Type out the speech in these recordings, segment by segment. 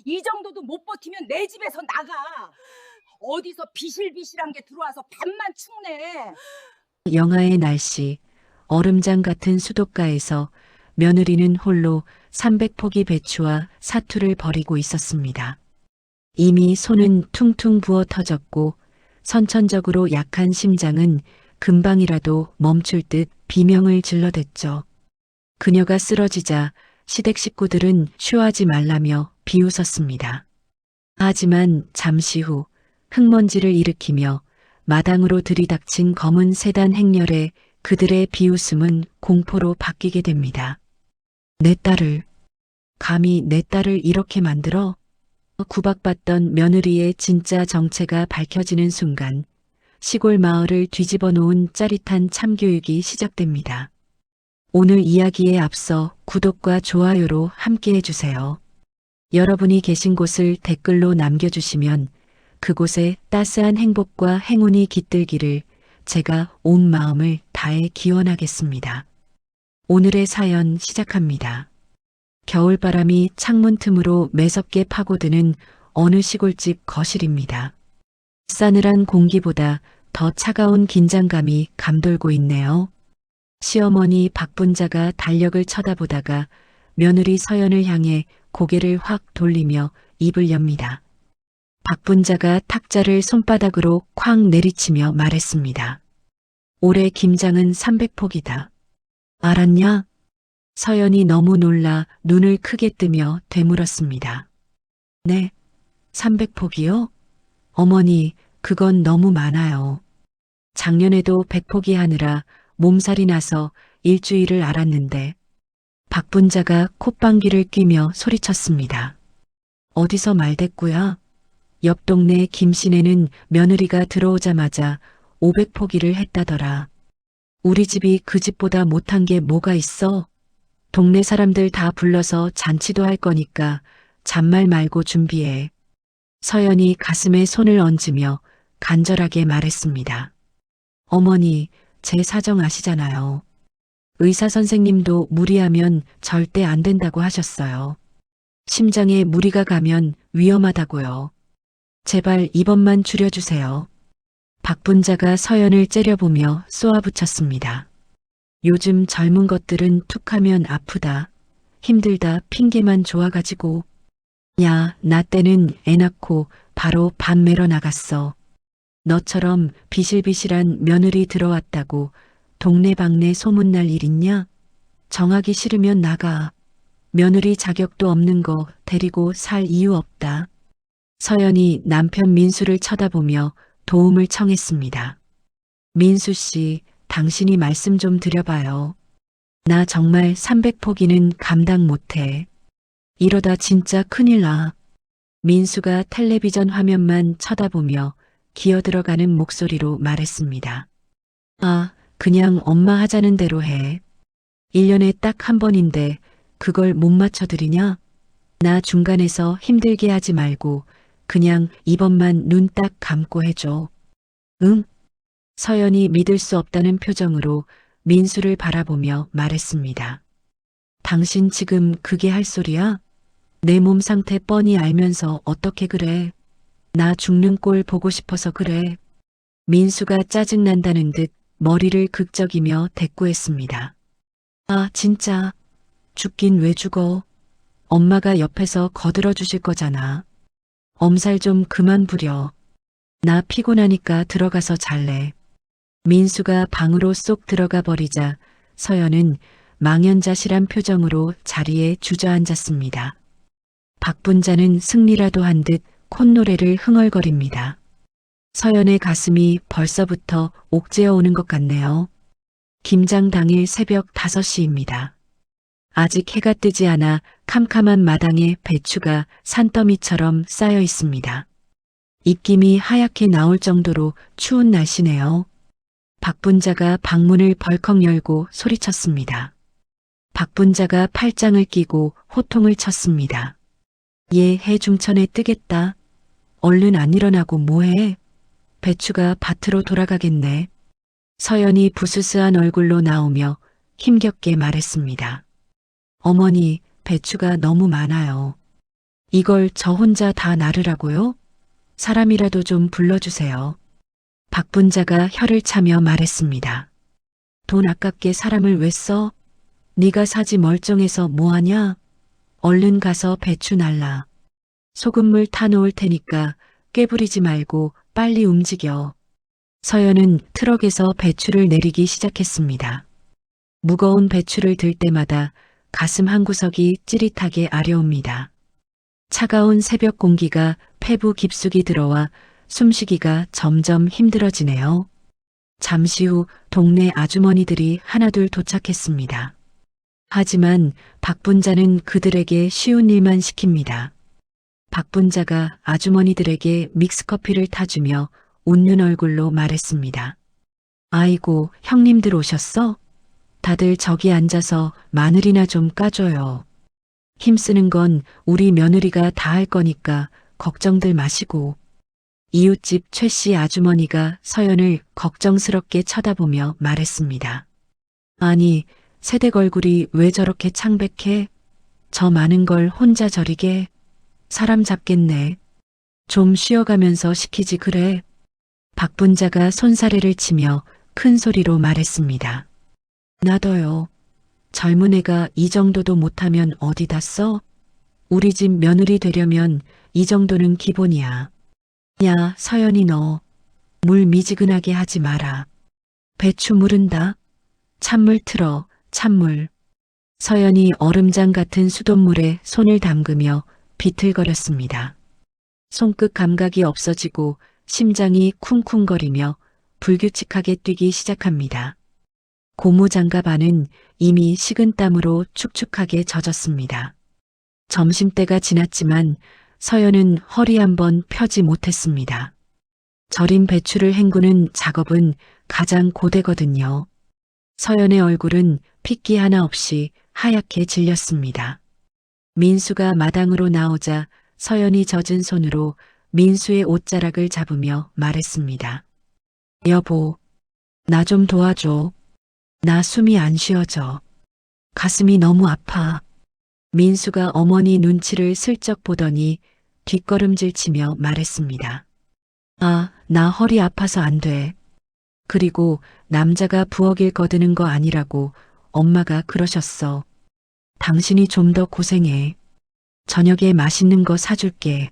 이 정도도 못 버티면 내 집에서 나가. 어디서 비실비실한 게 들어와서 밥만 축내. 영하의 날씨, 얼음장 같은 수도가에서 며느리는 홀로 300포기 배추와 사투를 벌이고 있었습니다. 이미 손은 퉁퉁 부어 터졌고 선천적으로 약한 심장은 금방이라도 멈출 듯 비명을 질러댔죠. 그녀가 쓰러지자 시댁 식구들은 쇼하지 말라며 비웃었습니다. 하지만 잠시 후 흙먼지를 일으키며 마당으로 들이닥친 검은 세단 행렬에 그들의 비웃음은 공포로 바뀌게 됩니다. 내 딸을, 감히 내 딸을 이렇게 만들어? 구박받던 며느리의 진짜 정체가 밝혀지는 순간 시골 마을을 뒤집어 놓은 짜릿한 참교육이 시작됩니다. 오늘 이야기에 앞서 구독과 좋아요로 함께 해주세요. 여러분이 계신 곳을 댓글로 남겨주시면 그곳에 따스한 행복과 행운이 깃들기를 제가 온 마음을 다해 기원하겠습니다. 오늘의 사연 시작합니다. 겨울바람이 창문 틈으로 매섭게 파고드는 어느 시골집 거실입니다. 싸늘한 공기보다 더 차가운 긴장감이 감돌고 있네요. 시어머니 박분자가 달력을 쳐다보다가 며느리 서연을 향해 고개를 확 돌리며 입을 엽니다. 박분자가 탁자를 손바닥으로 쾅 내리치며 말했습니다. 올해 김장은 300포기다. 알았냐? 서연이 너무 놀라 눈을 크게 뜨며 되물었습니다. 네, 300포기요? 어머니, 그건 너무 많아요. 작년에도 100포기 하느라 몸살이 나서 일주일을 앓았는데 박분자가 콧방귀를 뀌며 소리쳤습니다. 어디서 말대꾸야? 옆 동네 김씨네는 며느리가 들어오자마자 500포기를 했다더라. 우리 집이 그 집보다 못한 게 뭐가 있어? 동네 사람들 다 불러서 잔치도 할 거니까 잔말 말고 준비해. 서연이 가슴에 손을 얹으며 간절하게 말했습니다. 어머니, 제 사정 아시잖아요. 의사 선생님도 무리하면 절대 안 된다고 하셨어요. 심장에 무리가 가면 위험하다고요. 제발 이번만 줄여주세요. 박분자가 서연을 째려보며 쏘아붙였습니다. 요즘 젊은 것들은 툭하면 아프다, 힘들다 핑계만 좋아가지고. 야, 나 때는 애 낳고 바로 밥 매러 나갔어. 너처럼 비실비실한 며느리 들어왔다고 동네방네 소문날 일 있냐? 정하기 싫으면 나가. 며느리 자격도 없는 거 데리고 살 이유 없다. 서연이 남편 민수를 쳐다보며 도움을 청했습니다. 민수 씨, 당신이 말씀 좀 드려봐요. 나 정말 300포기는 감당 못해. 이러다 진짜 큰일 나. 민수가 텔레비전 화면만 쳐다보며 기어들어가는 목소리로 말했습니다. 아, 그냥 엄마 하자는 대로 해. 1년에 딱 한 번인데 그걸 못 맞춰드리냐? 나 중간에서 힘들게 하지 말고 그냥 이번만 눈 딱 감고 해줘. 응? 서연이 믿을 수 없다는 표정으로 민수를 바라보며 말했습니다. 당신 지금 그게 할 소리야? 내 몸 상태 뻔히 알면서 어떻게 그래? 나 죽는 꼴 보고 싶어서 그래. 민수가 짜증난다는 듯 머리를 극적이며 대꾸했습니다. 아, 진짜. 죽긴 왜 죽어? 엄마가 옆에서 거들어 주실 거잖아. 엄살 좀 그만 부려. 나 피곤하니까 들어가서 잘래. 민수가 방으로 쏙 들어가 버리자 서연은 망연자실한 표정으로 자리에 주저앉았습니다. 박분자는 승리라도 한 듯 콧노래를 흥얼거립니다. 서연의 가슴이 벌써부터 옥죄어 오는 것 같네요. 김장 당일 새벽 5시입니다. 아직 해가 뜨지 않아 캄캄한 마당에 배추가 산더미처럼 쌓여 있습니다. 입김이 하얗게 나올 정도로 추운 날씨네요. 박분자가 방문을 벌컥 열고 소리쳤습니다. 박분자가 팔짱을 끼고 호통을 쳤습니다. 얘 해 중천에 뜨겠다. 얼른 안 일어나고 뭐해? 배추가 밭으로 돌아가겠네. 서연이 부스스한 얼굴로 나오며 힘겹게 말했습니다. 어머니, 배추가 너무 많아요. 이걸 저 혼자 다 나르라고요? 사람이라도 좀 불러주세요. 박분자가 혀를 차며 말했습니다. 돈 아깝게 사람을 왜 써? 네가 사지 멀쩡해서 뭐하냐? 얼른 가서 배추 날라. 소금물 타놓을 테니까 꾀부리지 말고 빨리 움직여. 서연은 트럭에서 배추를 내리기 시작했습니다. 무거운 배추를 들 때마다 가슴 한구석이 찌릿하게 아려옵니다. 차가운 새벽 공기가 폐부 깊숙이 들어와 숨쉬기가 점점 힘들어지네요. 잠시 후 동네 아주머니들이 하나둘 도착했습니다. 하지만 박분자는 그들에게 쉬운 일만 시킵니다. 박분자가 아주머니들에게 믹스커피를 타주며 웃는 얼굴로 말했습니다. 아이고, 형님들 오셨어? 다들 저기 앉아서 마늘이나 좀 까줘요. 힘쓰는 건 우리 며느리가 다 할 거니까 걱정들 마시고. 이웃집 최 씨 아주머니가 서연을 걱정스럽게 쳐다보며 말했습니다. 아니, 새댁 얼굴이 왜 저렇게 창백해? 저 많은 걸 혼자 저리게? 사람 잡겠네. 좀 쉬어가면서 시키지 그래. 박분자가 손사래를 치며 큰 소리로 말했습니다. 나도요. 젊은 애가 이 정도도 못하면 어디다 써? 우리 집 며느리 되려면 이 정도는 기본이야. 야, 서연이 너. 물 미지근하게 하지 마라. 배추 무른다. 찬물 틀어, 찬물. 서연이 얼음장 같은 수돗물에 손을 담그며 비틀거렸습니다. 손끝 감각이 없어지고 심장이 쿵쿵거리며 불규칙하게 뛰기 시작합니다. 고무장갑 안은 이미 식은땀으로 축축하게 젖었습니다. 점심때가 지났지만 서연은 허리 한번 펴지 못했습니다. 절인 배추를 헹구는 작업은 가장 고되거든요. 서연의 얼굴은 핏기 하나 없이 하얗게 질렸습니다. 민수가 마당으로 나오자 서연이 젖은 손으로 민수의 옷자락을 잡으며 말했습니다. 여보, 나 좀 도와줘. 나 숨이 안 쉬어져. 가슴이 너무 아파. 민수가 어머니 눈치를 슬쩍 보더니 뒷걸음질 치며 말했습니다. 아, 나 허리 아파서 안 돼. 그리고 남자가 부엌일 거드는 거 아니라고 엄마가 그러셨어. 당신이 좀 더 고생해. 저녁에 맛있는 거 사줄게.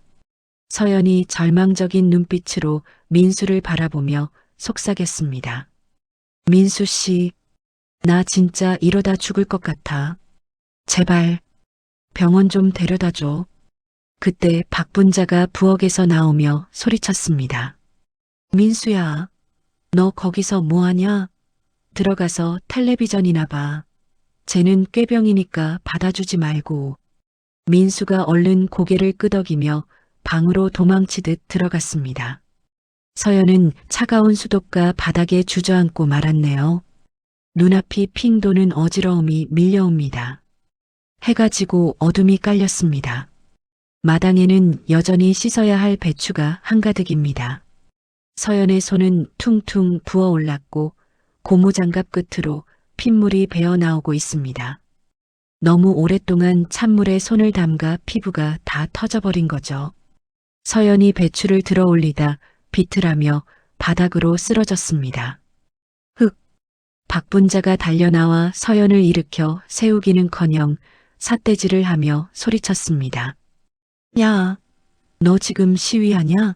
서연이 절망적인 눈빛으로 민수를 바라보며 속삭였습니다. 민수 씨, 나 진짜 이러다 죽을 것 같아. 제발 병원 좀 데려다 줘. 그때 박분자가 부엌에서 나오며 소리쳤습니다. 민수야, 너 거기서 뭐하냐? 들어가서 텔레비전이나 봐. 쟤는 꾀병이니까 받아주지 말고. 민수가 얼른 고개를 끄덕이며 방으로 도망치듯 들어갔습니다. 서연은 차가운 수도가 바닥에 주저앉고 말았네요. 눈앞이 핑 도는 어지러움이 밀려옵니다. 해가 지고 어둠이 깔렸습니다. 마당에는 여전히 씻어야 할 배추가 한가득입니다. 서연의 손은 퉁퉁 부어올랐고 고무장갑 끝으로 핏물이 배어나오고 있습니다. 너무 오랫동안 찬물에 손을 담가 피부가 다 터져버린 거죠. 서연이 배추를 들어 올리다 비틀하며 바닥으로 쓰러졌습니다. 흑! 박분자가 달려나와 서연을 일으켜 세우기는커녕 삿대질을 하며 소리쳤습니다. 야, 너 지금 시위하냐?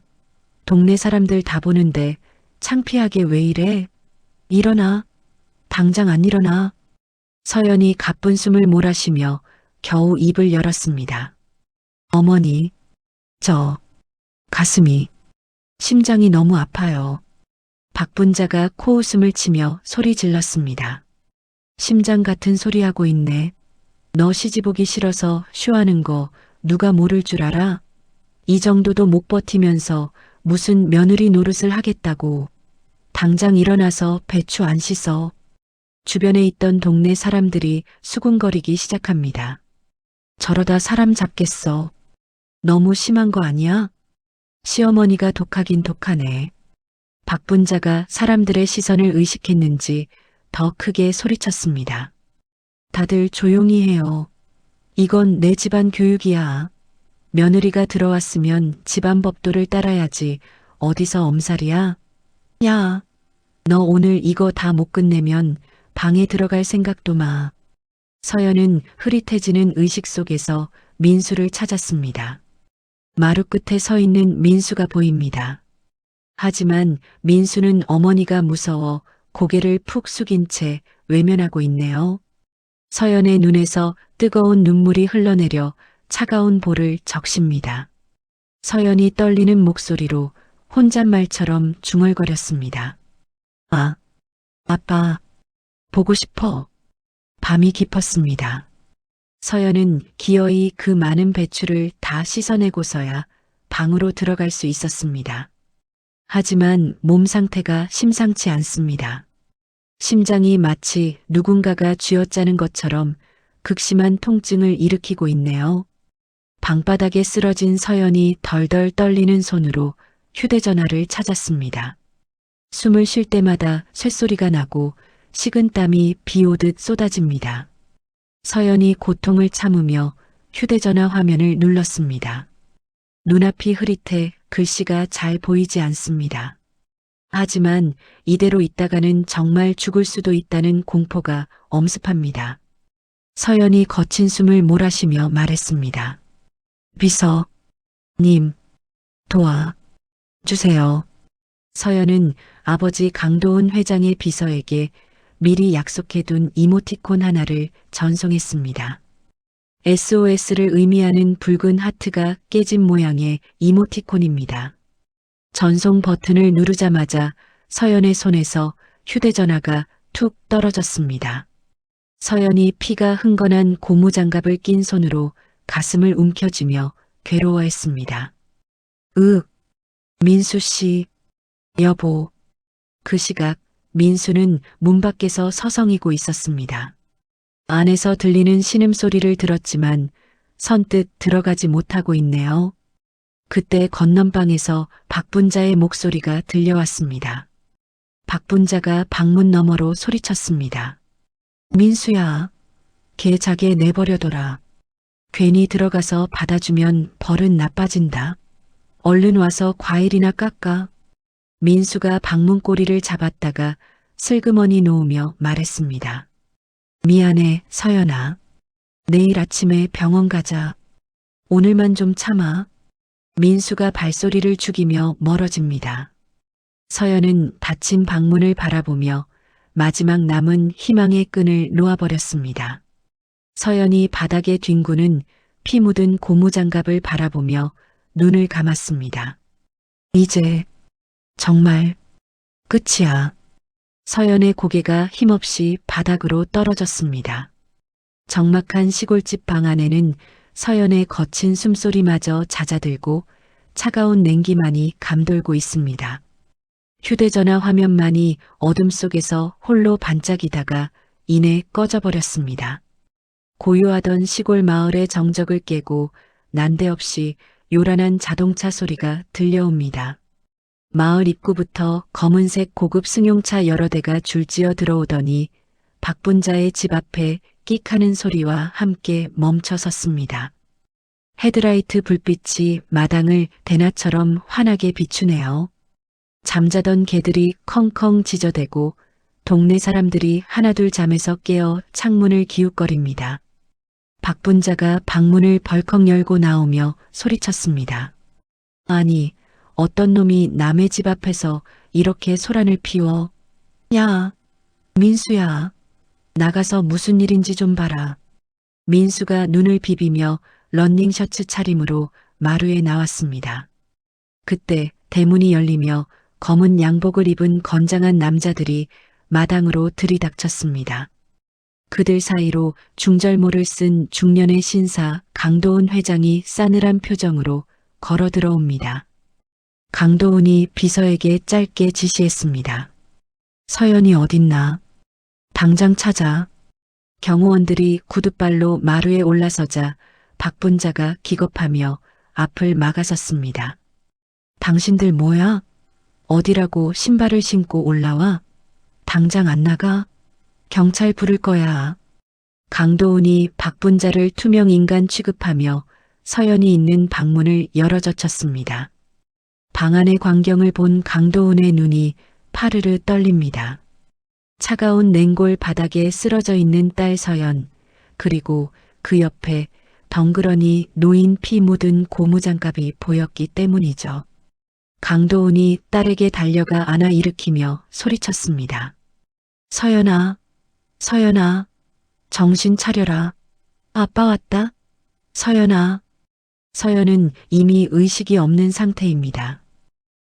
동네 사람들 다 보는데 창피하게 왜 이래? 일어나. 당장 안 일어나. 서연이 가쁜 숨을 몰아쉬며 겨우 입을 열었습니다. 어머니, 저 가슴이, 심장이 너무 아파요. 박분자가 코웃음을 치며 소리 질렀습니다. 심장 같은 소리 하고 있네. 너 시집오기 싫어서 쇼하는 거 누가 모를 줄 알아? 이 정도도 못 버티면서 무슨 며느리 노릇을 하겠다고. 당장 일어나서 배추 안 씻어. 주변에 있던 동네 사람들이 수군거리기 시작합니다. 저러다 사람 잡겠어. 너무 심한 거 아니야? 시어머니가 독하긴 독하네. 박분자가 사람들의 시선을 의식했는지 더 크게 소리쳤습니다. 다들 조용히 해요. 이건 내 집안 교육이야. 며느리가 들어왔으면 집안 법도를 따라야지. 어디서 엄살이야? 야, 너 오늘 이거 다 못 끝내면 방에 들어갈 생각도 마. 서연은 흐릿해지는 의식 속에서 민수를 찾았습니다. 마루 끝에 서 있는 민수가 보입니다. 하지만 민수는 어머니가 무서워 고개를 푹 숙인 채 외면하고 있네요. 서연의 눈에서 뜨거운 눈물이 흘러내려 차가운 볼을 적십니다. 서연이 떨리는 목소리로 혼잣말처럼 중얼거렸습니다. 아, 아빠, 보고 싶어. 밤이 깊었습니다. 서연은 기어이 그 많은 배추를 다 씻어내고서야 방으로 들어갈 수 있었습니다. 하지만 몸 상태가 심상치 않습니다. 심장이 마치 누군가가 쥐어짜는 것처럼 극심한 통증을 일으키고 있네요. 방바닥에 쓰러진 서연이 덜덜 떨리는 손으로 휴대전화를 찾았습니다. 숨을 쉴 때마다 쇳소리가 나고 식은땀이 비 오듯 쏟아집니다. 서연이 고통을 참으며 휴대전화 화면을 눌렀습니다. 눈앞이 흐릿해 글씨가 잘 보이지 않습니다. 하지만 이대로 있다가는 정말 죽을 수도 있다는 공포가 엄습합니다. 서연이 거친 숨을 몰아쉬며 말했습니다. 비서님, 도와주세요. 서연은 아버지 강도은 회장의 비서에게 미리 약속해둔 이모티콘 하나를 전송했습니다. SOS를 의미하는 붉은 하트가 깨진 모양의 이모티콘입니다. 전송 버튼을 누르자마자 서연의 손에서 휴대전화가 툭 떨어졌습니다. 서연이 피가 흥건한 고무장갑을 낀 손으로 가슴을 움켜쥐며 괴로워했습니다. 민수 씨, 여보. 그 시각 민수는 문 밖에서 서성이고 있었습니다. 안에서 들리는 신음소리를 들었지만 선뜻 들어가지 못하고 있네요. 그때 건넌방에서 박분자의 목소리가 들려왔습니다. 박분자가 방문 너머로 소리쳤습니다. 민수야, 걔 자게 내버려둬라. 괜히 들어가서 받아주면 벌은 나빠진다. 얼른 와서 과일이나 깎아. 민수가 방문 꼬리를 잡았다가 슬그머니 놓으며 말했습니다. 미안해, 서연아. 내일 아침에 병원 가자. 오늘만 좀 참아. 민수가 발소리를 죽이며 멀어집니다. 서연은 닫힌 방문을 바라보며 마지막 남은 희망의 끈을 놓아버렸습니다. 서연이 바닥에 뒹구는 피 묻은 고무장갑을 바라보며 눈을 감았습니다. 이제 정말 끝이야. 서연의 고개가 힘없이 바닥으로 떨어졌습니다. 적막한 시골집 방 안에는 서연의 거친 숨소리마저 잦아들고 차가운 냉기만이 감돌고 있습니다. 휴대전화 화면만이 어둠 속에서 홀로 반짝이다가 이내 꺼져버렸습니다. 고요하던 시골 마을의 정적을 깨고 난데없이 요란한 자동차 소리가 들려옵니다. 마을 입구부터 검은색 고급 승용차 여러 대가 줄지어 들어오더니 박분자의 집 앞에 끽하는 소리와 함께 멈춰 섰습니다. 헤드라이트 불빛이 마당을 대낮처럼 환하게 비추네요. 잠자던 개들이 컹컹 짖어대고 동네 사람들이 하나둘 잠에서 깨어 창문을 기웃거립니다. 박분자가 방문을 벌컥 열고 나오며 소리쳤습니다. 아니, 어떤 놈이 남의 집 앞에서 이렇게 소란을 피워. 야, 민수야. 나가서 무슨 일인지 좀 봐라. 민수가 눈을 비비며 런닝 셔츠 차림으로 마루에 나왔습니다. 그때 대문이 열리며 검은 양복을 입은 건장한 남자들이 마당으로 들이닥쳤습니다. 그들 사이로 중절모를 쓴 중년의 신사 강도은 회장이 싸늘한 표정으로 걸어 들어옵니다. 강도은이 비서에게 짧게 지시했습니다. 서연이 어딨나? 당장 찾아. 경호원들이 구둣발로 마루에 올라서자 박분자가 기겁하며 앞을 막아섰습니다. 당신들 뭐야? 어디라고 신발을 신고 올라와? 당장 안 나가? 경찰 부를 거야. 강도은이 박분자를 투명 인간 취급하며 서연이 있는 방문을 열어젖혔습니다. 방 안의 광경을 본 강도은의 눈이 파르르 떨립니다. 차가운 냉골 바닥에 쓰러져 있는 딸 서연, 그리고 그 옆에 덩그러니 노인 피 묻은 고무장갑이 보였기 때문이죠. 강도은이 딸에게 달려가 안아 일으키며 소리쳤습니다. 서연아, 서연아, 정신 차려라. 아빠 왔다. 서연아. 서연은 이미 의식이 없는 상태입니다.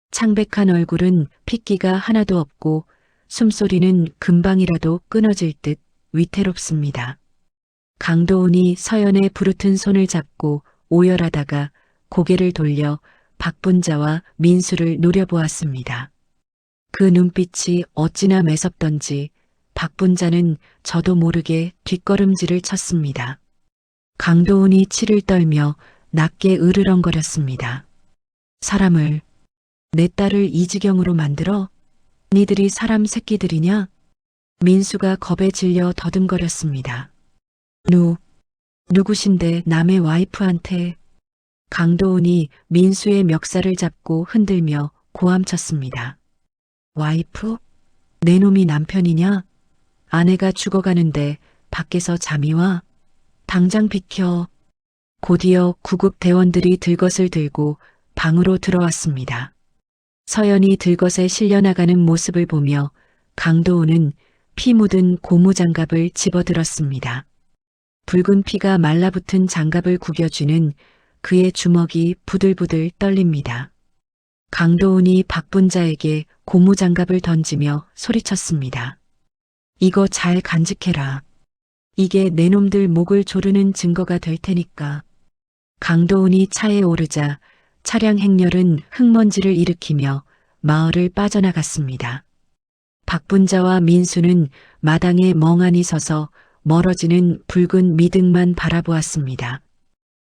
창백한 얼굴은 핏기가 하나도 없고 숨소리는 금방이라도 끊어질 듯 위태롭습니다. 강도은이 서연의 부르튼 손을 잡고 오열하다가 고개를 돌려 박분자와 민수를 노려보았습니다. 그 눈빛이 어찌나 매섭던지 박분자는 저도 모르게 뒷걸음질을 쳤습니다. 강도은이 치를 떨며 낮게 으르렁거렸습니다. 사람을, 내 딸을 이 지경으로 만들어? 니들이 사람 새끼들이냐? 민수가 겁에 질려 더듬거렸습니다. 누구신데 남의 와이프한테? 강도은이 민수의 멱살을 잡고 흔들며 고함쳤습니다. 와이프? 내 놈이 남편이냐? 아내가 죽어가는데 밖에서 잠이 와? 당장 비켜. 곧이어 구급 대원들이 들것을 들고 방으로 들어왔습니다. 서연이 들것에 실려나가는 모습을 보며 강도은은 피 묻은 고무장갑을 집어들었습니다. 붉은 피가 말라붙은 장갑을 구겨쥐는 그의 주먹이 부들부들 떨립니다. 강도은이 박분자에게 고무장갑을 던지며 소리쳤습니다. 이거 잘 간직해라. 이게 내 놈들 목을 조르는 증거가 될 테니까. 강도은이 차에 오르자 차량 행렬은 흙먼지를 일으키며 마을을 빠져나갔습니다. 박분자와 민수는 마당에 멍하니 서서 멀어지는 붉은 미등만 바라보았습니다.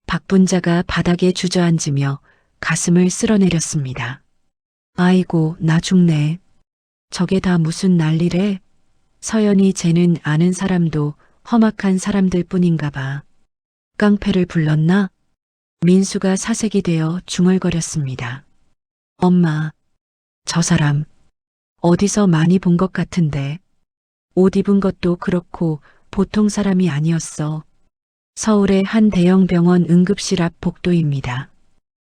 박분자가 바닥에 주저앉으며 가슴을 쓸어내렸습니다. 아이고, 나 죽네. 저게 다 무슨 난리래? 서연이 쟤는 아는 사람도 험악한 사람들 뿐인가 봐. 깡패를 불렀나? 민수가 사색이 되어 중얼거렸습니다. 엄마, 저 사람 어디서 많이 본 것 같은데. 옷 입은 것도 그렇고 보통 사람이 아니었어. 서울의 한 대형 병원 응급실 앞 복도입니다.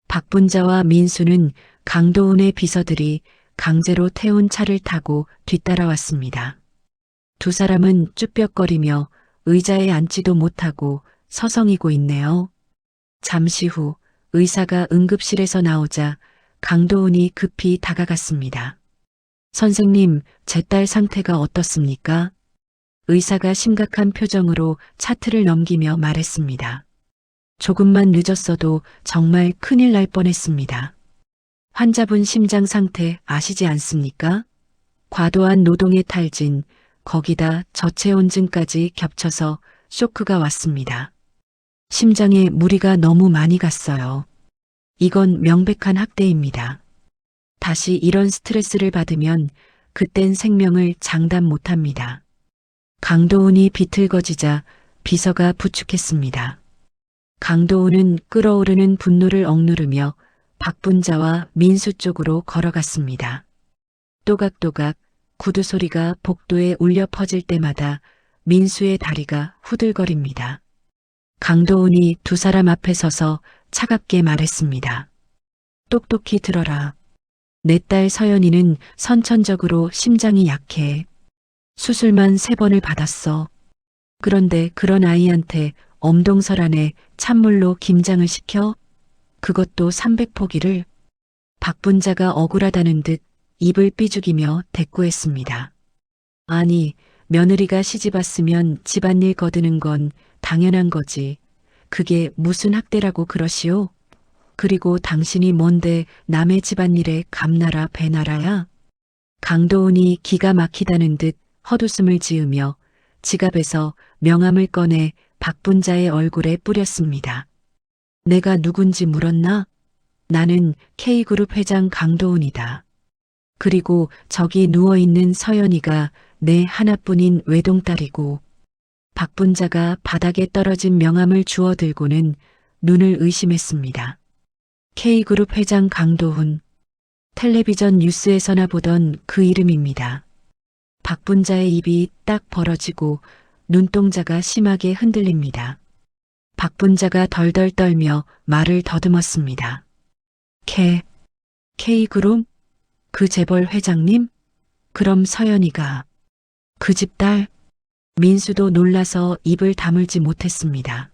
박분자와 민수는 강도은의 비서들이 강제로 태운 차를 타고 뒤따라왔습니다. 두 사람은 쭈뼛거리며 의자에 앉지도 못하고 서성이고 있네요. 잠시 후 의사가 응급실에서 나오자 강도은이 급히 다가갔습니다. 선생님, 제 딸 상태가 어떻습니까? 의사가 심각한 표정으로 차트를 넘기며 말했습니다. 조금만 늦었어도 정말 큰일 날 뻔했습니다. 환자분 심장 상태 아시지 않습니까? 과도한 노동의 탈진, 거기다 저체온증까지 겹쳐서 쇼크가 왔습니다. 심장에 무리가 너무 많이 갔어요. 이건 명백한 학대입니다. 다시 이런 스트레스를 받으면 그땐 생명을 장담 못합니다. 강도은이 비틀거지자 비서가 부축했습니다. 강도은은 끓어오르는 분노를 억누르며 박분자와 민수 쪽으로 걸어갔습니다. 또각또각 구두 소리가 복도에 울려 퍼질 때마다 민수의 다리가 후들거립니다. 강도은이 두 사람 앞에 서서 차갑게 말했습니다. 똑똑히 들어라. 내 딸 서연이는 선천적으로 심장이 약해. 수술만 3번을 받았어. 그런데 그런 아이한테 엄동설 안에 찬물로 김장을 시켜? 그것도 300포기를. 박분자가 억울하다는 듯 입을 삐죽이며 대꾸했습니다. 아니, 며느리가 시집 왔으면 집안일 거드는 건 당연한 거지. 그게 무슨 학대라고 그러시오? 그리고 당신이 뭔데 남의 집안일에 감나라 배나라야? 강도은이 기가 막히다는 듯 헛웃음을 지으며 지갑에서 명함을 꺼내 박분자의 얼굴에 뿌렸습니다. 내가 누군지 물었나? 나는 K그룹 회장 강도은이다. 그리고 저기 누워있는 서연이가 내 하나뿐인 외동딸이고. 박분자가 바닥에 떨어진 명함을 주워들고는 눈을 의심했습니다. K그룹 회장 강도훈. 텔레비전 뉴스에서나 보던 그 이름입니다. 박분자의 입이 딱 벌어지고 눈동자가 심하게 흔들립니다. 박분자가 덜덜 떨며 말을 더듬었습니다. K그룹? 그 재벌 회장님? 그럼 서연이가 그 집 딸? 민수도 놀라서 입을 다물지 못했습니다.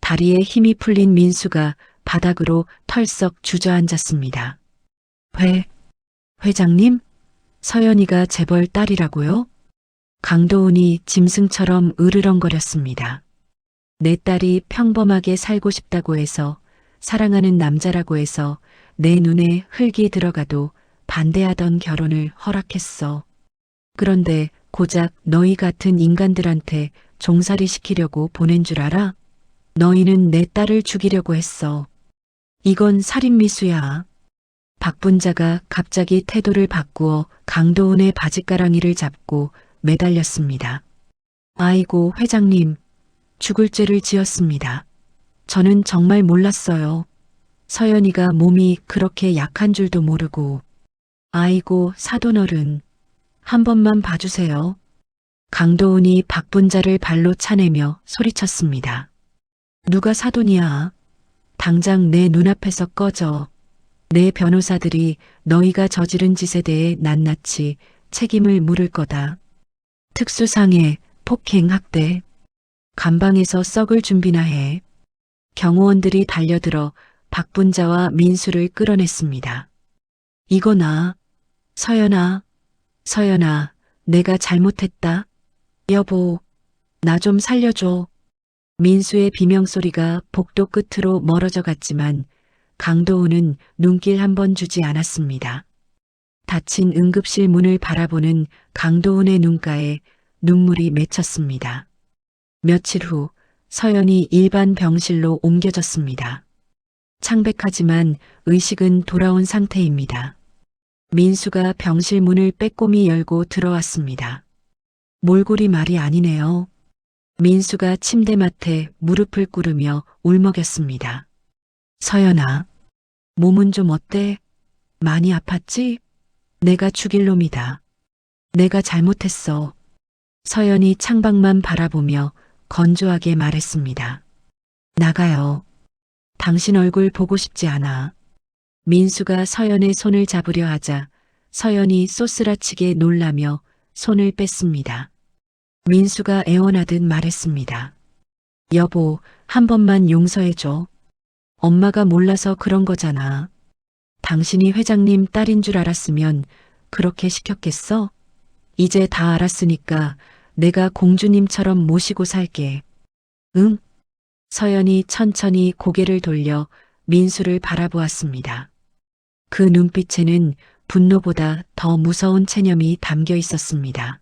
다리에 힘이 풀린 민수가 바닥으로 털썩 주저앉았습니다. 회장님? 서연이가 재벌 딸이라고요? 강도훈이 짐승처럼 으르렁거렸습니다. 내 딸이 평범하게 살고 싶다고 해서, 사랑하는 남자라고 해서 내 눈에 흙이 들어가도 반대하던 결혼을 허락했어. 그런데 고작 너희 같은 인간들한테 종살이 시키려고 보낸 줄 알아? 너희는 내 딸을 죽이려고 했어. 이건 살인미수야. 박분자가 갑자기 태도를 바꾸어 강도훈의 바짓가랑이를 잡고 매달렸습니다. 아이고 회장님, 죽을 죄를 지었습니다. 저는 정말 몰랐어요. 서연이가 몸이 그렇게 약한 줄도 모르고. 아이고 사돈어른, 한 번만 봐주세요. 강도훈이 박분자를 발로 차내며 소리쳤습니다. 누가 사돈이야? 당장 내 눈앞에서 꺼져. 내 변호사들이 너희가 저지른 짓에 대해 낱낱이 책임을 물을 거다. 특수상해, 폭행, 학대. 감방에서 썩을 준비나 해. 경호원들이 달려들어 박분자와 민수를 끌어냈습니다. 이거나, 서연아, 내가 잘못했다. 여보, 나 좀 살려줘. 민수의 비명소리가 복도 끝으로 멀어져 갔지만 강도훈은 눈길 한 번 주지 않았습니다. 닫힌 응급실 문을 바라보는 강도훈의 눈가에 눈물이 맺혔습니다. 며칠 후 서연이 일반 병실로 옮겨졌습니다. 창백하지만 의식은 돌아온 상태입니다. 민수가 병실 문을 빼꼼히 열고 들어왔습니다. 몰골이 말이 아니네요. 민수가 침대맡에 무릎을 꿇으며 울먹였습니다. 서연아, 몸은 좀 어때? 많이 아팠지? 내가 죽일 놈이다. 내가 잘못했어. 서연이 창밖만 바라보며 건조하게 말했습니다. 나가요. 당신 얼굴 보고 싶지 않아. 민수가 서연의 손을 잡으려 하자 서연이 쏘스라치게 놀라며 손을 뺐습니다. 민수가 애원하듯 말했습니다. 여보, 한 번만 용서해줘. 엄마가 몰라서 그런 거잖아. 당신이 회장님 딸인 줄 알았으면 그렇게 시켰겠어? 이제 다 알았으니까 내가 공주님처럼 모시고 살게. 응? 서연이 천천히 고개를 돌려 민수를 바라보았습니다. 그 눈빛에는 분노보다 더 무서운 체념이 담겨 있었습니다.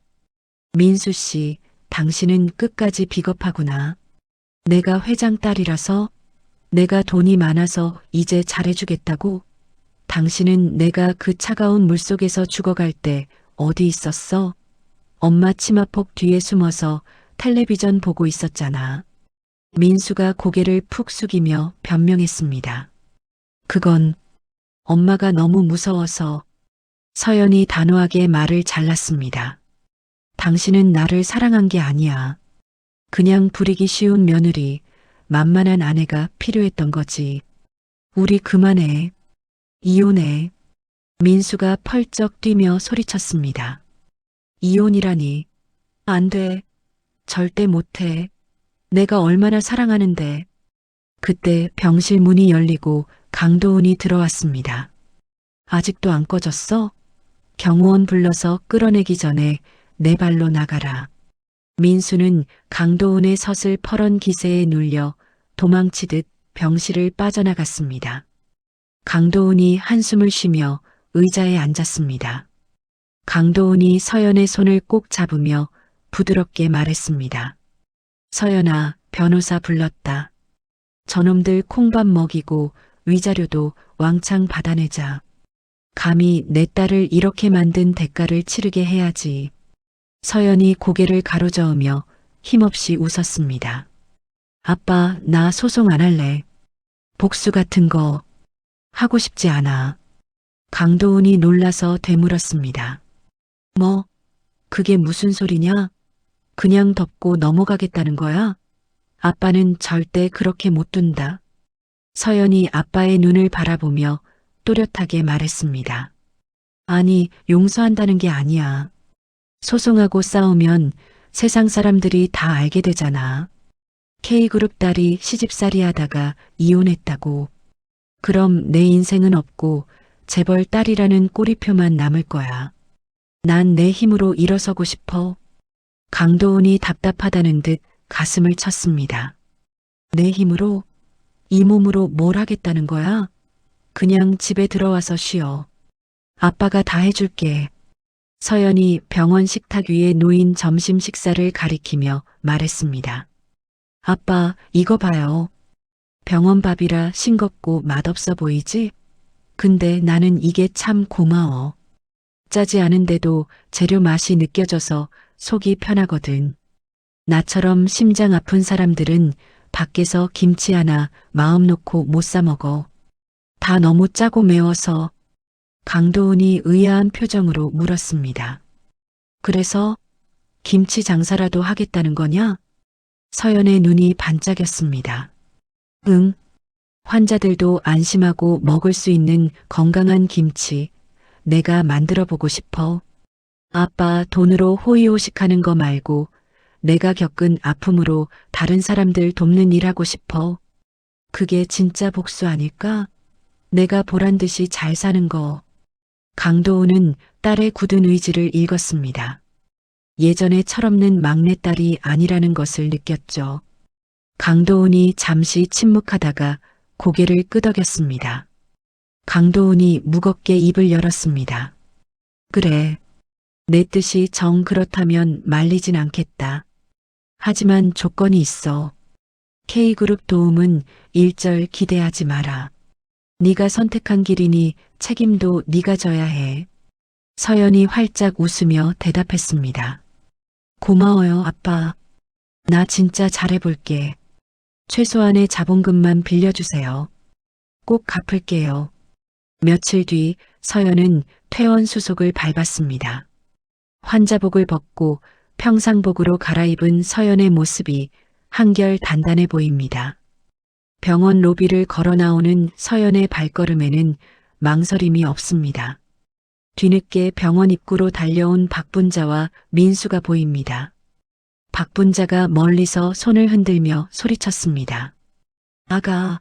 민수 씨, 당신은 끝까지 비겁하구나. 내가 회장 딸이라서? 내가 돈이 많아서 이제 잘해주겠다고? 당신은 내가 그 차가운 물속에서 죽어갈 때 어디 있었어? 엄마 치마폭 뒤에 숨어서 텔레비전 보고 있었잖아. 민수가 고개를 푹 숙이며 변명했습니다. 그건 엄마가 너무 무서워서. 서연이 단호하게 말을 잘랐습니다. 당신은 나를 사랑한 게 아니야. 그냥 부리기 쉬운 며느리, 만만한 아내가 필요했던 거지. 우리 그만해. 이혼해. 민수가 펄쩍 뛰며 소리쳤습니다. 이혼이라니. 안 돼. 절대 못해. 내가 얼마나 사랑하는데. 그때 병실 문이 열리고 강도훈이 들어왔습니다. 아직도 안 꺼졌어? 경호원 불러서 끌어내기 전에 내 발로 나가라. 민수는 강도훈의 서슬 퍼런 기세에 눌려 도망치듯 병실을 빠져나갔습니다. 강도훈이 한숨을 쉬며 의자에 앉았습니다. 강도훈이 서연의 손을 꼭 잡으며 부드럽게 말했습니다. 서연아, 변호사 불렀다. 저놈들 콩밥 먹이고 위자료도 왕창 받아내자. 감히 내 딸을 이렇게 만든 대가를 치르게 해야지. 서연이 고개를 가로저으며 힘없이 웃었습니다. 아빠, 나 소송 안 할래. 복수 같은 거 하고 싶지 않아. 강도훈이 놀라서 되물었습니다. 뭐, 그게 무슨 소리냐? 그냥 덮고 넘어가겠다는 거야? 아빠는 절대 그렇게 못 둔다. 서연이 아빠의 눈을 바라보며 또렷하게 말했습니다. 아니, 용서한다는 게 아니야. 소송하고 싸우면 세상 사람들이 다 알게 되잖아. K그룹 딸이 시집살이 하다가 이혼했다고. 그럼 내 인생은 없고 재벌 딸이라는 꼬리표만 남을 거야. 난 내 힘으로 일어서고 싶어. 강도훈이 답답하다는 듯 가슴을 쳤습니다. 내 힘으로? 이 몸으로 뭘 하겠다는 거야? 그냥 집에 들어와서 쉬어. 아빠가 다 해줄게. 서연이 병원 식탁 위에 놓인 점심 식사를 가리키며 말했습니다. 아빠, 이거 봐요. 병원 밥이라 싱겁고 맛없어 보이지? 근데 나는 이게 참 고마워. 짜지 않은데도 재료 맛이 느껴져서 속이 편하거든. 나처럼 심장 아픈 사람들은 밖에서 김치 하나 마음 놓고 못 사 먹어. 다 너무 짜고 매워서. 강도훈이 의아한 표정으로 물었습니다. 그래서 김치 장사라도 하겠다는 거냐? 서연의 눈이 반짝였습니다. 응. 환자들도 안심하고 먹을 수 있는 건강한 김치 내가 만들어 보고 싶어. 아빠 돈으로 호의호식하는 거 말고 내가 겪은 아픔으로 다른 사람들 돕는 일 하고 싶어. 그게 진짜 복수 아닐까? 내가 보란 듯이 잘 사는 거. 강도훈은 딸의 굳은 의지를 읽었습니다. 예전에 철없는 막내딸이 아니라는 것을 느꼈죠. 강도훈이 잠시 침묵하다가 고개를 끄덕였습니다. 강도훈이 무겁게 입을 열었습니다. 그래. 내 뜻이 정 그렇다면 말리진 않겠다. 하지만 조건이 있어. K그룹 도움은 일절 기대하지 마라. 네가 선택한 길이니 책임도 네가 져야 해. 서연이 활짝 웃으며 대답했습니다. 고마워요, 아빠. 나 진짜 잘해볼게. 최소한의 자본금만 빌려주세요. 꼭 갚을게요. 며칠 뒤 서연은 퇴원 수속을 밟았습니다. 환자복을 벗고 평상복으로 갈아입은 서연의 모습이 한결 단단해 보입니다. 병원 로비를 걸어 나오는 서연의 발걸음에는 망설임이 없습니다. 뒤늦게 병원 입구로 달려온 박분자와 민수가 보입니다. 박분자가 멀리서 손을 흔들며 소리쳤습니다. 아가,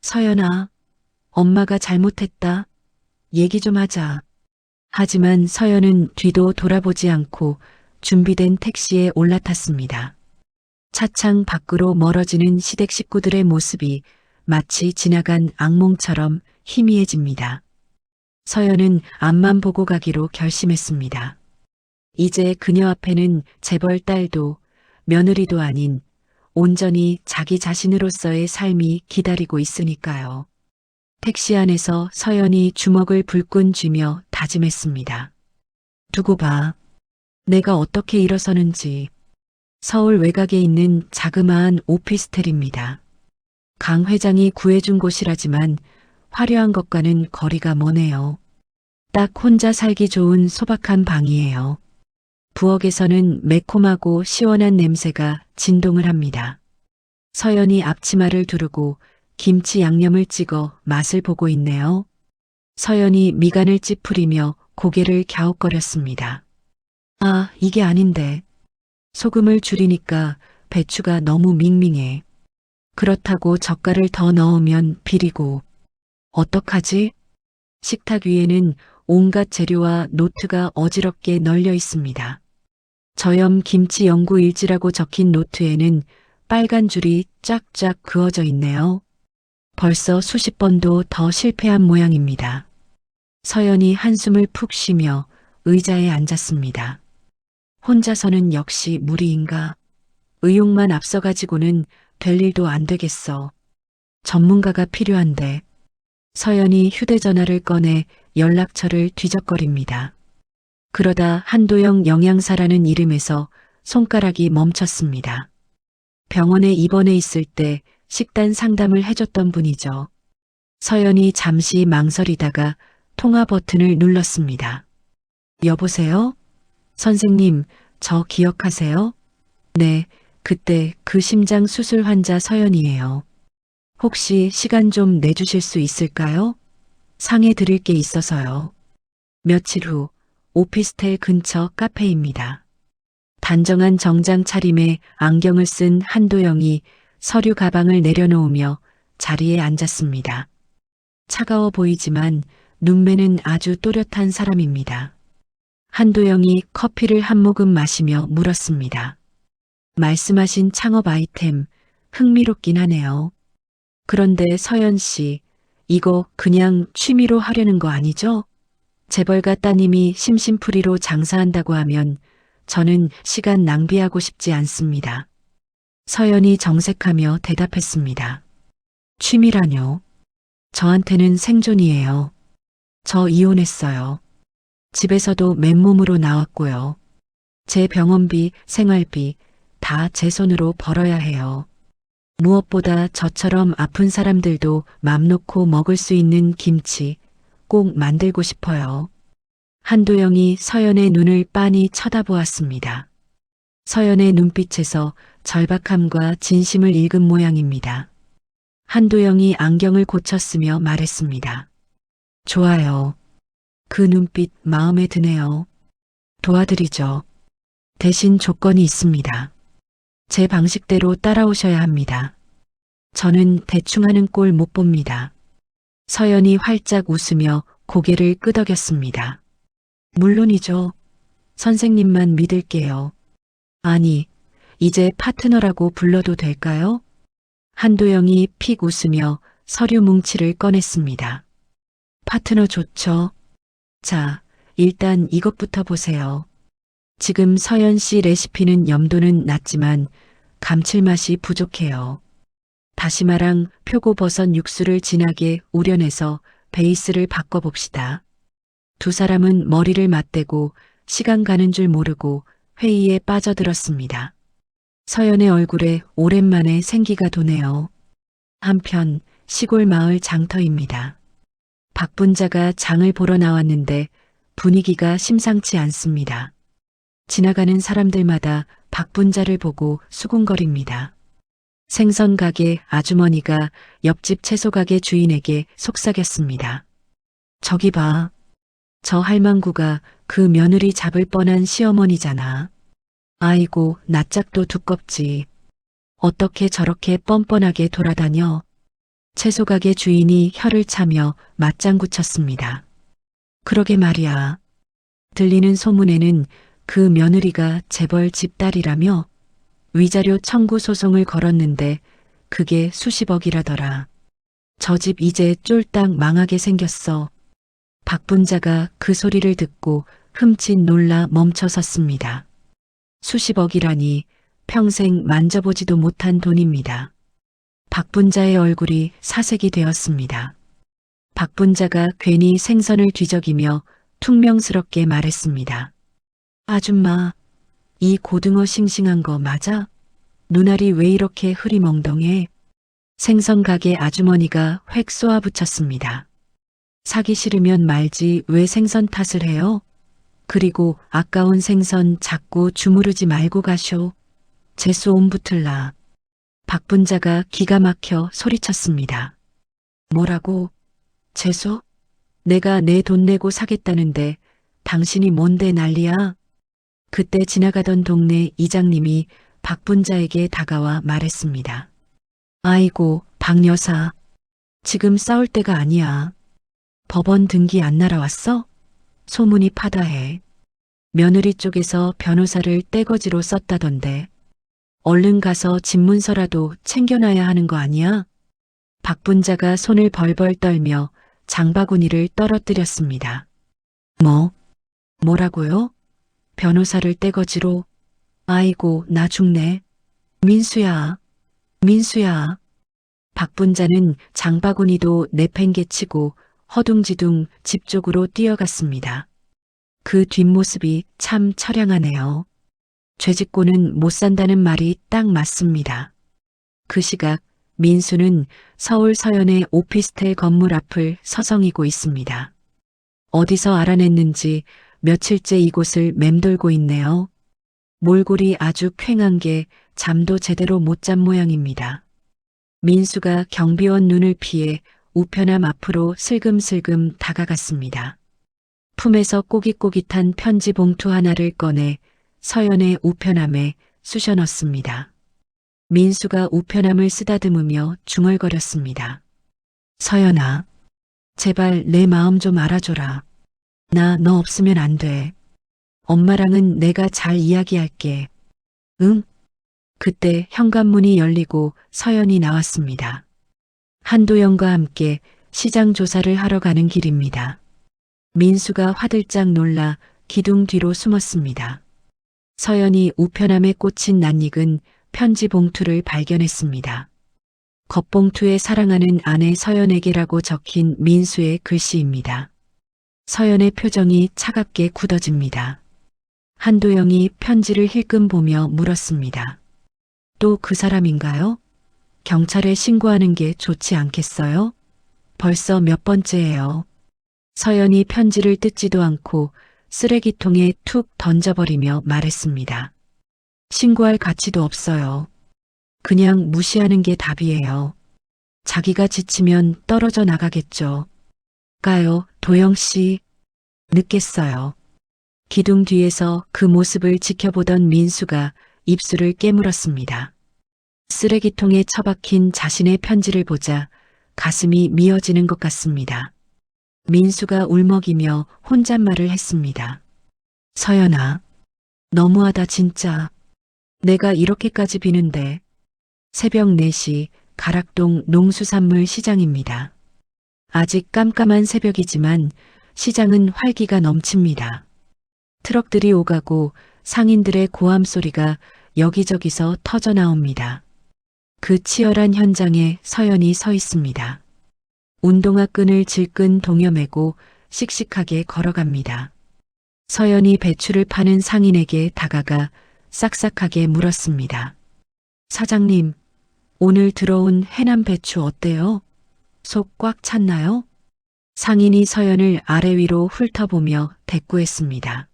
서연아, 엄마가 잘못했다. 얘기 좀 하자. 하지만 서연은 뒤도 돌아보지 않고 준비된 택시에 올라탔습니다. 차창 밖으로 멀어지는 시댁 식구들의 모습이 마치 지나간 악몽처럼 희미해집니다. 서연은 앞만 보고 가기로 결심했습니다. 이제 그녀 앞에는 재벌 딸도 며느리도 아닌 온전히 자기 자신으로서의 삶이 기다리고 있으니까요. 택시 안에서 서연이 주먹을 불끈 쥐며 다짐했습니다. 두고 봐. 내가 어떻게 일어서는지. 서울 외곽에 있는 자그마한 오피스텔입니다. 강 회장이 구해준 곳이라지만 화려한 것과는 거리가 머네요. 딱 혼자 살기 좋은 소박한 방이에요. 부엌에서는 매콤하고 시원한 냄새가 진동을 합니다. 서연이 앞치마를 두르고 김치 양념을 찍어 맛을 보고 있네요. 서연이 미간을 찌푸리며 고개를 갸웃거렸습니다. 아, 이게 아닌데. 소금을 줄이니까 배추가 너무 밍밍해. 그렇다고 젓갈을 더 넣으면 비리고. 어떡하지? 식탁 위에는 온갖 재료와 노트가 어지럽게 널려 있습니다. 저염 김치 연구 일지라고 적힌 노트에는 빨간 줄이 쫙쫙 그어져 있네요. 벌써 수십 번도 더 실패한 모양입니다. 서연이 한숨을 푹 쉬며 의자에 앉았습니다. 혼자서는 역시 무리인가? 의욕만 앞서가지고는 될 일도 안 되겠어. 전문가가 필요한데. 서연이 휴대전화를 꺼내 연락처를 뒤적거립니다. 그러다 한도영 영양사라는 이름에서 손가락이 멈췄습니다. 병원에 입원해 있을 때 식단 상담을 해줬던 분이죠. 서연이 잠시 망설이다가 통화 버튼을 눌렀습니다. 여보세요? 선생님, 저 기억하세요? 네, 그때 그 심장 수술 환자 서연이에요. 혹시 시간 좀 내주실 수 있을까요? 상해 드릴 게 있어서요. 며칠 후 오피스텔 근처 카페입니다. 단정한 정장 차림에 안경을 쓴 한도영이 서류 가방을 내려놓으며 자리에 앉았습니다. 차가워 보이지만 눈매는 아주 또렷한 사람입니다. 한도영이 커피를 한 모금 마시며 물었습니다. 말씀하신 창업 아이템 흥미롭긴 하네요. 그런데 서연 씨, 이거 그냥 취미로 하려는 거 아니죠? 재벌가 따님이 심심풀이로 장사한다고 하면 저는 시간 낭비하고 싶지 않습니다. 서연이 정색하며 대답했습니다. 취미라뇨? 저한테는 생존이에요. 저 이혼했어요. 집에서도 맨몸으로 나왔고요. 제 병원비, 생활비 다 제 손으로 벌어야 해요. 무엇보다 저처럼 아픈 사람들도 맘 놓고 먹을 수 있는 김치 꼭 만들고 싶어요. 한도영이 서연의 눈을 빤히 쳐다보았습니다. 서연의 눈빛에서 절박함과 진심을 읽은 모양입니다. 한도영이 안경을 고쳤으며 말했습니다. 좋아요. 그 눈빛 마음에 드네요. 도와드리죠. 대신 조건이 있습니다. 제 방식대로 따라오셔야 합니다. 저는 대충 하는 꼴 못 봅니다. 서연이 활짝 웃으며 고개를 끄덕였습니다. 물론이죠. 선생님만 믿을게요. 아니, 이제 파트너라고 불러도 될까요? 한도영이 픽 웃으며 서류 뭉치를 꺼냈습니다. 파트너 좋죠. 자, 일단 이것부터 보세요. 지금 서연 씨 레시피는 염도는 낮지만 감칠맛이 부족해요. 다시마랑 표고버섯 육수를 진하게 우려내서 베이스를 바꿔봅시다. 두 사람은 머리를 맞대고 시간 가는 줄 모르고 회의에 빠져들었습니다. 서연의 얼굴에 오랜만에 생기가 도네요. 한편 시골 마을 장터입니다. 박분자가 장을 보러 나왔는데 분위기가 심상치 않습니다. 지나가는 사람들마다 박분자를 보고 수군거립니다. 생선 가게 아주머니가 옆집 채소 가게 주인에게 속삭였습니다. 저기 봐. 저 할망구가 그 며느리 잡을 뻔한 시어머니잖아. 아이고, 낯짝도 두껍지. 어떻게 저렇게 뻔뻔하게 돌아다녀. 채소 가게 주인이 혀를 차며 맞장구 쳤습니다. 그러게 말이야. 들리는 소문에는 그 며느리가 재벌 집딸이라며 위자료 청구 소송을 걸었는데 그게 수십억이라더라. 저 집 이제 쫄딱 망하게 생겼어. 박분자가 그 소리를 듣고 흠칫 놀라 멈춰섰습니다. 수십억이라니 평생 만져보지도 못한 돈입니다. 박분자의 얼굴이 사색이 되었습니다. 박분자가 괜히 생선을 뒤적이며 퉁명스럽게 말했습니다. 아줌마, 이 고등어 싱싱한 거 맞아? 눈알이 왜 이렇게 흐리멍덩해? 생선 가게 아주머니가 획 쏘아붙였습니다. 사기 싫으면 말지 왜 생선 탓을 해요? 그리고 아까운 생선 자꾸 주무르지 말고 가쇼. 재수 온 붙을라. 박분자가 기가 막혀 소리쳤습니다. 뭐라고? 재수? 내가 내 돈 내고 사겠다는데 당신이 뭔데 난리야? 그때 지나가던 동네 이장님이 박분자에게 다가와 말했습니다. 아이고, 박 여사. 지금 싸울 때가 아니야. 법원 등기 안 날아왔어? 소문이 파다해. 며느리 쪽에서 변호사를 떼거지로 썼다던데. 얼른 가서 집문서라도 챙겨놔야 하는 거 아니야? 박분자가 손을 벌벌 떨며 장바구니를 떨어뜨렸습니다. 뭐라고요? 변호사를 떼거지로? 아이고, 나 죽네. 민수야. 박분자는 장바구니도 내팽개치고 허둥지둥 집 쪽으로 뛰어갔습니다. 그 뒷모습이 참 처량하네요. 죄짓고는 못 산다는 말이 딱 맞습니다. 그 시각 민수는 서울 서현의 오피스텔 건물 앞을 서성이고 있습니다. 어디서 알아냈는지 며칠째 이곳을 맴돌고 있네요. 몰골이 아주 퀭한 게 잠도 제대로 못 잔 모양입니다. 민수가 경비원 눈을 피해 우편함 앞으로 슬금슬금 다가갔습니다. 품에서 꼬깃꼬깃한 편지 봉투 하나를 꺼내 서연의 우편함에 쑤셔 넣습니다. 민수가 우편함을 쓰다듬으며 중얼거렸습니다. 서연아, 제발 내 마음 좀 알아줘라. 나 너 없으면 안 돼. 엄마랑은 내가 잘 이야기할게. 응? 그때 현관문이 열리고 서연이 나왔습니다. 한도영과 함께 시장 조사를 하러 가는 길입니다. 민수가 화들짝 놀라 기둥 뒤로 숨었습니다. 서연이 우편함에 꽂힌 낯익은 편지 봉투를 발견했습니다. 겉봉투에 사랑하는 아내 서연에게라고 적힌 민수의 글씨입니다. 서연의 표정이 차갑게 굳어집니다. 한도영이 편지를 힐끔 보며 물었습니다. 또 그 사람인가요? 경찰에 신고하는 게 좋지 않겠어요? 벌써 몇 번째예요. 서연이 편지를 뜯지도 않고 쓰레기통에 툭 던져버리며 말했습니다. 신고할 가치도 없어요. 그냥 무시하는 게 답이에요. 자기가 지치면 떨어져 나가겠죠. 가요, 도영씨. 늦겠어요. 기둥 뒤에서 그 모습을 지켜보던 민수가 입술을 깨물었습니다. 쓰레기통에 처박힌 자신의 편지를 보자 가슴이 미어지는 것 같습니다. 민수가 울먹이며 혼잣말을 했습니다. 서연아, 너무하다 진짜. 내가 이렇게까지 비는데. 새벽 4시 가락동 농수산물 시장입니다. 아직 깜깜한 새벽이지만 시장은 활기가 넘칩니다. 트럭들이 오가고 상인들의 고함 소리가 여기저기서 터져 나옵니다. 그 치열한 현장에 서연이 서 있습니다. 운동화 끈을 질끈 동여매고 씩씩하게 걸어갑니다. 서연이 배추를 파는 상인에게 다가가 싹싹하게 물었습니다. 사장님, 오늘 들어온 해남 배추 어때요? 속 꽉 찼나요? 상인이 서연을 아래 위로 훑어보며 대꾸했습니다.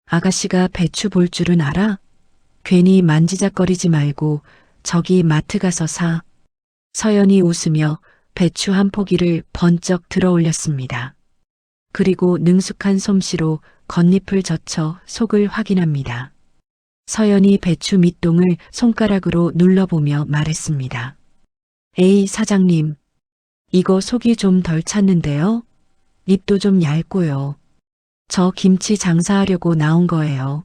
아가씨가 배추 볼 줄은 알아? 괜히 만지작거리지 말고 저기 마트 가서 사. 서연이 웃으며 배추 한 포기를 번쩍 들어 올렸습니다. 그리고 능숙한 솜씨로 겉잎을 젖혀 속을 확인합니다. 서연이 배추 밑동을 손가락으로 눌러보며 말했습니다. 에이 사장님, 이거 속이 좀 덜 찼는데요? 잎도 좀 얇고요. 저 김치 장사하려고 나온 거예요.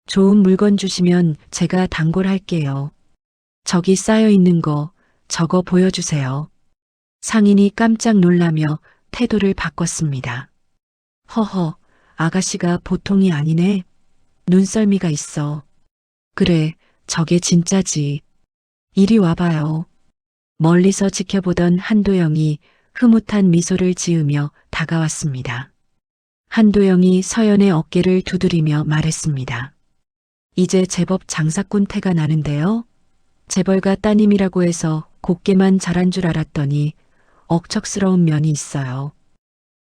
좋은 물건 주시면 제가 단골할게요. 저기 쌓여 있는 거 저거 보여주세요. 상인이 깜짝 놀라며 태도를 바꿨습니다. 허허, 아가씨가 보통이 아니네. 눈썰미가 있어. 그래, 저게 진짜지. 이리 와봐요. 멀리서 지켜보던 한도영이 흐뭇한 미소를 지으며 다가왔습니다. 한도영이 서연의 어깨를 두드리며 말했습니다. 이제 제법 장사꾼 태가 나는데요. 재벌가 따님이라고 해서 곱게만 자란 줄 알았더니 억척스러운 면이 있어요.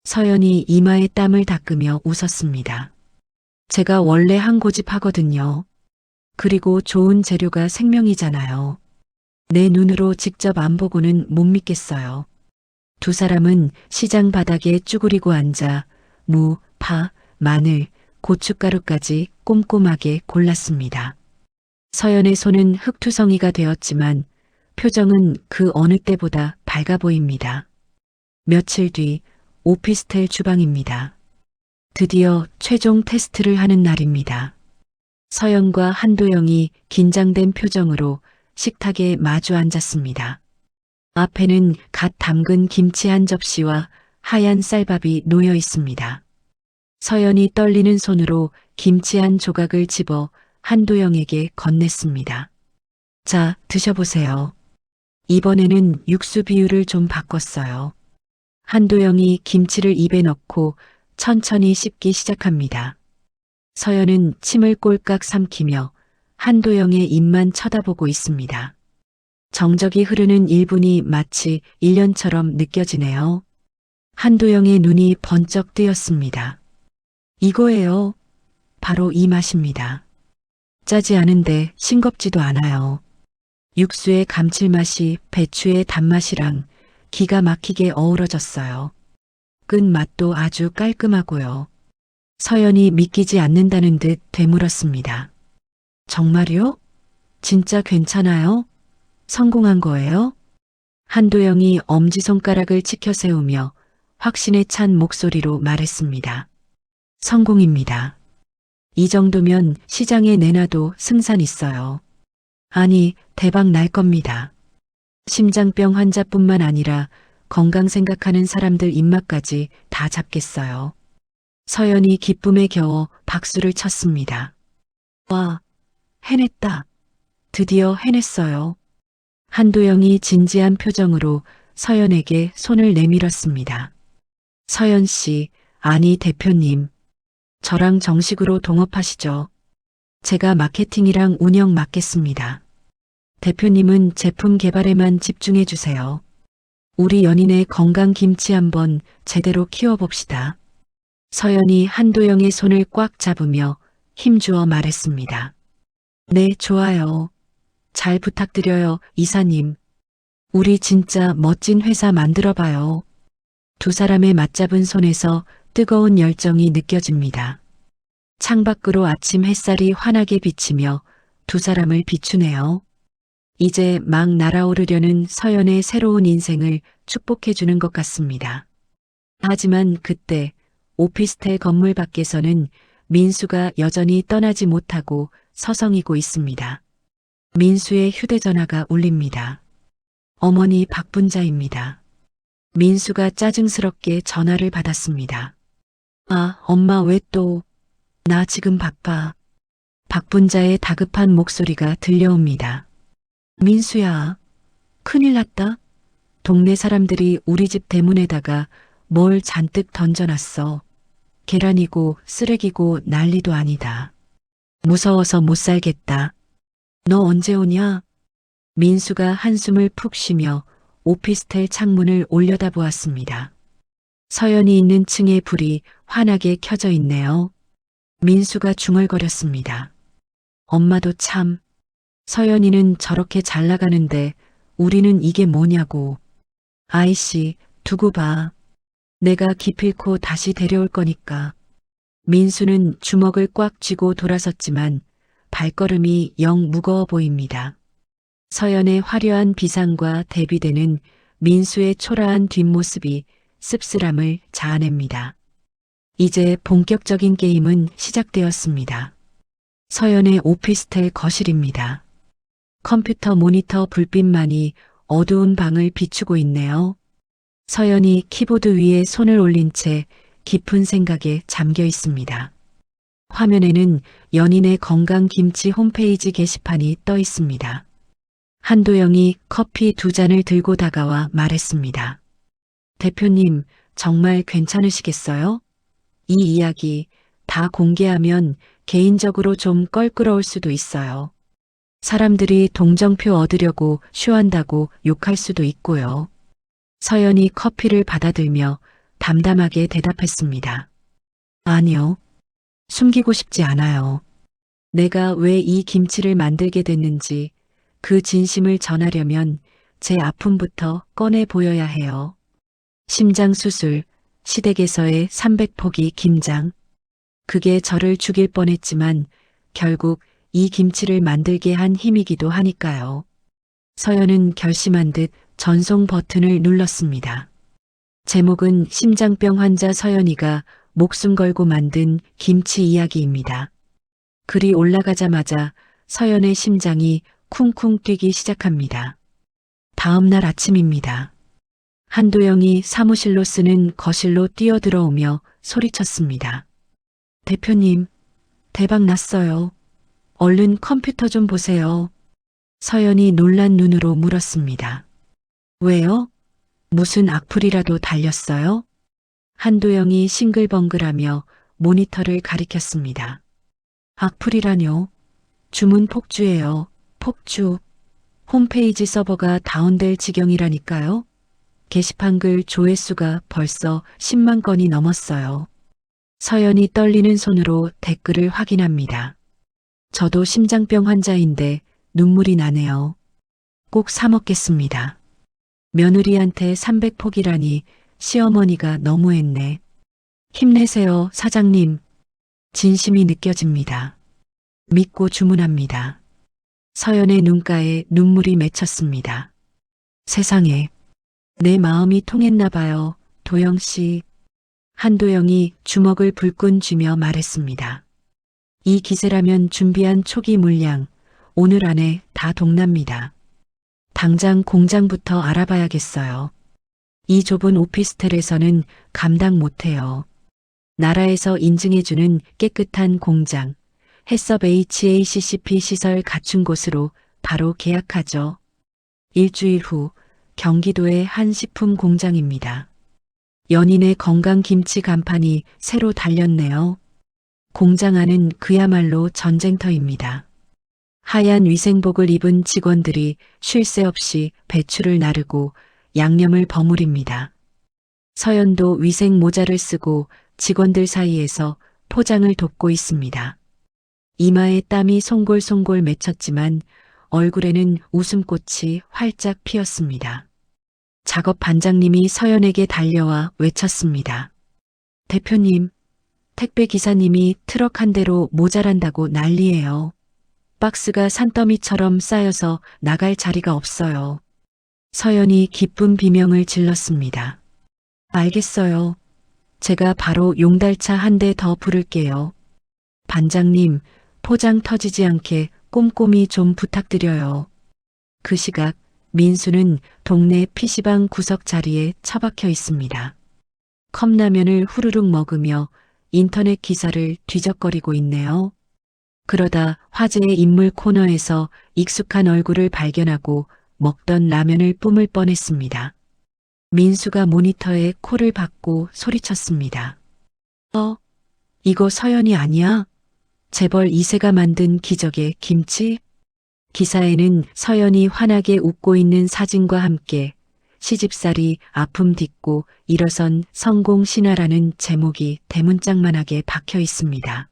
서연이 이마에 땀을 닦으며 웃었습니다. 제가 원래 한 고집 하거든요. 그리고 좋은 재료가 생명이잖아요. 내 눈으로 직접 안 보고는 못 믿겠어요. 두 사람은 시장 바닥에 쭈그리고 앉아 무, 파, 마늘, 고춧가루까지 꼼꼼하게 골랐습니다. 서연의 손은 흙투성이가 되었지만 표정은 그 어느 때보다 밝아 보입니다. 며칠 뒤 오피스텔 주방입니다. 드디어 최종 테스트를 하는 날입니다. 서연과 한도영이 긴장된 표정으로 식탁에 마주 앉았습니다. 앞에는 갓 담근 김치 한 접시와 하얀 쌀밥이 놓여 있습니다. 서연이 떨리는 손으로 김치 한 조각을 집어 한도영에게 건넸습니다. 자, 드셔보세요. 이번에는 육수 비율을 좀 바꿨어요. 한도영이 김치를 입에 넣고 천천히 씹기 시작합니다. 서연은 침을 꼴깍 삼키며 한도영의 입만 쳐다보고 있습니다. 정적이 흐르는 1분이 마치 1년처럼 느껴지네요. 한도영의 눈이 번쩍 뜨였습니다. 이거예요. 바로 이 맛입니다. 짜지 않은데 싱겁지도 않아요. 육수의 감칠맛이 배추의 단맛이랑 기가 막히게 어우러졌어요. 끝맛도 아주 깔끔하고요. 서연이 믿기지 않는다는 듯 되물었습니다. 정말요? 진짜 괜찮아요? 성공한 거예요? 한도영이 엄지손가락을 치켜 세우며 확신에 찬 목소리로 말했습니다. 성공입니다. 이 정도면 시장에 내놔도 승산 있어요. 아니, 대박 날 겁니다. 심장병 환자뿐만 아니라 건강 생각하는 사람들 입맛까지 다 잡겠어요. 서연이 기쁨에 겨워 박수를 쳤습니다. 와, 해냈다. 드디어 해냈어요. 한도영이 진지한 표정으로 서연에게 손을 내밀었습니다. 서연 씨, 아니 대표님. 저랑 정식으로 동업하시죠. 제가 마케팅이랑 운영 맡겠습니다. 대표님은 제품 개발에만 집중해 주세요. 우리 연인의 건강 김치 한번 제대로 키워봅시다. 서연이 한도영의 손을 꽉 잡으며 힘주어 말했습니다. 네, 좋아요. 잘 부탁드려요, 이사님. 우리 진짜 멋진 회사 만들어봐요. 두 사람의 맞잡은 손에서 뜨거운 열정이 느껴집니다. 창밖으로 아침 햇살이 환하게 비치며 두 사람을 비추네요. 이제 막 날아오르려는 서연의 새로운 인생을 축복해주는 것 같습니다. 하지만 그때 오피스텔 건물 밖에서는 민수가 여전히 떠나지 못하고 서성이고 있습니다. 민수의 휴대전화가 울립니다. 어머니 박분자입니다. 민수가 짜증스럽게 전화를 받았습니다. 아, 엄마 왜 또? 나 지금 바빠. 박분자의 다급한 목소리가 들려옵니다. 민수야, 큰일 났다. 동네 사람들이 우리 집 대문에다가 뭘 잔뜩 던져놨어. 계란이고 쓰레기고 난리도 아니다. 무서워서 못 살겠다. 너 언제 오냐? 민수가 한숨을 푹 쉬며 오피스텔 창문을 올려다보았습니다. 서연이 있는 층의 불이 환하게 켜져 있네요. 민수가 중얼거렸습니다. 엄마도 참. 서연이는 저렇게 잘 나가는데 우리는 이게 뭐냐고. 아이씨, 두고 봐. 내가 기필코 다시 데려올 거니까. 민수는 주먹을 꽉 쥐고 돌아섰지만 발걸음이 영 무거워 보입니다. 서연의 화려한 비상과 대비되는 민수의 초라한 뒷모습이 씁쓸함을 자아냅니다. 이제 본격적인 게임은 시작되었습니다. 서연의 오피스텔 거실입니다. 컴퓨터 모니터 불빛만이 어두운 방을 비추고 있네요. 서연이 키보드 위에 손을 올린 채 깊은 생각에 잠겨 있습니다. 화면에는 연인의 건강 김치 홈페이지 게시판이 떠 있습니다. 한도영이 커피 2잔을 들고 다가와 말했습니다. 대표님, 정말 괜찮으시겠어요? 이 이야기 다 공개하면 개인적으로 좀 껄끄러울 수도 있어요. 사람들이 동정표 얻으려고 쇼한다고 욕할 수도 있고요. 서연이 커피를 받아들며 담담하게 대답했습니다. 아니요. 숨기고 싶지 않아요. 내가 왜 이 김치를 만들게 됐는지 그 진심을 전하려면 제 아픔부터 꺼내 보여야 해요. 심장 수술, 시댁에서의 300포기 김장. 그게 저를 죽일 뻔했지만 결국 이 김치를 만들게 한 힘이기도 하니까요. 서연은 결심한 듯 전송 버튼을 눌렀습니다. 제목은 심장병 환자 서연이가 목숨 걸고 만든 김치 이야기입니다. 글이 올라가자마자 서연의 심장이 쿵쿵 뛰기 시작합니다. 다음 날 아침입니다. 한도영이 사무실로 쓰는 거실로 뛰어들어오며 소리쳤습니다. 대표님, 대박 났어요. 얼른 컴퓨터 좀 보세요. 서연이 놀란 눈으로 물었습니다. 왜요? 무슨 악플이라도 달렸어요? 한도영이 싱글벙글하며 모니터를 가리켰습니다. 악플이라뇨? 주문 폭주예요. 폭주. 홈페이지 서버가 다운될 지경이라니까요. 게시판 글 조회수가 벌써 10만 건이 넘었어요. 서연이 떨리는 손으로 댓글을 확인합니다. 저도 심장병 환자인데 눈물이 나네요. 꼭 사 먹겠습니다. 며느리한테 300폭이라니 시어머니가 너무했네. 힘내세요, 사장님. 진심이 느껴집니다. 믿고 주문합니다. 서연의 눈가에 눈물이 맺혔습니다. 세상에, 내 마음이 통했나 봐요, 도영 씨. 한도영이 주먹을 불끈 쥐며 말했습니다. 이 기세라면 준비한 초기 물량, 오늘 안에 다 동납니다. 당장 공장부터 알아봐야겠어요. 이 좁은 오피스텔에서는 감당 못해요. 나라에서 인증해주는 깨끗한 공장, 해썹 HACCP 시설 갖춘 곳으로 바로 계약하죠. 일주일 후 경기도의 한 식품 공장입니다. 연인의 건강 김치 간판이 새로 달렸네요. 공장 안은 그야말로 전쟁터입니다. 하얀 위생복을 입은 직원들이 쉴 새 없이 배추를 나르고 양념을 버무립니다. 서연도 위생 모자를 쓰고 직원들 사이에서 포장을 돕고 있습니다. 이마에 땀이 송골송골 맺혔지만 얼굴에는 웃음꽃이 활짝 피었습니다. 작업 반장님이 서연에게 달려와 외쳤습니다. 대표님, 택배 기사님이 트럭 한 대로 모자란다고 난리예요. 박스가 산더미처럼 쌓여서 나갈 자리가 없어요. 서연이 기쁜 비명을 질렀습니다. 알겠어요. 제가 바로 용달차 한 대 더 부를게요. 반장님, 포장 터지지 않게 꼼꼼히 좀 부탁드려요. 그 시각 민수는 동네 PC방 구석 자리에 처박혀 있습니다. 컵라면을 후루룩 먹으며 인터넷 기사를 뒤적거리고 있네요. 그러다 화제의 인물 코너에서 익숙한 얼굴을 발견하고 먹던 라면을 뿜을 뻔했습니다. 민수가 모니터에 코를 박고 소리쳤습니다. 이거 서연이 아니야? 재벌 2세가 만든 기적의 김치? 기사에는 서연이 환하게 웃고 있는 사진과 함께 시집살이 아픔 딛고 일어선 성공 신화라는 제목이 대문짝만하게 박혀 있습니다.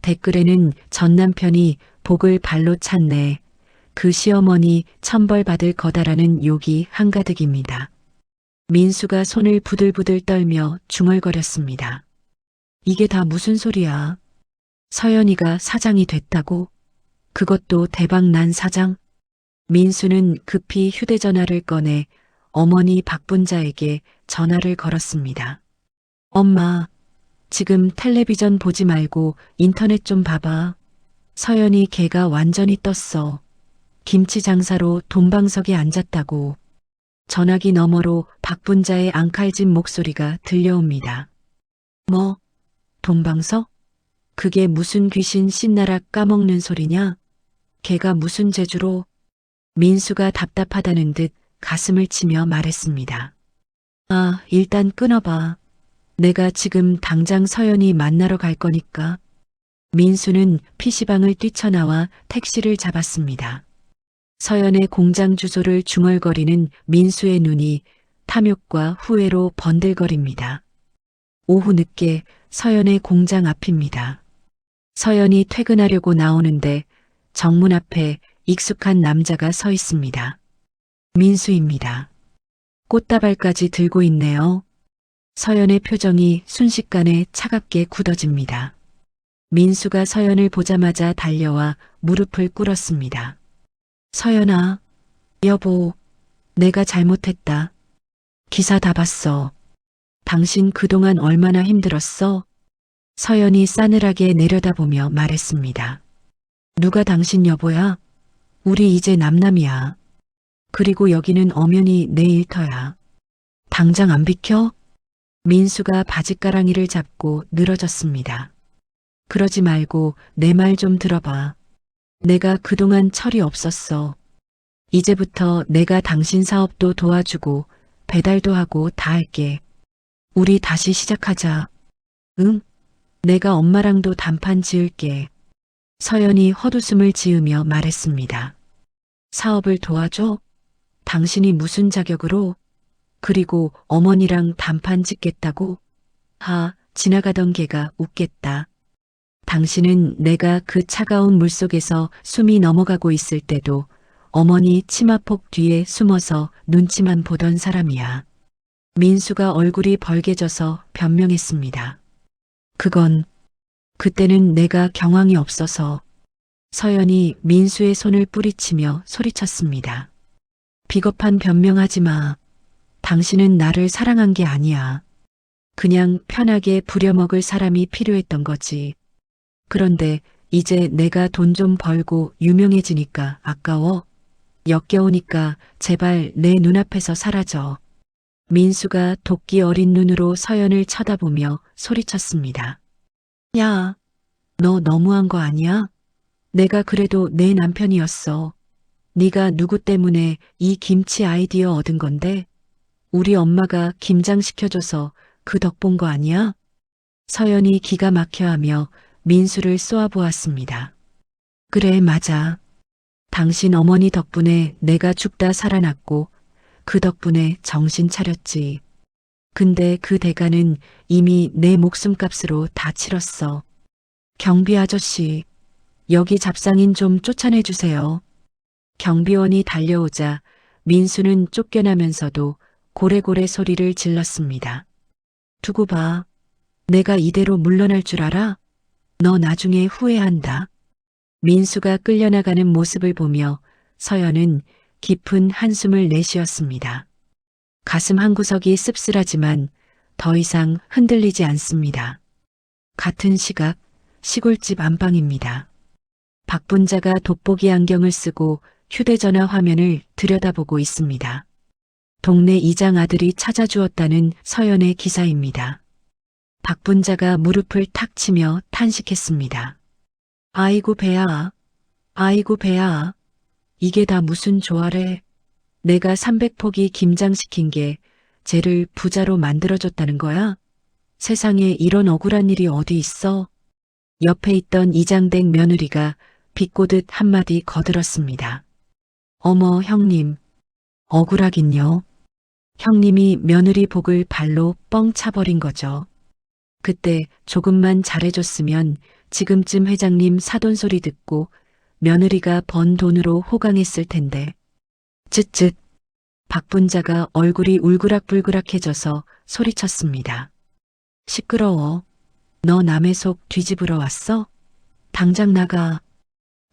댓글에는 전 남편이 복을 발로 찼네. 그 시어머니 천벌받을 거다라는 욕이 한가득입니다. 민수가 손을 부들부들 떨며 중얼거렸습니다. 이게 다 무슨 소리야? 서연이가 사장이 됐다고? 그것도 대박난 사장? 민수는 급히 휴대전화를 꺼내 어머니 박분자에게 전화를 걸었습니다. 엄마, 지금 텔레비전 보지 말고 인터넷 좀 봐봐. 서연이 걔가 완전히 떴어. 김치 장사로 돈방석에 앉았다고. 전화기 너머로 박분자의 앙칼진 목소리가 들려옵니다. 뭐? 돈방석? 그게 무슨 귀신 씹나락 까먹는 소리냐? 걔가 무슨 재주로? 민수가 답답하다는 듯 가슴을 치며 말했습니다. 아, 일단 끊어봐. 내가 지금 당장 서연이 만나러 갈 거니까. 민수는 PC방을 뛰쳐나와 택시를 잡았습니다. 서연의 공장 주소를 중얼거리는 민수의 눈이 탐욕과 후회로 번들거립니다. 오후 늦게 서연의 공장 앞입니다. 서연이 퇴근하려고 나오는데 정문 앞에 익숙한 남자가 서 있습니다. 민수입니다. 꽃다발까지 들고 있네요. 서연의 표정이 순식간에 차갑게 굳어집니다. 민수가 서연을 보자마자 달려와 무릎을 꿇었습니다. 서연아, 여보, 내가 잘못했다. 기사 다 봤어. 당신 그동안 얼마나 힘들었어? 서연이 싸늘하게 내려다보며 말했습니다. 누가 당신 여보야? 우리 이제 남남이야. 그리고 여기는 엄연히 내 일터야. 당장 안 비켜? 민수가 바짓가랑이를 잡고 늘어졌습니다. 그러지 말고 내 말 좀 들어봐. 내가 그동안 철이 없었어. 이제부터 내가 당신 사업도 도와주고 배달도 하고 다 할게. 우리 다시 시작하자. 응? 내가 엄마랑도 단판 지을게. 서연이 헛웃음을 지으며 말했습니다. 사업을 도와줘? 당신이 무슨 자격으로? 그리고 어머니랑 단판 짓겠다고? 지나가던 개가 웃겠다. 당신은 내가 그 차가운 물속에서 숨이 넘어가고 있을 때도 어머니 치마폭 뒤에 숨어서 눈치만 보던 사람이야. 민수가 얼굴이 벌개져서 변명했습니다. 그때는 내가 경황이 없어서. 서연이 민수의 손을 뿌리치며 소리쳤습니다. 비겁한 변명하지 마. 당신은 나를 사랑한 게 아니야. 그냥 편하게 부려먹을 사람이 필요했던 거지. 그런데 이제 내가 돈 좀 벌고 유명해지니까 아까워. 역겨우니까 제발 내 눈앞에서 사라져. 민수가 도끼 어린 눈으로 서연을 쳐다보며 소리쳤습니다. 야, 너 너무한 거 아니야? 내가 그래도 내 남편이었어. 네가 누구 때문에 이 김치 아이디어 얻은 건데? 우리 엄마가 김장시켜줘서 그 덕 본 거 아니야? 서연이 기가 막혀하며 민수를 쏘아보았습니다. 그래, 맞아. 당신 어머니 덕분에 내가 죽다 살아났고 그 덕분에 정신 차렸지. 근데 그 대가는 이미 내 목숨값으로 다 치렀어. 경비 아저씨, 여기 잡상인 좀 쫓아내주세요. 경비원이 달려오자 민수는 쫓겨나면서도 고래고래 소리를 질렀습니다. 두고 봐. 내가 이대로 물러날 줄 알아? 너 나중에 후회한다. 민수가 끌려나가는 모습을 보며 서연은 깊은 한숨을 내쉬었습니다. 가슴 한구석이 씁쓸하지만 더 이상 흔들리지 않습니다. 같은 시각 시골집 안방입니다. 박분자가 돋보기 안경을 쓰고 휴대전화 화면을 들여다보고 있습니다. 동네 이장 아들이 찾아주었다는 서연의 기사입니다. 박분자가 무릎을 탁 치며 탄식했습니다. 아이고 배야, 아이고 배야. 이게 다 무슨 조화래. 내가 300포기 김장시킨 게 쟤를 부자로 만들어줬다는 거야? 세상에 이런 억울한 일이 어디 있어? 옆에 있던 이장댁 며느리가 비꼬듯 한마디 거들었습니다. 어머 형님, 억울하긴요. 형님이 며느리 복을 발로 뻥 차버린 거죠. 그때 조금만 잘해줬으면 지금쯤 회장님 사돈 소리 듣고 며느리가 번 돈으로 호강했을 텐데. 쯧쯧. 박분자가 얼굴이 울그락불그락해져서 소리쳤습니다. 시끄러워. 너 남의 속 뒤집으러 왔어? 당장 나가.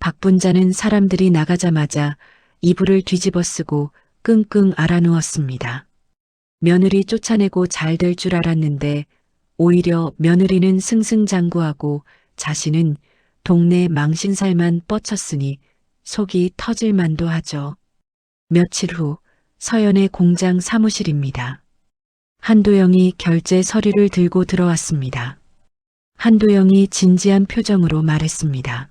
박분자는 사람들이 나가자마자 이불을 뒤집어 쓰고 끙끙 앓아누웠습니다. 며느리 쫓아내고 잘 될 줄 알았는데 오히려 며느리는 승승장구하고 자신은 동네 망신살만 뻗쳤으니 속이 터질 만도 하죠. 며칠 후 서연의 공장 사무실입니다. 한도영이 결제 서류를 들고 들어왔습니다. 한도영이 진지한 표정으로 말했습니다.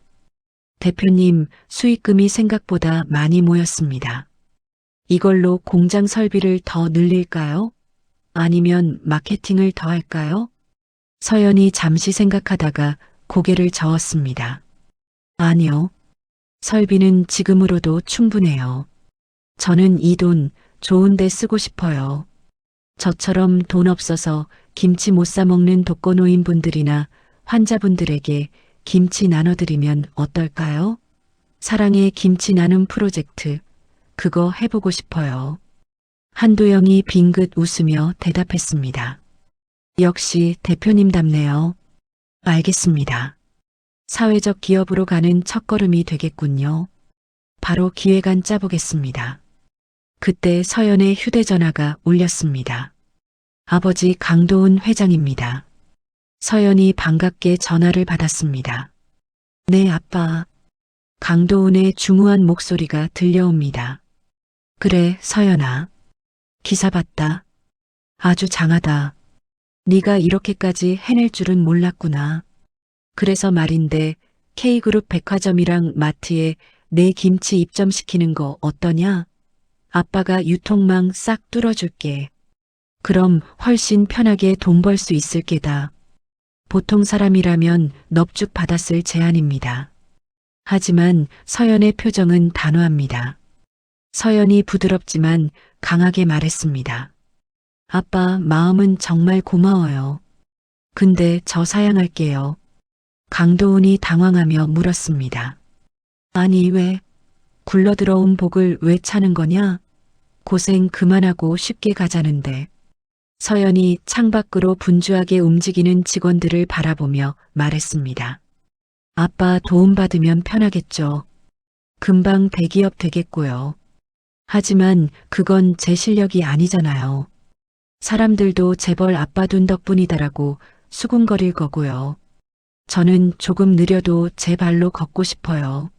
대표님, 수익금이 생각보다 많이 모였습니다. 이걸로 공장 설비를 더 늘릴까요? 아니면 마케팅을 더 할까요? 서연이 잠시 생각하다가 고개를 저었습니다. 아니요. 설비는 지금으로도 충분해요. 저는 이 돈 좋은 데 쓰고 싶어요. 저처럼 돈 없어서 김치 못 사 먹는 독거노인분들이나 환자분들에게 김치 나눠드리면 어떨까요? 사랑의 김치 나눔 프로젝트, 그거 해보고 싶어요. 한도영이 빙긋 웃으며 대답했습니다. 역시 대표님답네요. 알겠습니다. 사회적 기업으로 가는 첫걸음이 되겠군요. 바로 기획안 짜보겠습니다. 그때 서연의 휴대전화가 울렸습니다. 아버지 강도훈 회장입니다. 서연이 반갑게 전화를 받았습니다. 네, 아빠. 강도훈의 중후한 목소리가 들려옵니다. 그래, 서연아. 기사 봤다. 아주 장하다. 네가 이렇게까지 해낼 줄은 몰랐구나. 그래서 말인데 K그룹 백화점이랑 마트에 내 김치 입점시키는 거 어떠냐? 아빠가 유통망 싹 뚫어줄게. 그럼 훨씬 편하게 돈 벌 수 있을 게다. 보통 사람이라면 넙죽 받았을 제안입니다. 하지만 서연의 표정은 단호합니다. 서연이 부드럽지만 강하게 말했습니다. 아빠, 마음은 정말 고마워요. 근데 저 사양할게요. 강도훈이 당황하며 물었습니다. 아니, 왜? 굴러들어온 복을 왜 차는 거냐? 고생 그만하고 쉽게 가자는데. 서연이 창밖으로 분주하게 움직이는 직원들을 바라보며 말했습니다. 아빠 도움받으면 편하겠죠. 금방 대기업 되겠고요. 하지만 그건 제 실력이 아니잖아요. 사람들도 재벌 아빠 둔 덕분이다라고 수군거릴 거고요. 저는 조금 느려도 제 발로 걷고 싶어요.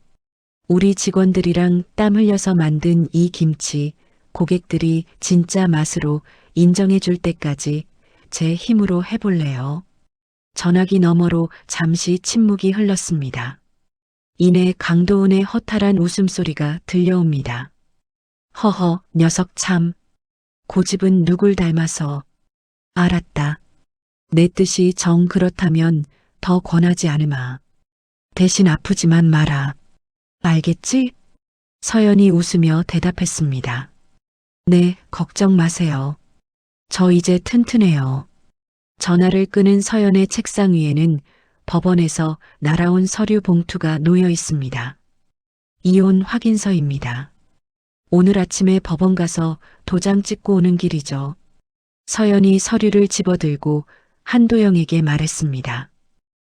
우리 직원들이랑 땀 흘려서 만든 이 김치, 고객들이 진짜 맛으로 인정해 줄 때까지 제 힘으로 해볼래요. 전화기 너머로 잠시 침묵이 흘렀습니다. 이내 강도은의 허탈한 웃음소리가 들려옵니다. 허허, 녀석 참. 고집은 누굴 닮아서. 알았다. 내 뜻이 정 그렇다면 더 권하지 않으마. 대신 아프지만 마라. 알겠지? 서연이 웃으며 대답했습니다. 네, 걱정 마세요. 저 이제 튼튼해요. 전화를 끄는 서연의 책상 위에는 법원에서 날아온 서류 봉투가 놓여 있습니다. 이혼 확인서입니다. 오늘 아침에 법원 가서 도장 찍고 오는 길이죠. 서연이 서류를 집어들고 한도영에게 말했습니다.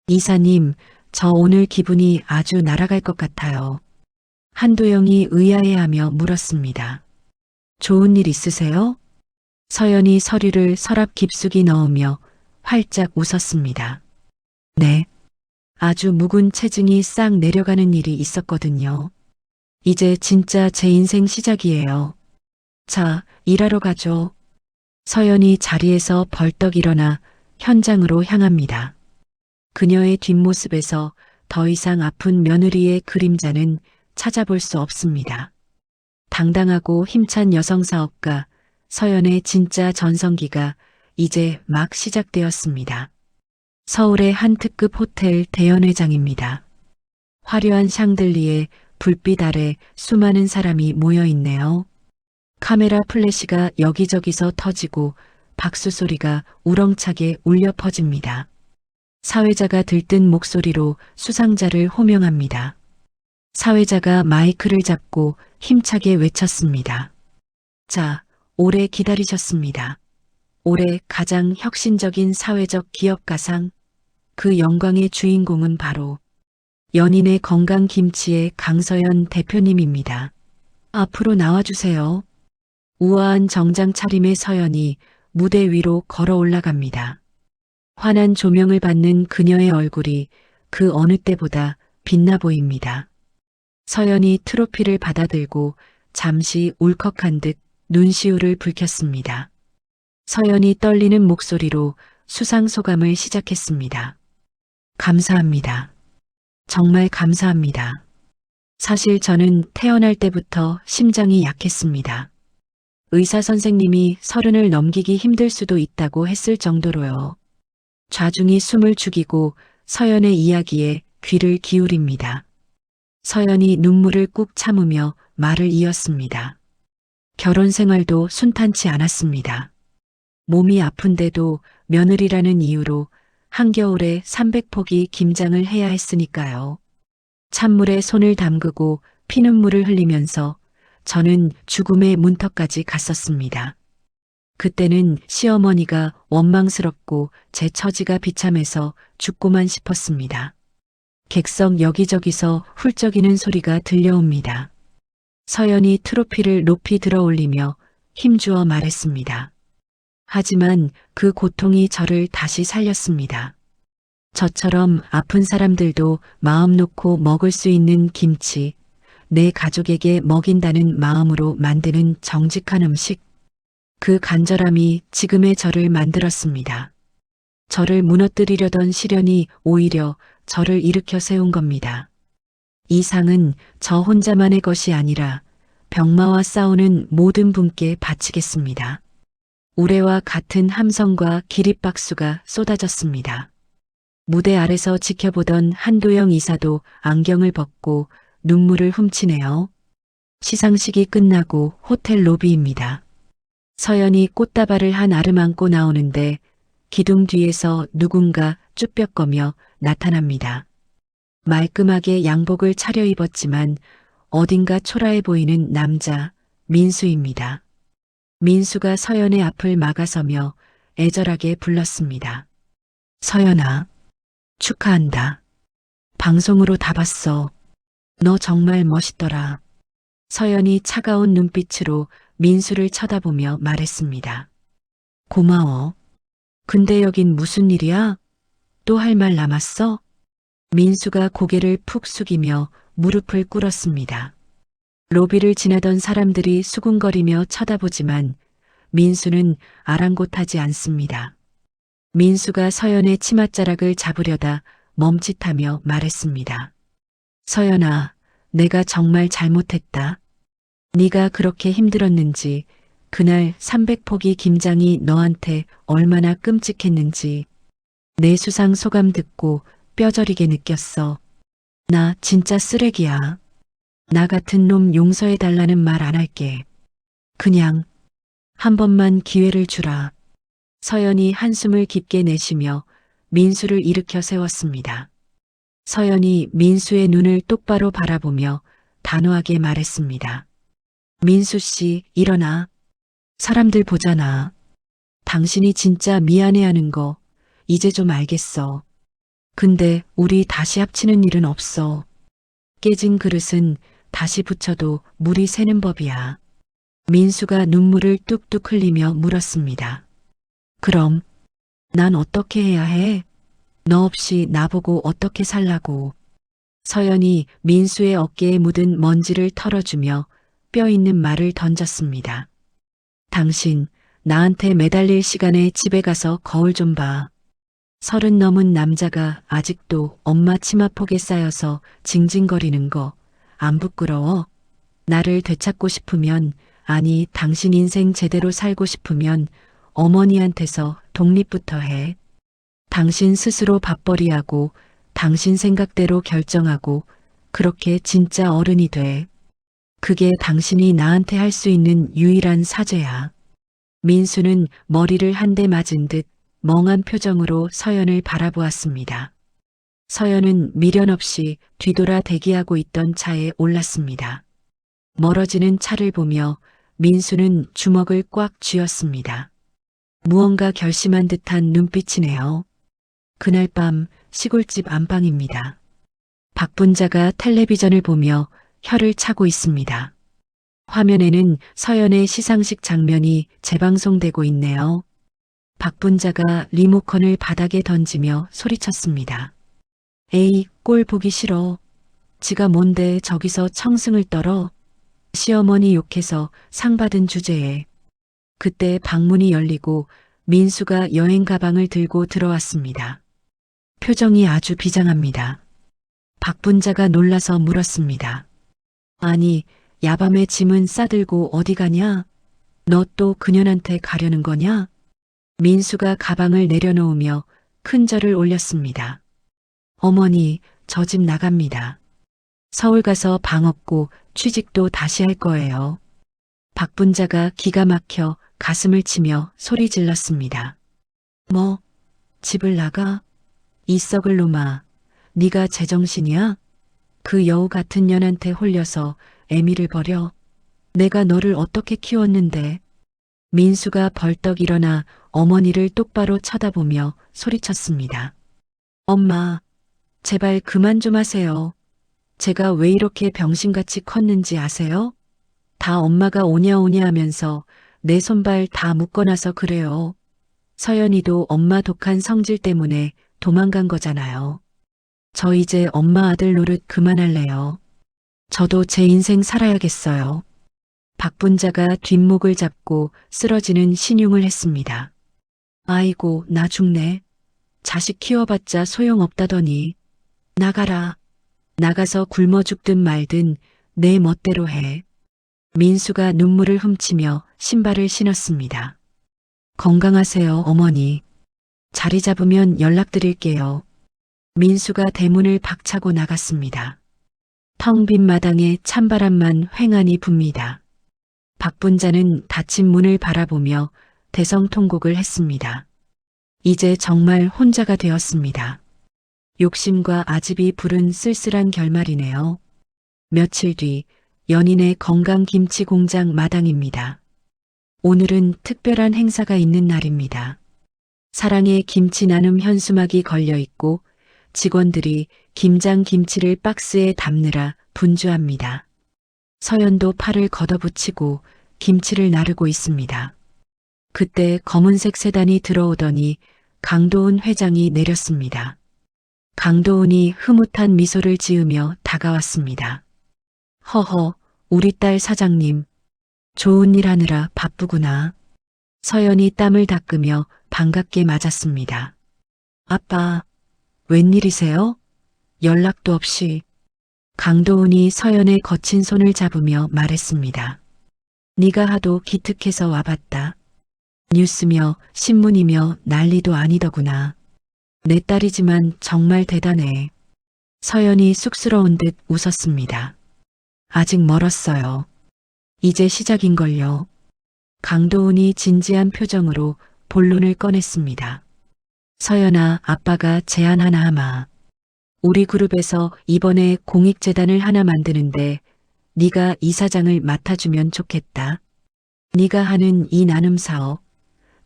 이사님, 저 오늘 기분이 아주 날아갈 것 같아요. 한도영이 의아해하며 물었습니다. 좋은 일 있으세요? 서연이 서류를 서랍 깊숙이 넣으며 활짝 웃었습니다. 네. 아주 묵은 체증이 싹 내려가는 일이 있었거든요. 이제 진짜 제 인생 시작이에요. 자, 일하러 가죠. 서연이 자리에서 벌떡 일어나 현장으로 향합니다. 그녀의 뒷모습에서 더 이상 아픈 며느리의 그림자는 찾아볼 수 없습니다. 당당하고 힘찬 여성사업가 서연의 진짜 전성기가 이제 막 시작되었습니다. 서울의 한 특급 호텔 대연회장입니다. 화려한 샹들리에 불빛 아래 수많은 사람이 모여 있네요. 카메라 플래시가 여기저기서 터지고 박수 소리가 우렁차게 울려 퍼집니다. 사회자가 들뜬 목소리로 수상자를 호명합니다. 사회자가 마이크를 잡고 힘차게 외쳤습니다. 자, 오래 기다리셨습니다. 올해 가장 혁신적인 사회적 기업가상, 그 영광의 주인공은 바로 연인의 건강 김치의 강서연 대표님입니다. 앞으로 나와주세요. 우아한 정장 차림의 서연이 무대 위로 걸어 올라갑니다. 환한 조명을 받는 그녀의 얼굴이 그 어느 때보다 빛나 보입니다. 서연이 트로피를 받아들고 잠시 울컥한 듯 눈시울을 붉혔습니다. 서연이 떨리는 목소리로 수상 소감을 시작했습니다. 감사합니다. 정말 감사합니다. 사실 저는 태어날 때부터 심장이 약했습니다. 의사 선생님이 30을 넘기기 힘들 수도 있다고 했을 정도로요. 좌중이 숨을 죽이고 서연의 이야기에 귀를 기울입니다. 서연이 눈물을 꾹 참으며 말을 이었습니다. 결혼 생활도 순탄치 않았습니다. 몸이 아픈데도 며느리라는 이유로 한겨울에 300포기 김장을 해야 했으니까요. 찬물에 손을 담그고 피눈물을 흘리면서 저는 죽음의 문턱까지 갔었습니다. 그때는 시어머니가 원망스럽고 제 처지가 비참해서 죽고만 싶었습니다. 객석 여기저기서 훌쩍이는 소리가 들려옵니다. 서연이 트로피를 높이 들어 올리며 힘주어 말했습니다. 하지만 그 고통이 저를 다시 살렸습니다. 저처럼 아픈 사람들도 마음 놓고 먹을 수 있는 김치, 내 가족에게 먹인다는 마음으로 만드는 정직한 음식, 그 간절함이 지금의 저를 만들었습니다. 저를 무너뜨리려던 시련이 오히려 저를 일으켜 세운 겁니다. 이 상은 저 혼자만의 것이 아니라 병마와 싸우는 모든 분께 바치겠습니다. 우레와 같은 함성과 기립박수가 쏟아졌습니다. 무대 아래서 지켜보던 한도영 이사도 안경을 벗고 눈물을 훔치네요. 시상식이 끝나고 호텔 로비입니다. 서연이 꽃다발을 한 아름 안고 나오는데 기둥 뒤에서 누군가 쭈뼛거며 나타납니다. 말끔하게 양복을 차려입었지만 어딘가 초라해 보이는 남자 민수입니다. 민수가 서연의 앞을 막아서며 애절하게 불렀습니다. 서연아, 축하한다. 방송으로 다 봤어. 너 정말 멋있더라. 서연이 차가운 눈빛으로 민수를 쳐다보며 말했습니다. 고마워. 근데 여긴 무슨 일이야? 또 할 말 남았어? 민수가 고개를 푹 숙이며 무릎을 꿇었습니다. 로비를 지나던 사람들이 수군거리며 쳐다보지만 민수는 아랑곳하지 않습니다. 민수가 서연의 치맛자락을 잡으려다 멈칫하며 말했습니다. 서연아, 내가 정말 잘못했다. 네가 그렇게 힘들었는지, 그날 300포기 김장이 너한테 얼마나 끔찍했는지 내 수상 소감 듣고 뼈저리게 느꼈어. 나 진짜 쓰레기야. 나 같은 놈 용서해달라는 말 안 할게. 그냥 한 번만 기회를 주라. 서연이 한숨을 깊게 내쉬며 민수를 일으켜 세웠습니다. 서연이 민수의 눈을 똑바로 바라보며 단호하게 말했습니다. 민수 씨, 일어나. 사람들 보잖아. 당신이 진짜 미안해하는 거 이제 좀 알겠어. 근데 우리 다시 합치는 일은 없어. 깨진 그릇은 다시 붙여도 물이 새는 법이야. 민수가 눈물을 뚝뚝 흘리며 물었습니다. 그럼 난 어떻게 해야 해? 너 없이 나보고 어떻게 살라고. 서연이 민수의 어깨에 묻은 먼지를 털어주며 뼈 있는 말을 던졌습니다. 당신 나한테 매달릴 시간에 집에 가서 거울 좀 봐. 30 넘은 남자가 아직도 엄마 치마폭에 쌓여서 징징거리는 거 안 부끄러워? 나를 되찾고 싶으면, 아니 당신 인생 제대로 살고 싶으면 어머니한테서 독립부터 해. 당신 스스로 밥벌이하고 당신 생각대로 결정하고 그렇게 진짜 어른이 돼. 그게 당신이 나한테 할 수 있는 유일한 사죄야. 민수는 머리를 한 대 맞은 듯 멍한 표정으로 서연을 바라보았습니다. 서연은 미련 없이 뒤돌아 대기하고 있던 차에 올랐습니다. 멀어지는 차를 보며 민수는 주먹을 꽉 쥐었습니다. 무언가 결심한 듯한 눈빛이네요. 그날 밤 시골집 안방입니다. 박분자가 텔레비전을 보며 혀를 차고 있습니다. 화면에는 서연의 시상식 장면이 재방송되고 있네요. 박분자가 리모컨을 바닥에 던지며 소리쳤습니다. 에이, 꼴 보기 싫어. 지가 뭔데 저기서 청승을 떨어. 시어머니 욕해서 상 받은 주제에. 그때 방문이 열리고 민수가 여행 가방을 들고 들어왔습니다. 표정이 아주 비장합니다. 박분자가 놀라서 물었습니다. 아니, 야밤에 짐은 싸들고 어디 가냐? 너 또 그년한테 가려는 거냐? 민수가 가방을 내려놓으며 큰 절을 올렸습니다. 어머니, 저 집 나갑니다. 서울 가서 방 얻고 취직도 다시 할 거예요. 박분자가 기가 막혀 가슴을 치며 소리 질렀습니다. 뭐, 집을 나가? 이 썩을 놈아, 네가 제정신이야? 그 여우 같은 년한테 홀려서 애미를 버려? 내가 너를 어떻게 키웠는데? 민수가 벌떡 일어나 어머니를 똑바로 쳐다보며 소리쳤습니다. 엄마, 제발 그만 좀 하세요. 제가 왜 이렇게 병신같이 컸는지 아세요? 다 엄마가 오냐오냐 하면서 내 손발 다 묶어놔서 그래요. 서연이도 엄마 독한 성질 때문에 도망간 거잖아요. 저 이제 엄마 아들 노릇 그만할래요. 저도 제 인생 살아야겠어요. 박분자가 뒷목을 잡고 쓰러지는 신용을 했습니다. 아이고, 나 죽네. 자식 키워봤자 소용없다더니. 나가라. 나가서 굶어 죽든 말든 내 멋대로 해. 민수가 눈물을 훔치며 신발을 신었습니다. 건강하세요, 어머니. 자리 잡으면 연락드릴게요. 민수가 대문을 박차고 나갔습니다. 텅 빈 마당에 찬바람만 휑하니 붑니다. 박분자는 닫힌 문을 바라보며 대성통곡을 했습니다. 이제 정말 혼자가 되었습니다. 욕심과 아집이 부른 쓸쓸한 결말이네요. 며칠 뒤 연인의 건강김치 공장 마당입니다. 오늘은 특별한 행사가 있는 날입니다. 사랑의 김치 나눔 현수막이 걸려 있고 직원들이 김장 김치를 박스에 담느라 분주합니다. 서연도 팔을 걷어붙이고 김치를 나르고 있습니다. 그때 검은색 세단이 들어오더니 강도훈 회장이 내렸습니다. 강도훈이 흐뭇한 미소를 지으며 다가왔습니다. 허허, 우리 딸 사장님. 좋은 일 하느라 바쁘구나. 서연이 땀을 닦으며 반갑게 맞았습니다. 아빠, 웬일이세요? 연락도 없이. 강도훈이 서연의 거친 손을 잡으며 말했습니다. 네가 하도 기특해서 와봤다. 뉴스며 신문이며 난리도 아니더구나. 내 딸이지만 정말 대단해. 서연이 쑥스러운 듯 웃었습니다. 아직 멀었어요. 이제 시작인걸요. 강도훈이 진지한 표정으로 본론을 꺼냈습니다. 서연아, 아빠가 제안 하나 하마. 우리 그룹에서 이번에 공익재단을 하나 만드는데 네가 이사장을 맡아주면 좋겠다. 네가 하는 이 나눔 사업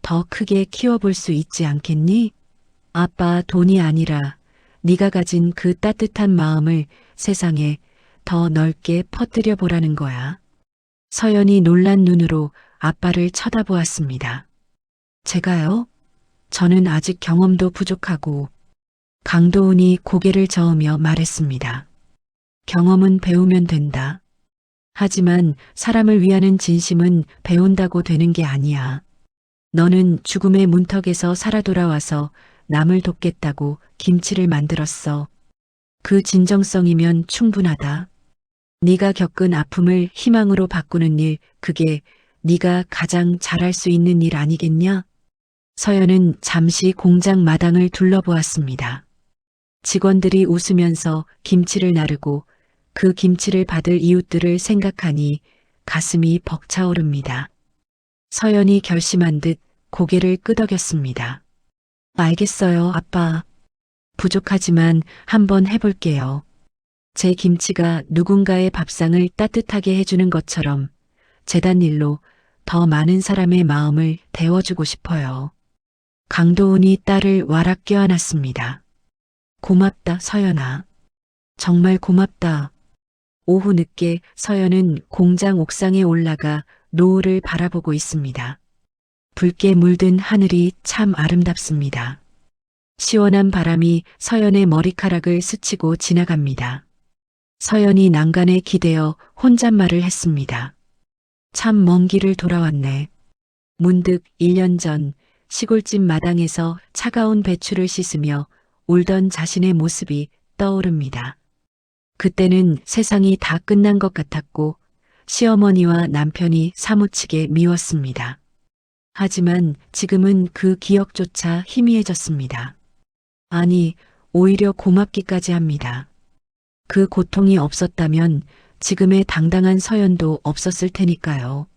더 크게 키워볼 수 있지 않겠니? 아빠, 돈이 아니라 네가 가진 그 따뜻한 마음을 세상에 더 넓게 퍼뜨려 보라는 거야. 서연이 놀란 눈으로 아빠를 쳐다보았습니다. 제가요? 저는 아직 경험도 부족하고. 강도훈이 고개를 저으며 말했습니다. 경험은 배우면 된다. 하지만 사람을 위하는 진심은 배운다고 되는 게 아니야. 너는 죽음의 문턱에서 살아 돌아와서 남을 돕겠다고 김치를 만들었어. 그 진정성이면 충분하다. 네가 겪은 아픔을 희망으로 바꾸는 일, 그게 네가 가장 잘할 수 있는 일 아니겠냐? 서연은 잠시 공장 마당을 둘러보았습니다. 직원들이 웃으면서 김치를 나르고 그 김치를 받을 이웃들을 생각하니 가슴이 벅차오릅니다. 서연이 결심한 듯 고개를 끄덕였습니다. 알겠어요, 아빠. 부족하지만 한번 해볼게요. 제 김치가 누군가의 밥상을 따뜻하게 해주는 것처럼 재단 일로 더 많은 사람의 마음을 데워주고 싶어요. 강도훈이 딸을 와락 껴안았습니다. 고맙다, 서연아. 정말 고맙다. 오후 늦게 서연은 공장 옥상에 올라가 노을을 바라보고 있습니다. 붉게 물든 하늘이 참 아름답습니다. 시원한 바람이 서연의 머리카락을 스치고 지나갑니다. 서연이 난간에 기대어 혼잣말을 했습니다. 참 먼 길을 돌아왔네. 문득 1년 전 시골집 마당에서 차가운 배추를 씻으며 울던 자신의 모습이 떠오릅니다. 그때는 세상이 다 끝난 것 같았고 시어머니와 남편이 사무치게 미웠습니다. 하지만 지금은 그 기억조차 희미해졌습니다. 아니, 오히려 고맙기까지 합니다. 그 고통이 없었다면 지금의 당당한 서연도 없었을 테니까요.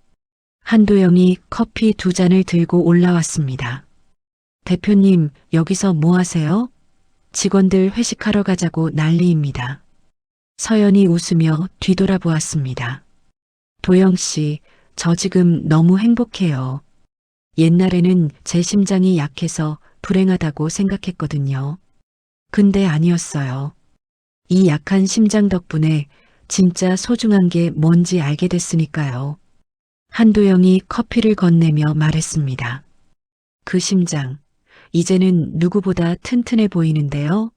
한도영이 커피 2잔을 들고 올라왔습니다. 대표님, 여기서 뭐 하세요? 직원들 회식하러 가자고 난리입니다. 서연이 웃으며 뒤돌아보았습니다. 도영 씨, 저 지금 너무 행복해요. 옛날에는 제 심장이 약해서 불행하다고 생각했거든요. 근데 아니었어요. 이 약한 심장 덕분에 진짜 소중한 게 뭔지 알게 됐으니까요. 한도영이 커피를 건네며 말했습니다. 그 심장, 이제는 누구보다 튼튼해 보이는데요.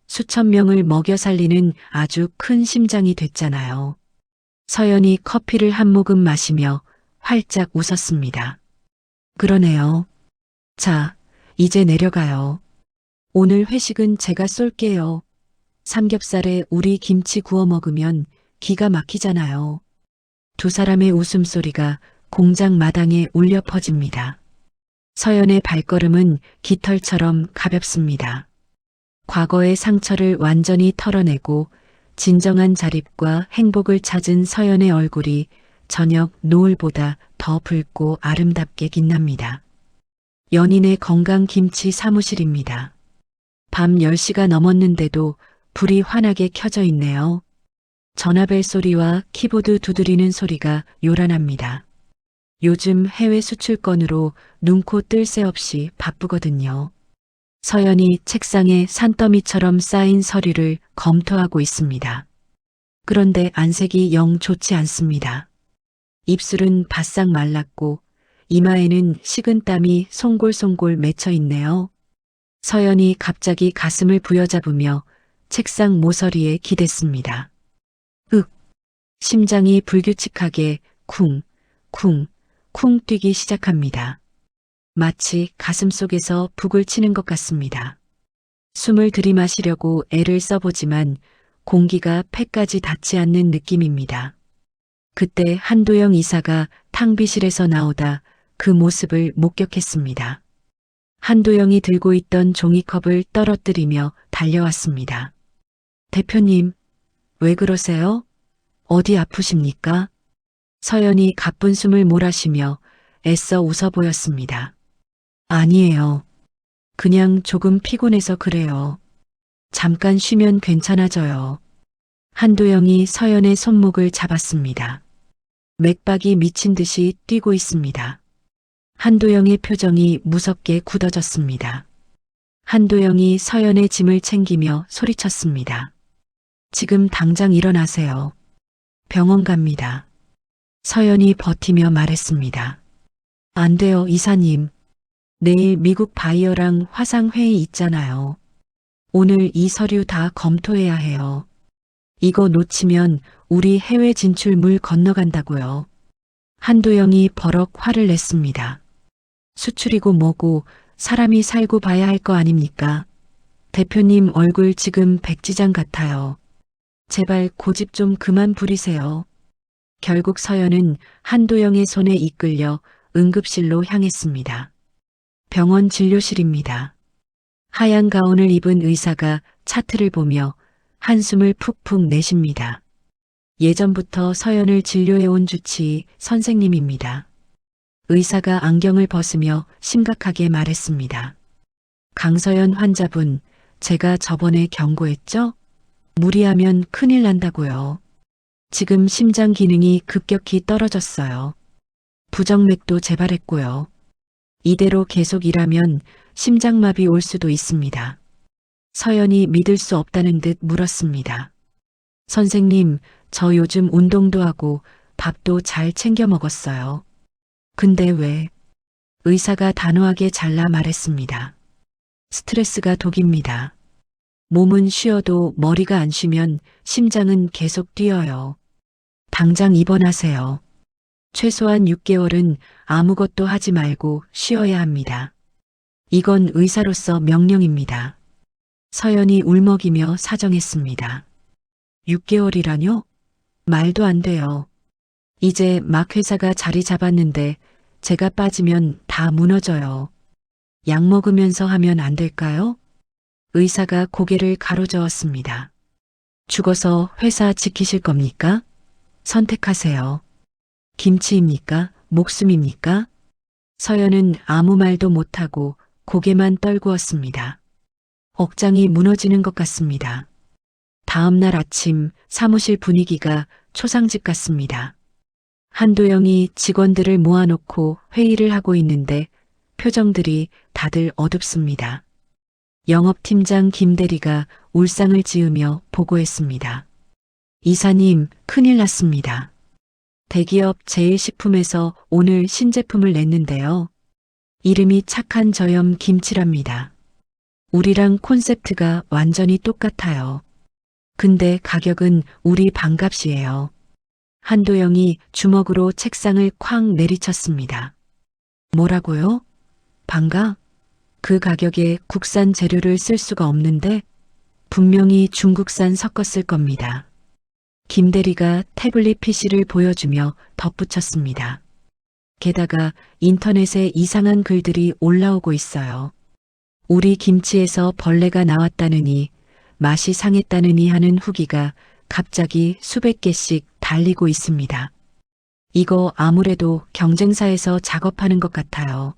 수천 명을 먹여 살리는 아주 큰 심장이 됐잖아요. 서연이 커피를 한 모금 마시며 활짝 웃었습니다. 그러네요. 자, 이제 내려가요. 오늘 회식은 제가 쏠게요. 삼겹살에 우리 김치 구워 먹으면 기가 막히잖아요. 두 사람의 웃음소리가 공장 마당에 울려 퍼집니다. 서연의 발걸음은 깃털처럼 가볍습니다. 과거의 상처를 완전히 털어내고 진정한 자립과 행복을 찾은 서연의 얼굴이 저녁 노을보다 더 붉고 아름답게 빛납니다. 연인의 건강 김치 사무실입니다. 밤 10시가 넘었는데도 불이 환하게 켜져 있네요. 전화벨 소리와 키보드 두드리는 소리가 요란합니다. 요즘 해외 수출 건으로 눈코 뜰 새 없이 바쁘거든요. 서연이 책상에 산더미처럼 쌓인 서류를 검토하고 있습니다. 그런데 안색이 영 좋지 않습니다. 입술은 바싹 말랐고 이마에는 식은땀이 송골송골 맺혀 있네요. 서연이 갑자기 가슴을 부여잡으며 책상 모서리에 기댔습니다. 심장이 불규칙하게 쿵, 쿵, 쿵 뛰기 시작합니다. 마치 가슴 속에서 북을 치는 것 같습니다. 숨을 들이마시려고 애를 써보지만 공기가 폐까지 닿지 않는 느낌입니다. 그때 한도영 이사가 탕비실에서 나오다 그 모습을 목격했습니다. 한도영이 들고 있던 종이컵을 떨어뜨리며 달려왔습니다. 대표님, 왜 그러세요? 어디 아프십니까? 서연이 가쁜 숨을 몰아쉬며 애써 웃어 보였습니다. 아니에요. 그냥 조금 피곤해서 그래요. 잠깐 쉬면 괜찮아져요. 한도영이 서연의 손목을 잡았습니다. 맥박이 미친 듯이 뛰고 있습니다. 한도영의 표정이 무섭게 굳어졌습니다. 한도영이 서연의 짐을 챙기며 소리쳤습니다. 지금 당장 일어나세요. 병원 갑니다. 서연이 버티며 말했습니다. 안 돼요, 이사님. 내일 미국 바이어랑 화상회의 있잖아요. 오늘 이 서류 다 검토해야 해요. 이거 놓치면 우리 해외 진출 물 건너간다고요. 한도영이 버럭 화를 냈습니다. 수출이고 뭐고 사람이 살고 봐야 할 거 아닙니까? 대표님 얼굴 지금 백지장 같아요. 제발 고집 좀 그만 부리세요. 결국 서연은 한도영의 손에 이끌려 응급실로 향했습니다. 병원 진료실입니다. 하얀 가운을 입은 의사가 차트를 보며 한숨을 푹푹 내쉽니다. 예전부터 서연을 진료해온 주치의 선생님입니다. 의사가 안경을 벗으며 심각하게 말했습니다. 강서연 환자분, 제가 저번에 경고했죠? 무리하면 큰일 난다고요. 지금 심장 기능이 급격히 떨어졌어요. 부정맥도 재발했고요. 이대로 계속 일하면 심장마비 올 수도 있습니다. 서연이 믿을 수 없다는 듯 물었습니다. 선생님, 저 요즘 운동도 하고 밥도 잘 챙겨 먹었어요. 근데 왜? 의사가 단호하게 잘라 말했습니다. 스트레스가 독입니다. 몸은 쉬어도 머리가 안 쉬면 심장은 계속 뛰어요. 당장 입원하세요. 최소한 6개월은 아무것도 하지 말고 쉬어야 합니다. 이건 의사로서 명령입니다. 서연이 울먹이며 사정했습니다. 6개월이라뇨? 말도 안 돼요. 이제 막 회사가 자리 잡았는데 제가 빠지면 다 무너져요. 약 먹으면서 하면 안 될까요? 의사가 고개를 가로저었습니다. 죽어서 회사 지키실 겁니까? 선택하세요. 김치입니까? 목숨입니까? 서연은 아무 말도 못하고 고개만 떨구었습니다. 억장이 무너지는 것 같습니다. 다음 날 아침 사무실 분위기가 초상집 같습니다. 한도영이 직원들을 모아놓고 회의를 하고 있는데 표정들이 다들 어둡습니다. 영업팀장 김대리가 울상을 지으며 보고했습니다. 이사님, 큰일 났습니다. 대기업 제일식품에서 오늘 신제품을 냈는데요. 이름이 착한 저염 김치랍니다. 우리랑 콘셉트가 완전히 똑같아요. 근데 가격은 우리 반값이에요. 한도영이 주먹으로 책상을 쾅 내리쳤습니다. 뭐라고요? 반값? 그 가격에 국산 재료를 쓸 수가 없는데 분명히 중국산 섞었을 겁니다. 김 대리가 태블릿 PC를 보여주며 덧붙였습니다. 게다가 인터넷에 이상한 글들이 올라오고 있어요. 우리 김치에서 벌레가 나왔다느니 맛이 상했다느니 하는 후기가 갑자기 수백 개씩 달리고 있습니다. 이거 아무래도 경쟁사에서 작업하는 것 같아요.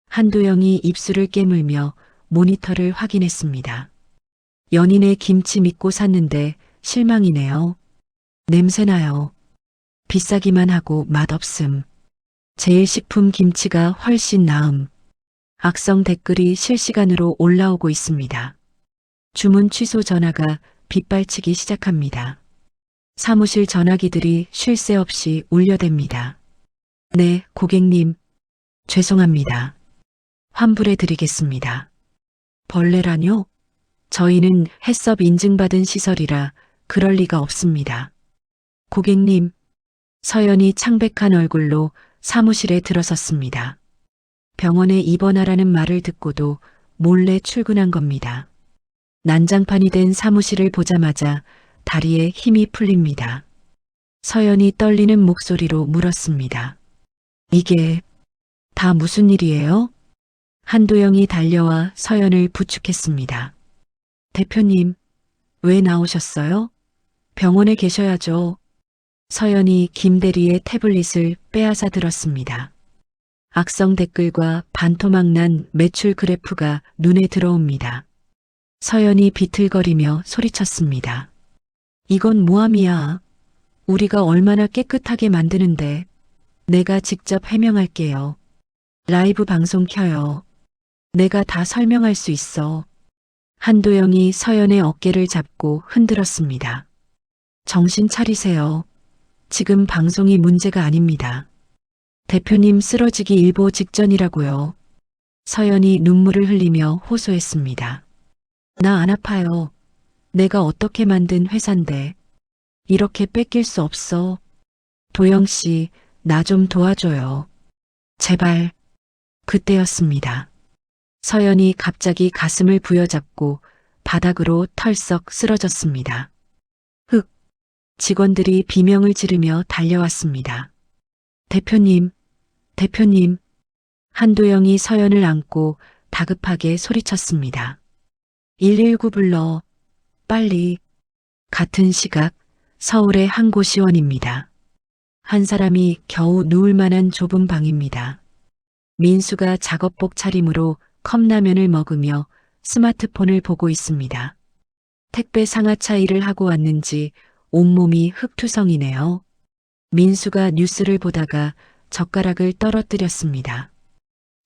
한도영이 입술을 깨물며 모니터를 확인했습니다. 연인의 김치 믿고 샀는데 실망이네요. 냄새나요. 비싸기만 하고 맛없음. 제일식품 김치가 훨씬 나음. 악성 댓글이 실시간으로 올라오고 있습니다. 주문 취소 전화가 빗발치기 시작합니다. 사무실 전화기들이 쉴 새 없이 울려댑니다. 네, 고객님. 죄송합니다. 환불해 드리겠습니다. 벌레라뇨? 저희는 해썹 인증받은 시설이라 그럴 리가 없습니다. 고객님. 서연이 창백한 얼굴로 사무실에 들어섰습니다. 병원에 입원하라는 말을 듣고도 몰래 출근한 겁니다. 난장판이 된 사무실을 보자마자 다리에 힘이 풀립니다. 서연이 떨리는 목소리로 물었습니다. 이게 다 무슨 일이에요? 한도영이 달려와 서연을 부축했습니다. 대표님, 왜 나오셨어요? 병원에 계셔야죠. 서연이 김대리의 태블릿을 빼앗아 들었습니다. 악성 댓글과 반토막 난 매출 그래프가 눈에 들어옵니다. 서연이 비틀거리며 소리쳤습니다. 이건 모함이야. 우리가 얼마나 깨끗하게 만드는데. 내가 직접 해명할게요. 라이브 방송 켜요. 내가 다 설명할 수 있어. 한도영이 서연의 어깨를 잡고 흔들었습니다. 정신 차리세요. 지금 방송이 문제가 아닙니다. 대표님 쓰러지기 일보 직전이라고요. 서연이 눈물을 흘리며 호소했습니다. 나 안 아파요. 내가 어떻게 만든 회사인데. 이렇게 뺏길 수 없어. 도영 씨, 나 좀 도와줘요. 제발. 그때였습니다. 서연이 갑자기 가슴을 부여잡고 바닥으로 털썩 쓰러졌습니다. 흑. 직원들이 비명을 지르며 달려왔습니다. 대표님, 대표님. 한도영이 서연을 안고 다급하게 소리쳤습니다. 119 불러. 빨리. 같은 시각 서울의 한 고시원입니다. 한 사람이 겨우 누울 만한 좁은 방입니다. 민수가 작업복 차림으로 컵라면을 먹으며 스마트폰을 보고 있습니다. 택배 상하차 일을 하고 왔는지 온몸이 흙투성이네요. 민수가 뉴스를 보다가 젓가락을 떨어뜨렸습니다.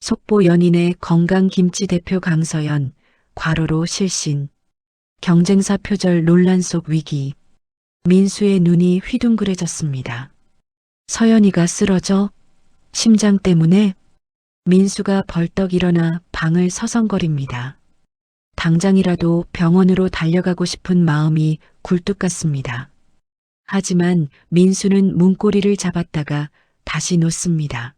속보 연인의 건강김치 대표 강서연, 과로로 실신. 경쟁사 표절 논란 속 위기. 민수의 눈이 휘둥그레졌습니다. 서연이가 쓰러져? 심장 때문에? 민수가 벌떡 일어나 방을 서성거립니다. 당장이라도 병원으로 달려가고 싶은 마음이 굴뚝 같습니다. 하지만 민수는 문고리를 잡았다가 다시 놓습니다.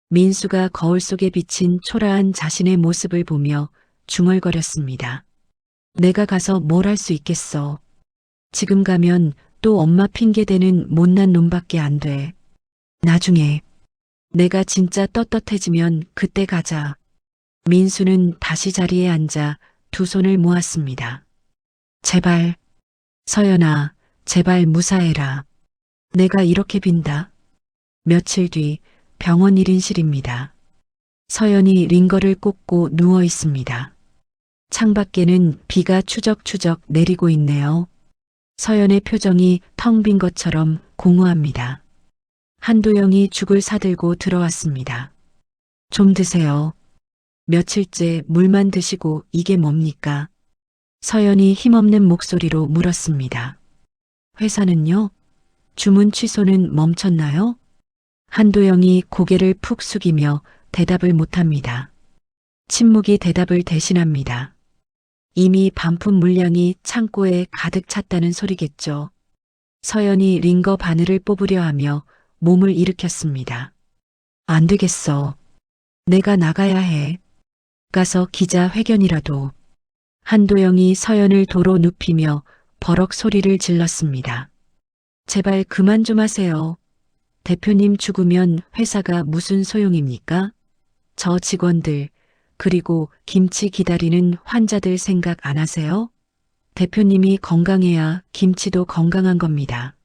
민수가 거울 속에 비친 초라한 자신의 모습을 보며 중얼거렸습니다. 내가 가서 뭘 할 수 있겠어. 지금 가면 또 엄마 핑계대는 못난 놈밖에 안 돼. 나중에 내가 진짜 떳떳해지면 그때 가자. 민수는 다시 자리에 앉아 두 손을 모았습니다. 제발, 서연아, 제발 무사해라. 내가 이렇게 빈다. 며칠 뒤 병원 1인실입니다. 서연이 링거를 꽂고 누워 있습니다. 창밖에는 비가 추적추적 내리고 있네요. 서연의 표정이 텅 빈 것처럼 공허합니다. 한도영이 죽을 사들고 들어왔습니다. 좀 드세요. 며칠째 물만 드시고 이게 뭡니까? 서연이 힘없는 목소리로 물었습니다. 회사는요? 주문 취소는 멈췄나요? 한도영이 고개를 푹 숙이며 대답을 못합니다. 침묵이 대답을 대신합니다. 이미 반품 물량이 창고에 가득 찼다는 소리겠죠. 서연이 링거 바늘을 뽑으려 하며 몸을 일으켰습니다. 안 되겠어. 내가 나가야 해. 가서 기자회견이라도. 한도영이 서연을 도로 눕히며 버럭 소리를 질렀습니다. 제발 그만 좀 하세요. 대표님 죽으면 회사가 무슨 소용입니까? 저 직원들, 그리고 김치 기다리는 환자들 생각 안 하세요? 대표님이 건강해야 김치도 건강한 겁니다.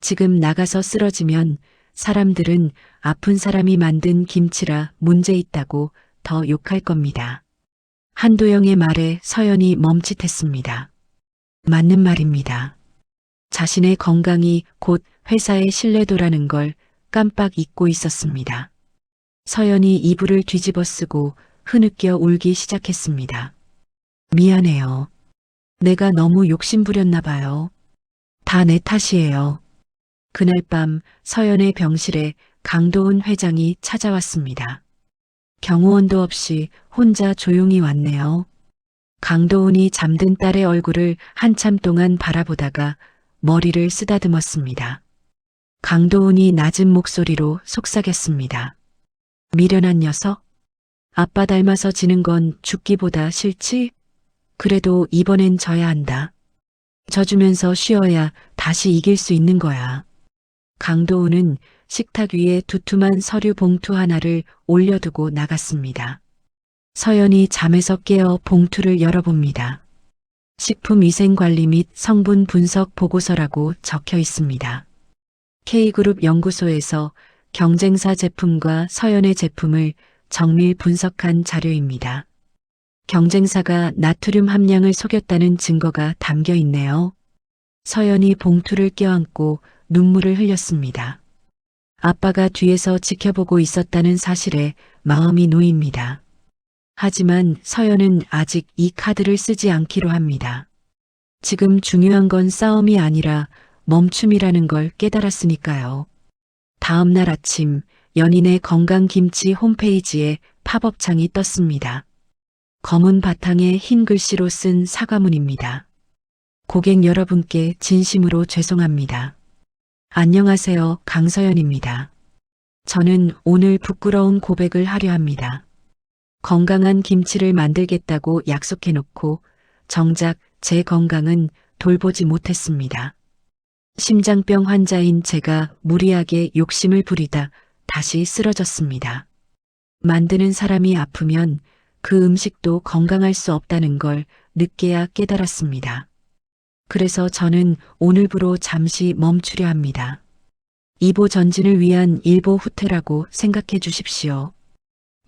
지금 나가서 쓰러지면 사람들은 아픈 사람이 만든 김치라 문제 있다고 더 욕할 겁니다. 한도영의 말에 서연이 멈칫했습니다. 맞는 말입니다. 자신의 건강이 곧 회사의 신뢰도라는 걸 깜빡 잊고 있었습니다. 서연이 이불을 뒤집어 쓰고 흐느껴 울기 시작했습니다. 미안해요. 내가 너무 욕심부렸나 봐요. 다 내 탓이에요. 그날 밤 서연의 병실에 강도훈 회장이 찾아왔습니다. 경호원도 없이 혼자 조용히 왔네요. 강도훈이 잠든 딸의 얼굴을 한참 동안 바라보다가 머리를 쓰다듬었습니다. 강도훈이 낮은 목소리로 속삭였습니다. 미련한 녀석? 아빠 닮아서 지는 건 죽기보다 싫지? 그래도 이번엔 져야 한다. 져주면서 쉬어야 다시 이길 수 있는 거야. 강도훈은 식탁 위에 두툼한 서류 봉투 하나를 올려두고 나갔습니다. 서연이 잠에서 깨어 봉투를 열어봅니다. 식품위생관리 및 성분 분석 보고서라고 적혀 있습니다. K그룹 연구소에서 경쟁사 제품과 서연의 제품을 정밀 분석한 자료입니다. 경쟁사가 나트륨 함량을 속였다는 증거가 담겨 있네요. 서연이 봉투를 껴안고 눈물을 흘렸습니다. 아빠가 뒤에서 지켜보고 있었다는 사실에 마음이 놓입니다. 하지만 서연은 아직 이 카드를 쓰지 않기로 합니다. 지금 중요한 건 싸움이 아니라 멈춤이라는 걸 깨달았으니까요. 다음 날 아침 연인의 건강김치 홈페이지에 팝업창이 떴습니다. 검은 바탕에 흰 글씨로 쓴 사과문입니다. 고객 여러분께 진심으로 죄송합니다. 안녕하세요, 강서연입니다. 저는 오늘 부끄러운 고백을 하려 합니다. 건강한 김치를 만들겠다고 약속해놓고 정작 제 건강은 돌보지 못했습니다. 심장병 환자인 제가 무리하게 욕심을 부리다 다시 쓰러졌습니다. 만드는 사람이 아프면 그 음식도 건강할 수 없다는 걸 늦게야 깨달았습니다. 그래서 저는 오늘부로 잠시 멈추려 합니다. 이보 전진을 위한 일보 후퇴라고 생각해 주십시오.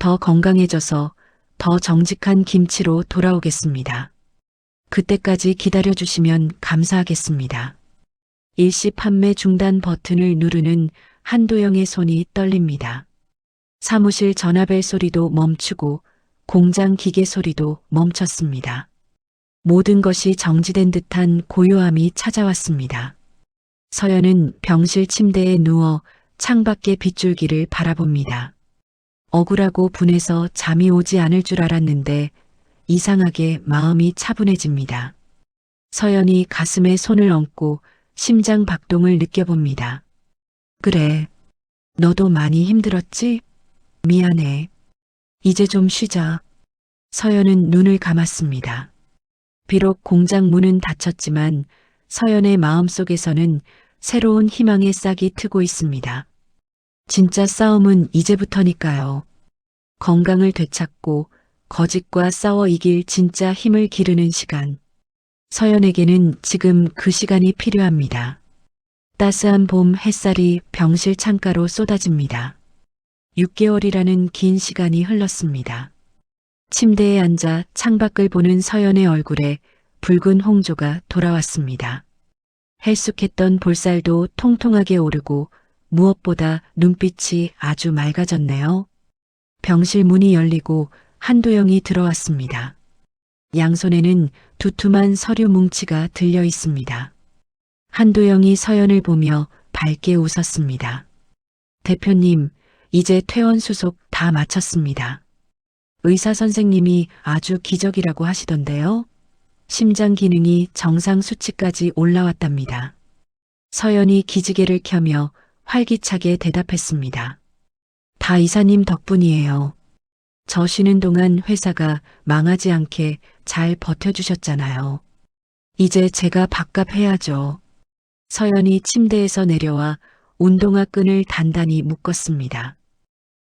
더 건강해져서 더 정직한 김치로 돌아오겠습니다. 그때까지 기다려주시면 감사하겠습니다. 일시 판매 중단 버튼을 누르는 한도영의 손이 떨립니다. 사무실 전화벨 소리도 멈추고 공장 기계 소리도 멈췄습니다. 모든 것이 정지된 듯한 고요함이 찾아왔습니다. 서연은 병실 침대에 누워 창밖의 빗줄기를 바라봅니다. 억울하고 분해서 잠이 오지 않을 줄 알았는데 이상하게 마음이 차분해집니다. 서연이 가슴에 손을 얹고 심장 박동을 느껴봅니다. 그래, 너도 많이 힘들었지? 미안해. 이제 좀 쉬자. 서연은 눈을 감았습니다. 비록 공장 문은 닫혔지만 서연의 마음속에서는 새로운 희망의 싹이 트고 있습니다. 진짜 싸움은 이제부터니까요. 건강을 되찾고 거짓과 싸워 이길 진짜 힘을 기르는 시간. 서연에게는 지금 그 시간이 필요합니다. 따스한 봄 햇살이 병실 창가로 쏟아집니다. 6개월이라는 긴 시간이 흘렀습니다. 침대에 앉아 창밖을 보는 서연의 얼굴에 붉은 홍조가 돌아왔습니다. 헬쑥했던 볼살도 통통하게 오르고 무엇보다 눈빛이 아주 맑아졌네요. 병실 문이 열리고 한도영이 들어왔습니다. 양손에는 두툼한 서류 뭉치가 들려 있습니다. 한도영이 서연을 보며 밝게 웃었습니다. 대표님, 이제 퇴원 수속 다 마쳤습니다. 의사 선생님이 아주 기적이라고 하시던데요. 심장 기능이 정상 수치까지 올라왔답니다. 서연이 기지개를 켜며 활기차게 대답했습니다. 다 이사님 덕분이에요. 저 쉬는 동안 회사가 망하지 않게 잘 버텨주셨잖아요. 이제 제가 밥값해야죠. 서연이 침대에서 내려와 운동화 끈을 단단히 묶었습니다.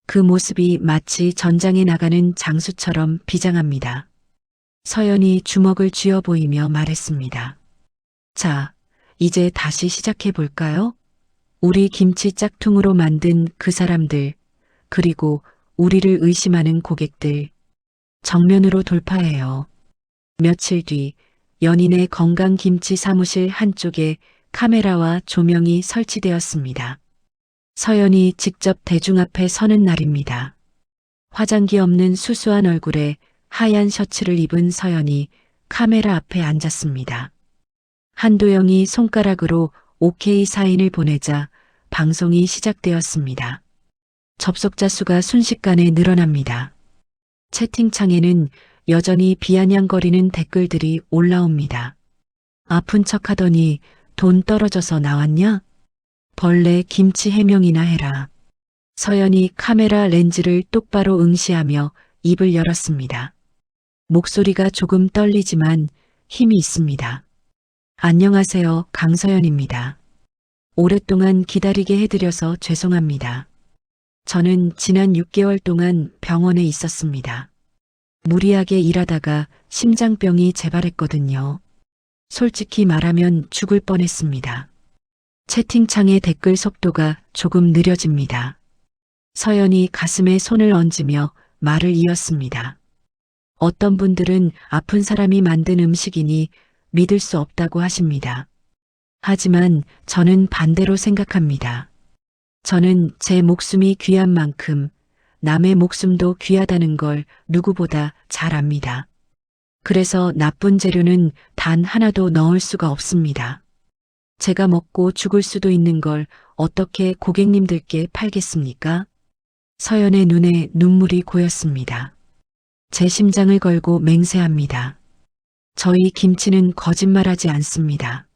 그 모습이 마치 전장에 나가는 장수처럼 비장합니다. 서연이 주먹을 쥐어 보이며 말했습니다. 자, 이제 다시 시작해 볼까요? 우리 김치 짝퉁으로 만든 그 사람들, 그리고 우리를 의심하는 고객들, 정면으로 돌파해요. 며칠 뒤 연인의 건강김치 사무실 한쪽에 카메라와 조명이 설치되었습니다. 서연이 직접 대중 앞에 서는 날입니다. 화장기 없는 수수한 얼굴에 하얀 셔츠를 입은 서연이 카메라 앞에 앉았습니다. 한도영이 손가락으로 OK 사인을 보내자 방송이 시작되었습니다. 접속자 수가 순식간에 늘어납니다. 채팅창에는 여전히 비아냥거리는 댓글들이 올라옵니다. 아픈 척 하더니 돈 떨어져서 나왔냐? 벌레 김치 해명이나 해라. 서연이 카메라 렌즈를 똑바로 응시하며 입을 열었습니다. 목소리가 조금 떨리지만 힘이 있습니다. 안녕하세요, 강서연입니다. 오랫동안 기다리게 해드려서 죄송합니다. 저는 지난 6개월 동안 병원에 있었습니다. 무리하게 일하다가 심장병이 재발했거든요. 솔직히 말하면 죽을 뻔했습니다. 채팅창의 댓글 속도가 조금 느려집니다. 서연이 가슴에 손을 얹으며 말을 이었습니다. 어떤 분들은 아픈 사람이 만든 음식이니 믿을 수 없다고 하십니다. 하지만 저는 반대로 생각합니다. 저는 제 목숨이 귀한 만큼 남의 목숨도 귀하다는 걸 누구보다 잘 압니다. 그래서 나쁜 재료는 단 하나도 넣을 수가 없습니다. 제가 먹고 죽을 수도 있는 걸 어떻게 고객님들께 팔겠습니까? 서연의 눈에 눈물이 고였습니다. 제 심장을 걸고 맹세합니다. 저희 김치는 거짓말하지 않습니다.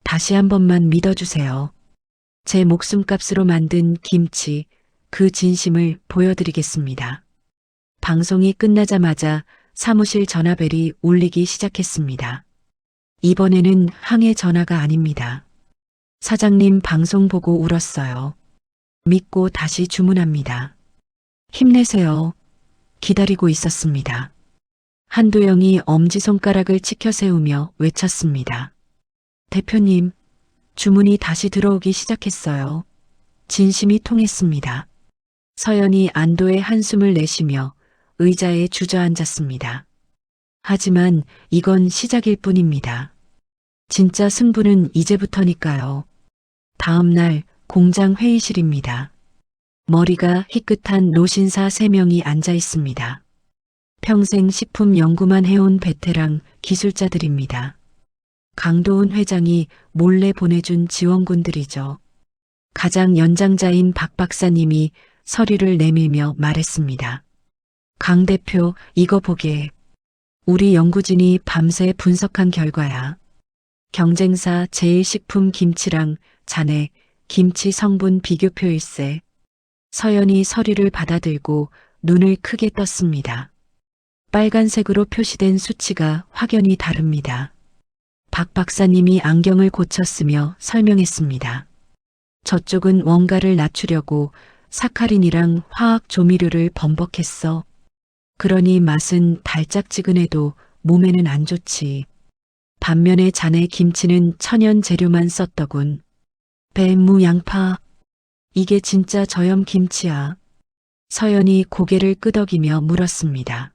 다시 한 번만 믿어주세요. 제 목숨값으로 만든 김치, 그 진심을 보여드리겠습니다. 방송이 끝나자마자 사무실 전화벨이 울리기 시작했습니다. 이번에는 항해 전화가 아닙니다. 사장님 방송 보고 울었어요. 믿고 다시 주문합니다. 힘내세요. 기다리고 있었습니다. 한도영이 엄지손가락을 치켜 세우며 외쳤습니다. 대표님, 주문이 다시 들어오기 시작했어요. 진심이 통했습니다. 서연이 안도의 한숨을 내쉬며 의자에 주저앉았습니다. 하지만 이건 시작일 뿐입니다. 진짜 승부는 이제부터니까요. 다음 날 공장 회의실입니다. 머리가 희끗한 노신사 3명이 앉아 있습니다. 평생 식품 연구만 해온 베테랑 기술자들입니다. 강도훈 회장이 몰래 보내준 지원군들이죠. 가장 연장자인 박 박사님이 서류를 내밀며 말했습니다. 강 대표, 이거 보게. 우리 연구진이 밤새 분석한 결과야. 경쟁사 제일식품 김치랑 자네 김치 성분 비교표일세. 서연이 서류를 받아들고 눈을 크게 떴습니다. 빨간색으로 표시된 수치가 확연히 다릅니다. 박 박사님이 안경을 고쳤으며 설명했습니다. 저쪽은 원가를 낮추려고 사카린이랑 화학 조미료를 범벅했어. 그러니 맛은 달짝지근해도 몸에는 안 좋지. 반면에 자네 김치는 천연 재료만 썼더군. 배, 무, 양파. 이게 진짜 저염 김치야. 서연이 고개를 끄덕이며 물었습니다.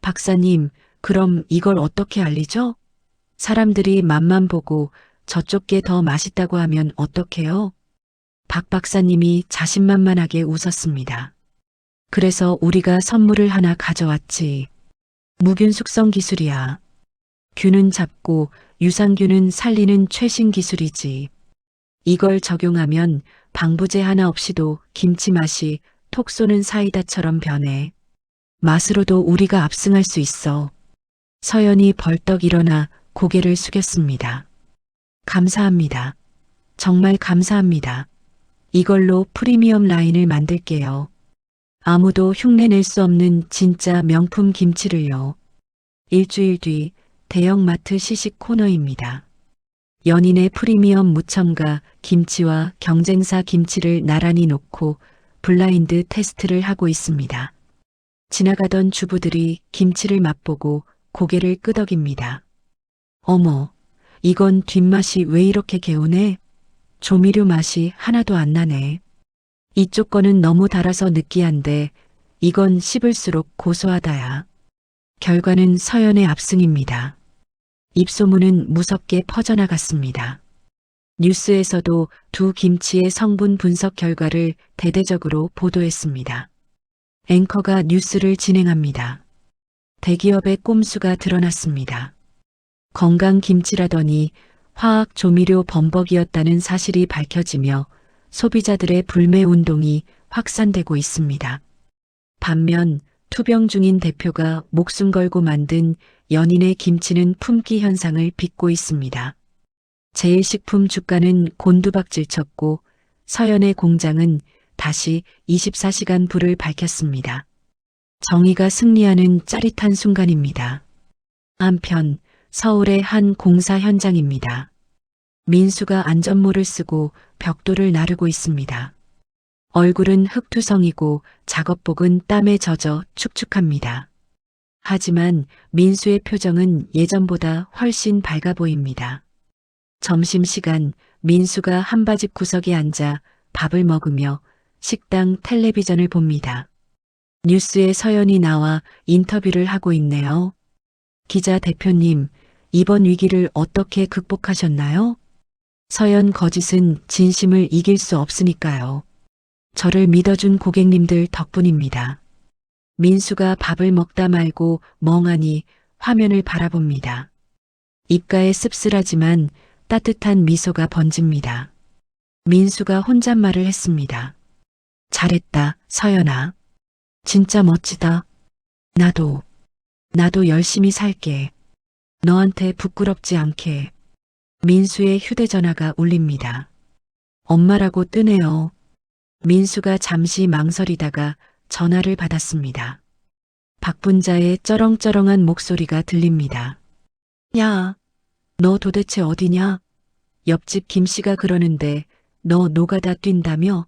박사님, 그럼 이걸 어떻게 알리죠? 사람들이 맛만 보고 저쪽 게 더 맛있다고 하면 어떡해요? 박 박사님이 자신만만하게 웃었습니다. 그래서 우리가 선물을 하나 가져왔지. 무균 숙성 기술이야. 균은 잡고 유산균은 살리는 최신 기술이지. 이걸 적용하면 방부제 하나 없이도 김치 맛이 톡 쏘는 사이다처럼 변해. 맛으로도 우리가 압승할 수 있어. 서연이 벌떡 일어나 고개를 숙였습니다. 감사합니다. 정말 감사합니다. 이걸로 프리미엄 라인을 만들게요. 아무도 흉내낼 수 없는 진짜 명품 김치를요. 일주일 뒤 대형마트 시식 코너입니다. 연인의 프리미엄 무첨가 김치와 경쟁사 김치를 나란히 놓고 블라인드 테스트를 하고 있습니다. 지나가던 주부들이 김치를 맛보고 고개를 끄덕입니다. 어머, 이건 뒷맛이 왜 이렇게 개운해? 조미료 맛이 하나도 안 나네. 이쪽 거는 너무 달아서 느끼한데 이건 씹을수록 고소하다야. 결과는 서연의 압승입니다. 입소문은 무섭게 퍼져나갔습니다. 뉴스에서도 두 김치의 성분 분석 결과를 대대적으로 보도했습니다. 앵커가 뉴스를 진행합니다. 대기업의 꼼수가 드러났습니다. 건강 김치라더니 화학 조미료 범벅이었다는 사실이 밝혀지며 소비자들의 불매 운동이 확산되고 있습니다. 반면 투병 중인 대표가 목숨 걸고 만든 연인의 김치는 품귀 현상을 빚고 있습니다. 제일식품 주가는 곤두박질 쳤고 서연의 공장은 다시 24시간 불을 밝혔습니다. 정의가 승리하는 짜릿한 순간입니다. 한편 서울의 한 공사 현장입니다. 민수가 안전모를 쓰고 벽돌을 나르고 있습니다. 얼굴은 흙투성이고 작업복은 땀에 젖어 축축합니다. 하지만 민수의 표정은 예전보다 훨씬 밝아 보입니다. 점심시간 민수가 한바집 구석에 앉아 밥을 먹으며 식당 텔레비전을 봅니다. 뉴스에 서연이 나와 인터뷰를 하고 있네요. 기자 대표님, 이번 위기를 어떻게 극복하셨나요? 서연 거짓은 진심을 이길 수 없으니까요. 저를 믿어준 고객님들 덕분입니다. 민수가 밥을 먹다 말고 멍하니 화면을 바라봅니다. 입가에 씁쓸하지만 따뜻한 미소가 번집니다. 민수가 혼잣말을 했습니다. 잘했다, 서연아. 진짜 멋지다. 나도 열심히 살게. 너한테 부끄럽지 않게. 민수의 휴대전화가 울립니다. 엄마라고 뜨네요. 민수가 잠시 망설이다가 전화를 받았습니다. 박분자의 쩌렁쩌렁한 목소리가 들립니다. 야, 너 도대체 어디냐? 옆집 김씨가 그러는데 너 노가다 뛴다며?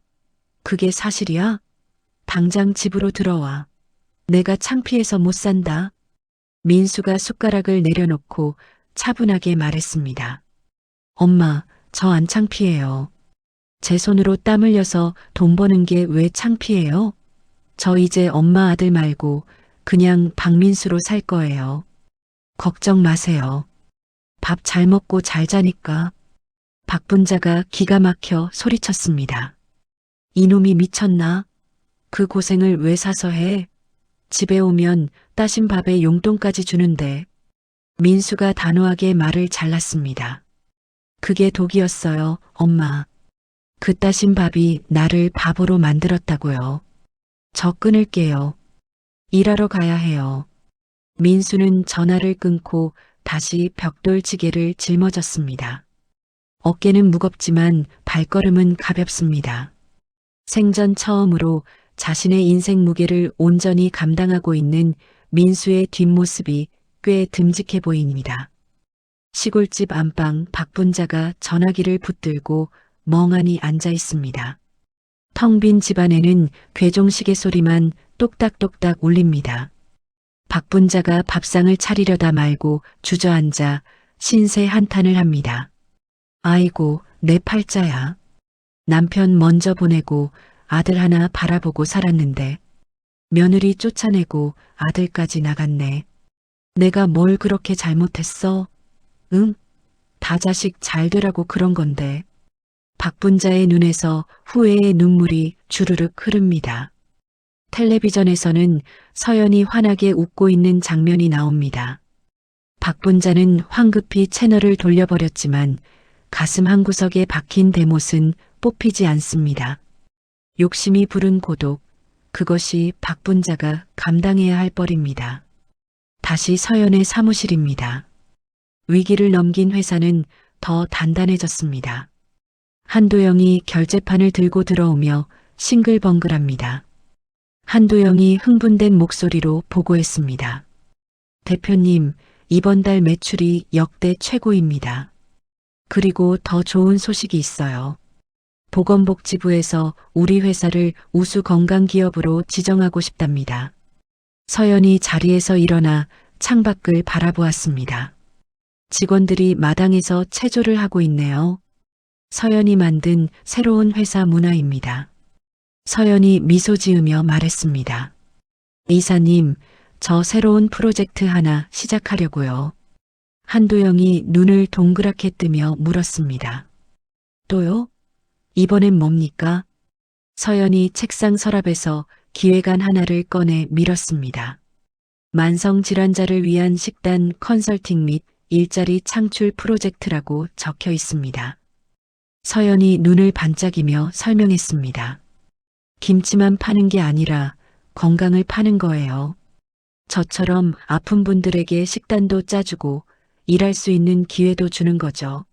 그게 사실이야? 당장 집으로 들어와. 내가 창피해서 못 산다. 민수가 숟가락을 내려놓고 차분하게 말했습니다. 엄마, 저 안 창피해요. 제 손으로 땀 흘려서 돈 버는 게 왜 창피해요? 저 이제 엄마 아들 말고 그냥 박민수로 살 거예요. 걱정 마세요. 밥 잘 먹고 잘 자니까. 박분자가 기가 막혀 소리쳤습니다. 이놈이 미쳤나? 그 고생을 왜 사서 해? 집에 오면 따신 밥에 용돈까지 주는데. 민수가 단호하게 말을 잘랐습니다. 그게 독이었어요, 엄마. 그 따신 밥이 나를 바보로 만들었다고요. 저 끊을게요. 일하러 가야 해요. 민수는 전화를 끊고 다시 벽돌지게를 짊어졌습니다. 어깨는 무겁지만 발걸음은 가볍습니다. 생전 처음으로 자신의 인생 무게를 온전히 감당하고 있는 민수의 뒷모습이 꽤 듬직해 보입니다. 시골집 안방 박분자가 전화기를 붙들고 멍하니 앉아 있습니다. 텅 빈 집안에는 괴종시계 소리만 똑딱똑딱 울립니다. 박분자가 밥상을 차리려다 말고 주저앉아 신세 한탄을 합니다. 아이고, 내 팔자야. 남편 먼저 보내고 아들 하나 바라보고 살았는데 며느리 쫓아내고 아들까지 나갔네. 내가 뭘 그렇게 잘못했어? 응? 다 자식 잘 되라고 그런 건데. 박분자의 눈에서 후회의 눈물이 주르륵 흐릅니다. 텔레비전에서는 서연이 환하게 웃고 있는 장면이 나옵니다. 박분자는 황급히 채널을 돌려버렸지만 가슴 한구석에 박힌 대못은 뽑히지 않습니다. 욕심이 부른 고독, 그것이 박분자가 감당해야 할 뻘입니다. 다시 서연의 사무실입니다. 위기를 넘긴 회사는 더 단단해졌습니다. 한도영이 결제판을 들고 들어오며 싱글벙글합니다. 한도영이 흥분된 목소리로 보고했습니다. 대표님, 이번 달 매출이 역대 최고입니다. 그리고 더 좋은 소식이 있어요. 보건복지부에서 우리 회사를 우수 건강기업으로 지정하고 싶답니다. 서연이 자리에서 일어나 창밖을 바라보았습니다. 직원들이 마당에서 체조를 하고 있네요. 서연이 만든 새로운 회사 문화입니다. 서연이 미소 지으며 말했습니다. 이사님, 저 새로운 프로젝트 하나 시작하려고요. 한도영이 눈을 동그랗게 뜨며 물었습니다. 또요? 이번엔 뭡니까? 서연이 책상 서랍에서 기획안 하나를 꺼내 밀었습니다. 만성 질환자를 위한 식단 컨설팅 및 일자리 창출 프로젝트라고 적혀 있습니다. 서연이 눈을 반짝이며 설명했습니다. 김치만 파는 게 아니라 건강을 파는 거예요. 저처럼 아픈 분들에게 식단도 짜주고 일할 수 있는 기회도 주는 거죠.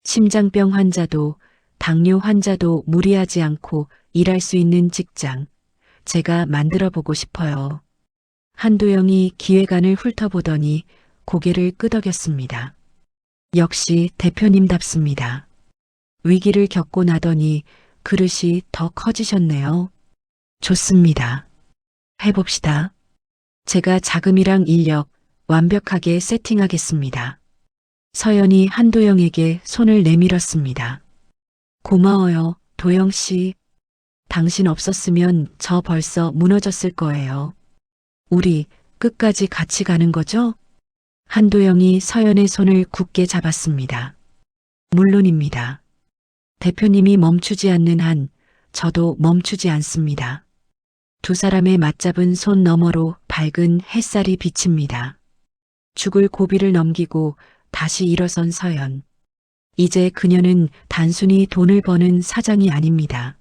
심장병 환자도 당뇨 환자도 무리하지 않고 일할 수 있는 직장, 제가 만들어 보고 싶어요. 한도영이 기획안을 훑어보더니 고개를 끄덕였습니다. 역시 대표님답습니다. 위기를 겪고 나더니 그릇이 더 커지셨네요. 좋습니다. 해봅시다. 제가 자금이랑 인력 완벽하게 세팅하겠습니다. 서연이 한도영에게 손을 내밀었습니다. 고마워요, 도영 씨. 당신 없었으면 저 벌써 무너졌을 거예요. 우리 끝까지 같이 가는 거죠? 한도영이 서연의 손을 굳게 잡았습니다. 물론입니다. 대표님이 멈추지 않는 한 저도 멈추지 않습니다. 두 사람의 맞잡은 손 너머로 밝은 햇살이 비칩니다. 죽을 고비를 넘기고 다시 일어선 서연. 이제 그녀는 단순히 돈을 버는 사장이 아닙니다.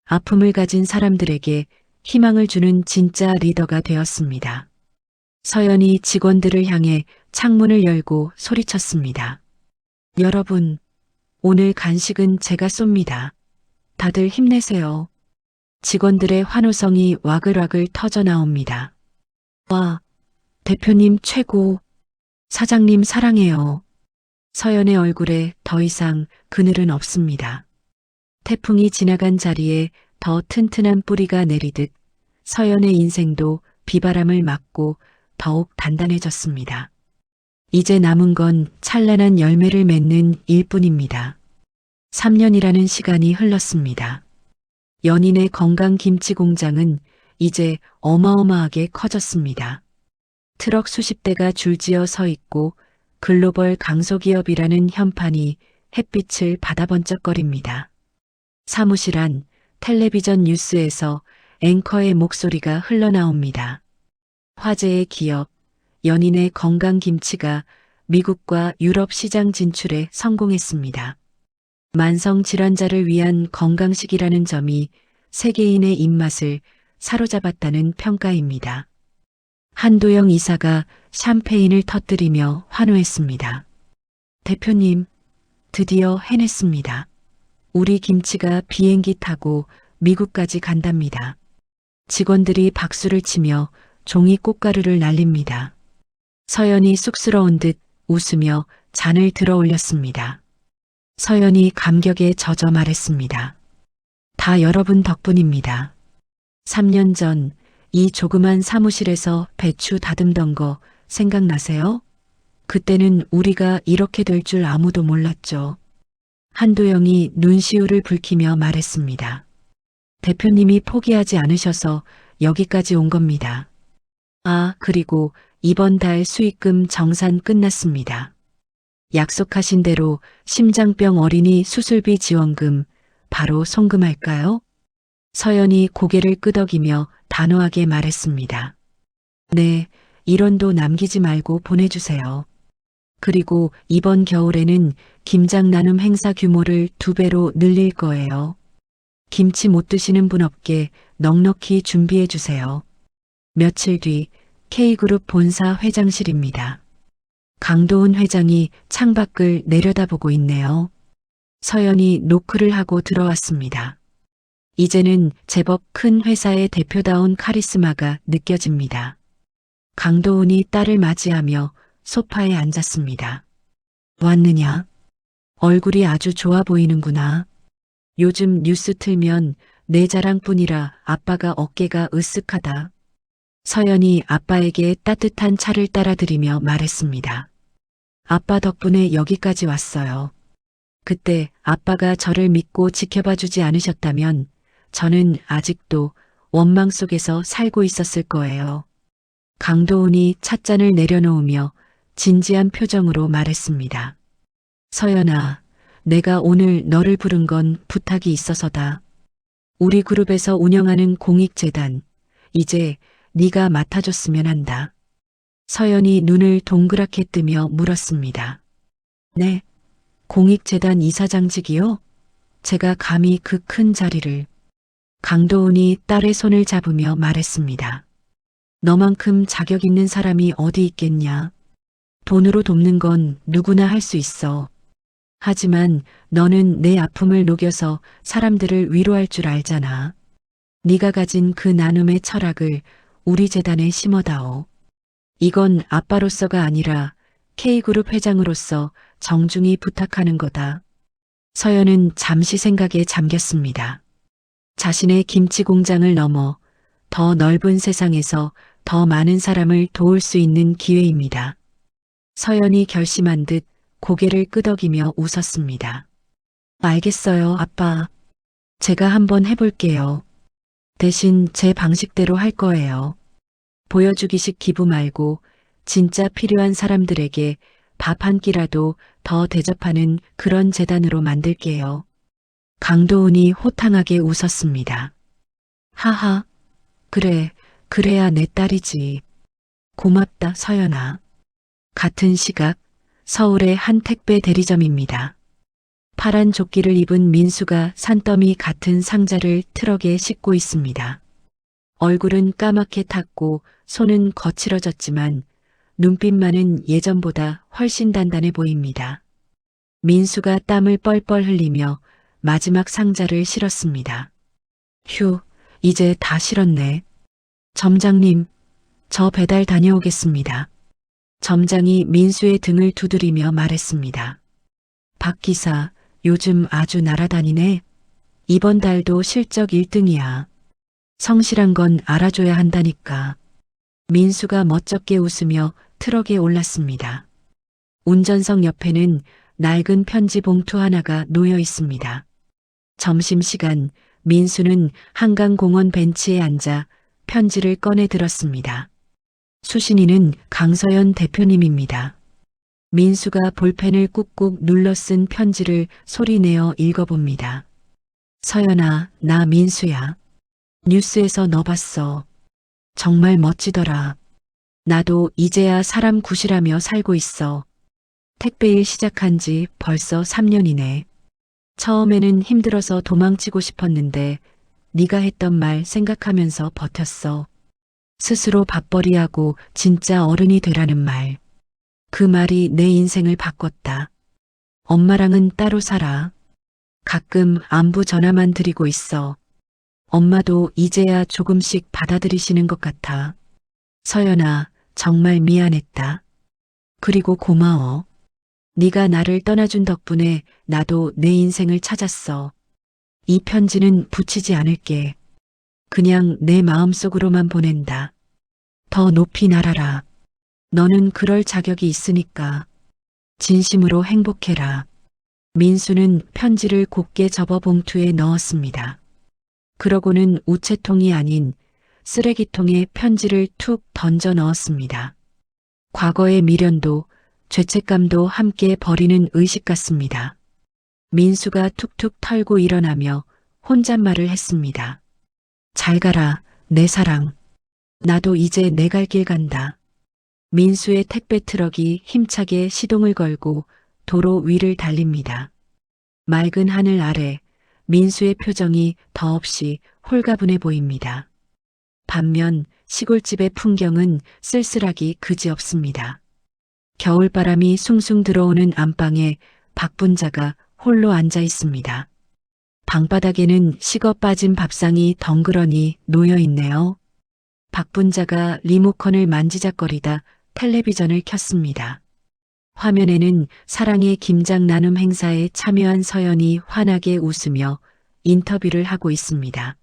아픔을 가진 사람들에게 희망을 주는 진짜 리더가 되었습니다. 서연이 직원들을 향해 창문을 열고 소리쳤습니다. 여러분, 오늘 간식은 제가 쏩니다. 다들 힘내세요. 직원들의 환호성이 와글와글 터져 나옵니다. 와, 대표님 최고. 사장님 사랑해요. 서연의 얼굴에 더 이상 그늘은 없습니다. 태풍이 지나간 자리에 더 튼튼한 뿌리가 내리듯 서연의 인생도 비바람을 맞고 더욱 단단해졌습니다. 이제 남은 건 찬란한 열매를 맺는 일뿐입니다. 3년이라는 시간이 흘렀습니다. 연인의 건강 김치 공장은 이제 어마어마하게 커졌습니다. 트럭 수십 대가 줄지어 서 있고 글로벌 강소기업이라는 현판이 햇빛을 받아번쩍거립니다. 사무실 안 텔레비전 뉴스에서 앵커의 목소리가 흘러나옵니다. 화제의 기업, 연인의 건강김치가 미국과 유럽 시장 진출에 성공했습니다. 만성 질환자를 위한 건강식이라는 점이 세계인의 입맛을 사로잡았다는 평가입니다. 한도영 이사가 샴페인을 터뜨리며 환호했습니다. 대표님, 드디어 해냈습니다. 우리 김치가 비행기 타고 미국까지 간답니다. 직원들이 박수를 치며 종이 꽃가루를 날립니다. 서연이 쑥스러운 듯 웃으며 잔을 들어 올렸습니다. 서연이 감격에 젖어 말했습니다. 다 여러분 덕분입니다. 3년 전 이 조그만 사무실에서 배추 다듬던 거 생각나세요? 그때는 우리가 이렇게 될 줄 아무도 몰랐죠. 한도영이 눈시울을 붉히며 말했습니다. 대표님이 포기하지 않으셔서 여기까지 온 겁니다. 아, 그리고 이번 달 수익금 정산 끝났습니다. 약속하신 대로 심장병 어린이 수술비 지원금 바로 송금할까요? 서연이 고개를 끄덕이며 단호하게 말했습니다. 네, 1원도 남기지 말고 보내주세요. 그리고 이번 겨울에는 김장 나눔 행사 규모를 2배로 늘릴 거예요. 김치 못 드시는 분 없게 넉넉히 준비해 주세요. 며칠 뒤 K그룹 본사 회장실입니다. 강도훈 회장이 창밖을 내려다보고 있네요. 서연이 노크를 하고 들어왔습니다. 이제는 제법 큰 회사의 대표다운 카리스마가 느껴집니다. 강도훈이 딸을 맞이하며 소파에 앉았습니다. 왔느냐? 얼굴이 아주 좋아 보이는구나. 요즘 뉴스 틀면 내 자랑뿐이라 아빠가 어깨가 으쓱하다. 서연이 아빠에게 따뜻한 차를 따라드리며 말했습니다. 아빠 덕분에 여기까지 왔어요. 그때 아빠가 저를 믿고 지켜봐 주지 않으셨다면 저는 아직도 원망 속에서 살고 있었을 거예요. 강도훈이 찻잔을 내려놓으며 진지한 표정으로 말했습니다. 서연아, 내가 오늘 너를 부른 건 부탁이 있어서다. 우리 그룹에서 운영하는 공익재단, 이제 네가 맡아줬으면 한다. 서연이 눈을 동그랗게 뜨며 물었습니다. 네, 공익재단 이사장직이요? 제가 감히 그 큰 자리를. 강도훈이 딸의 손을 잡으며 말했습니다. 너만큼 자격 있는 사람이 어디 있겠냐. 돈으로 돕는 건 누구나 할 수 있어. 하지만 너는 내 아픔을 녹여서 사람들을 위로할 줄 알잖아. 네가 가진 그 나눔의 철학을 우리 재단에 심어다오. 이건 아빠로서가 아니라 K그룹 회장으로서 정중히 부탁하는 거다. 서연은 잠시 생각에 잠겼습니다. 자신의 김치 공장을 넘어 더 넓은 세상에서 더 많은 사람을 도울 수 있는 기회입니다. 서연이 결심한 듯 고개를 끄덕이며 웃었습니다. 알겠어요, 아빠. 제가 한번 해볼게요. 대신 제 방식대로 할 거예요. 보여주기식 기부 말고 진짜 필요한 사람들에게 밥 한 끼라도 더 대접하는 그런 재단으로 만들게요. 강도훈이 호탕하게 웃었습니다. 하하, 그래, 그래야 내 딸이지. 고맙다, 서연아. 같은 시각 서울의 한 택배 대리점입니다. 파란 조끼를 입은 민수가 산더미 같은 상자를 트럭에 싣고 있습니다. 얼굴은 까맣게 탔고 손은 거칠어졌지만 눈빛만은 예전보다 훨씬 단단해 보입니다. 민수가 땀을 뻘뻘 흘리며 마지막 상자를 실었습니다. 휴, 이제 다 실었네. 점장님, 저 배달 다녀오겠습니다. 점장이 민수의 등을 두드리며 말했습니다. 박 기사, 요즘 아주 날아다니네. 이번 달도 실적 1등이야. 성실한 건 알아줘야 한다니까. 민수가 멋쩍게 웃으며 트럭에 올랐습니다. 운전석 옆에는 낡은 편지 봉투 하나가 놓여 있습니다. 점심시간 민수는 한강공원 벤치에 앉아 편지를 꺼내 들었습니다. 수신인은 강서연 대표님입니다. 민수가 볼펜을 꾹꾹 눌러 쓴 편지를 소리내어 읽어봅니다. 서연아, 나 민수야. 뉴스에서 너 봤어. 정말 멋지더라. 나도 이제야 사람 구실하며 살고 있어. 택배일 시작한 지 벌써 3년이네. 처음에는 힘들어서 도망치고 싶었는데 네가 했던 말 생각하면서 버텼어. 스스로 밥벌이하고 진짜 어른이 되라는 말. 그 말이 내 인생을 바꿨다. 엄마랑은 따로 살아. 가끔 안부 전화만 드리고 있어. 엄마도 이제야 조금씩 받아들이시는 것 같아. 서연아, 정말 미안했다. 그리고 고마워. 네가 나를 떠나준 덕분에 나도 내 인생을 찾았어. 이 편지는 붙이지 않을게. 그냥 내 마음속으로만 보낸다. 더 높이 날아라. 너는 그럴 자격이 있으니까. 진심으로 행복해라. 민수는 편지를 곱게 접어 봉투에 넣었습니다. 그러고는 우체통이 아닌 쓰레기통에 편지를 툭 던져 넣었습니다. 과거의 미련도 죄책감도 함께 버리는 의식 같습니다. 민수가 툭툭 털고 일어나며 혼잣말을 했습니다. 잘 가라, 내 사랑. 나도 이제 내 갈 길 간다. 민수의 택배 트럭이 힘차게 시동을 걸고 도로 위를 달립니다. 맑은 하늘 아래 민수의 표정이 더없이 홀가분해 보입니다. 반면 시골집의 풍경은 쓸쓸하기 그지없습니다. 겨울바람이 숭숭 들어오는 안방에 박분자가 홀로 앉아 있습니다. 방바닥에는 식어 빠진 밥상이 덩그러니 놓여 있네요. 박분자가 리모컨을 만지작거리다 텔레비전을 켰습니다. 화면에는 사랑의 김장 나눔 행사에 참여한 서연이 환하게 웃으며 인터뷰를 하고 있습니다.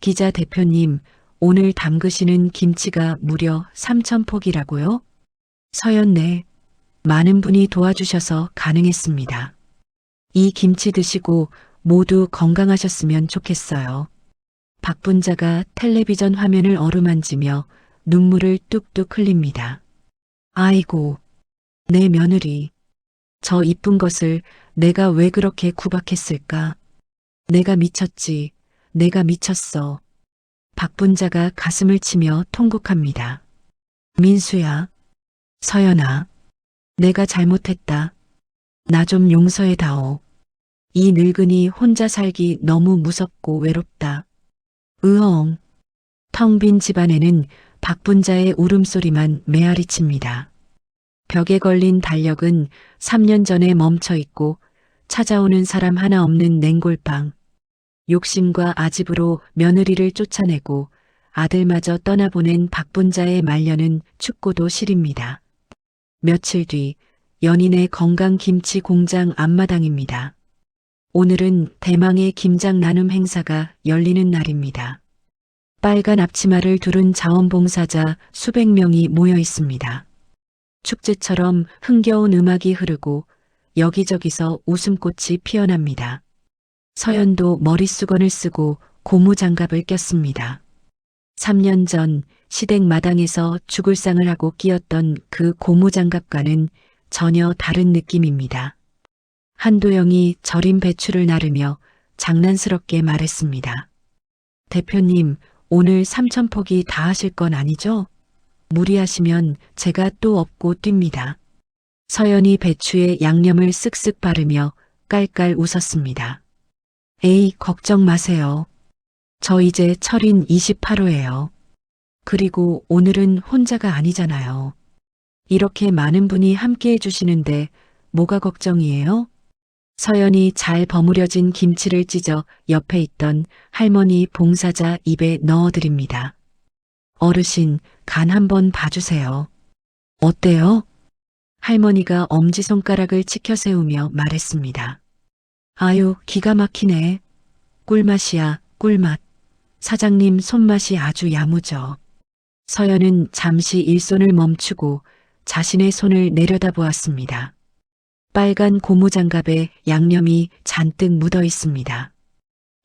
기자 대표님, 오늘 담그시는 김치가 무려 3,000폭이라고요? 서연 네. 많은 분이 도와주셔서 가능했습니다. 이 김치 드시고 모두 건강하셨으면 좋겠어요. 박분자가 텔레비전 화면을 어루만지며 눈물을 뚝뚝 흘립니다. 아이고, 내 며느리. 저 이쁜 것을 내가 왜 그렇게 구박했을까? 내가 미쳤지. 내가 미쳤어. 박분자가 가슴을 치며 통곡합니다. 민수야, 서연아, 내가 잘못했다. 나 좀 용서해다오. 이 늙은이 혼자 살기 너무 무섭고 외롭다. 으엉. 텅 빈 집안에는 박분자의 울음소리만 메아리칩니다. 벽에 걸린 달력은 3년 전에 멈춰 있고 찾아오는 사람 하나 없는 냉골방. 욕심과 아집으로 며느리를 쫓아내고 아들마저 떠나보낸 박분자의 말년은 춥고도 시립니다. 며칠 뒤 연인의 건강 김치 공장 앞마당입니다. 오늘은 대망의 김장 나눔 행사가 열리는 날입니다. 빨간 앞치마를 두른 자원봉사자 수백 명이 모여 있습니다. 축제처럼 흥겨운 음악이 흐르고 여기저기서 웃음꽃이 피어납니다. 서연도 머릿수건을 쓰고 고무장갑을 꼈습니다. 3년 전 시댁 마당에서 죽을상을 하고 끼었던 그 고무장갑과는 전혀 다른 느낌입니다. 한도영이 절인 배추를 나르며 장난스럽게 말했습니다. 대표님, 오늘 3,000폭이 다 하실 건 아니죠? 무리하시면 제가 또 업고 뜁니다. 서연이 배추에 양념을 쓱쓱 바르며 깔깔 웃었습니다. 에이, 걱정 마세요. 저 이제 철인 28호예요. 그리고 오늘은 혼자가 아니잖아요. 이렇게 많은 분이 함께 해주시는데 뭐가 걱정이에요? 서연이 잘 버무려진 김치를 찢어 옆에 있던 할머니 봉사자 입에 넣어드립니다. 어르신, 간 한번 봐주세요. 어때요? 할머니가 엄지손가락을 치켜 세우며 말했습니다. 아유, 기가 막히네. 꿀맛이야, 꿀맛. 사장님 손맛이 아주 야무져. 서연은 잠시 일손을 멈추고 자신의 손을 내려다보았습니다. 빨간 고무장갑에 양념이 잔뜩 묻어 있습니다.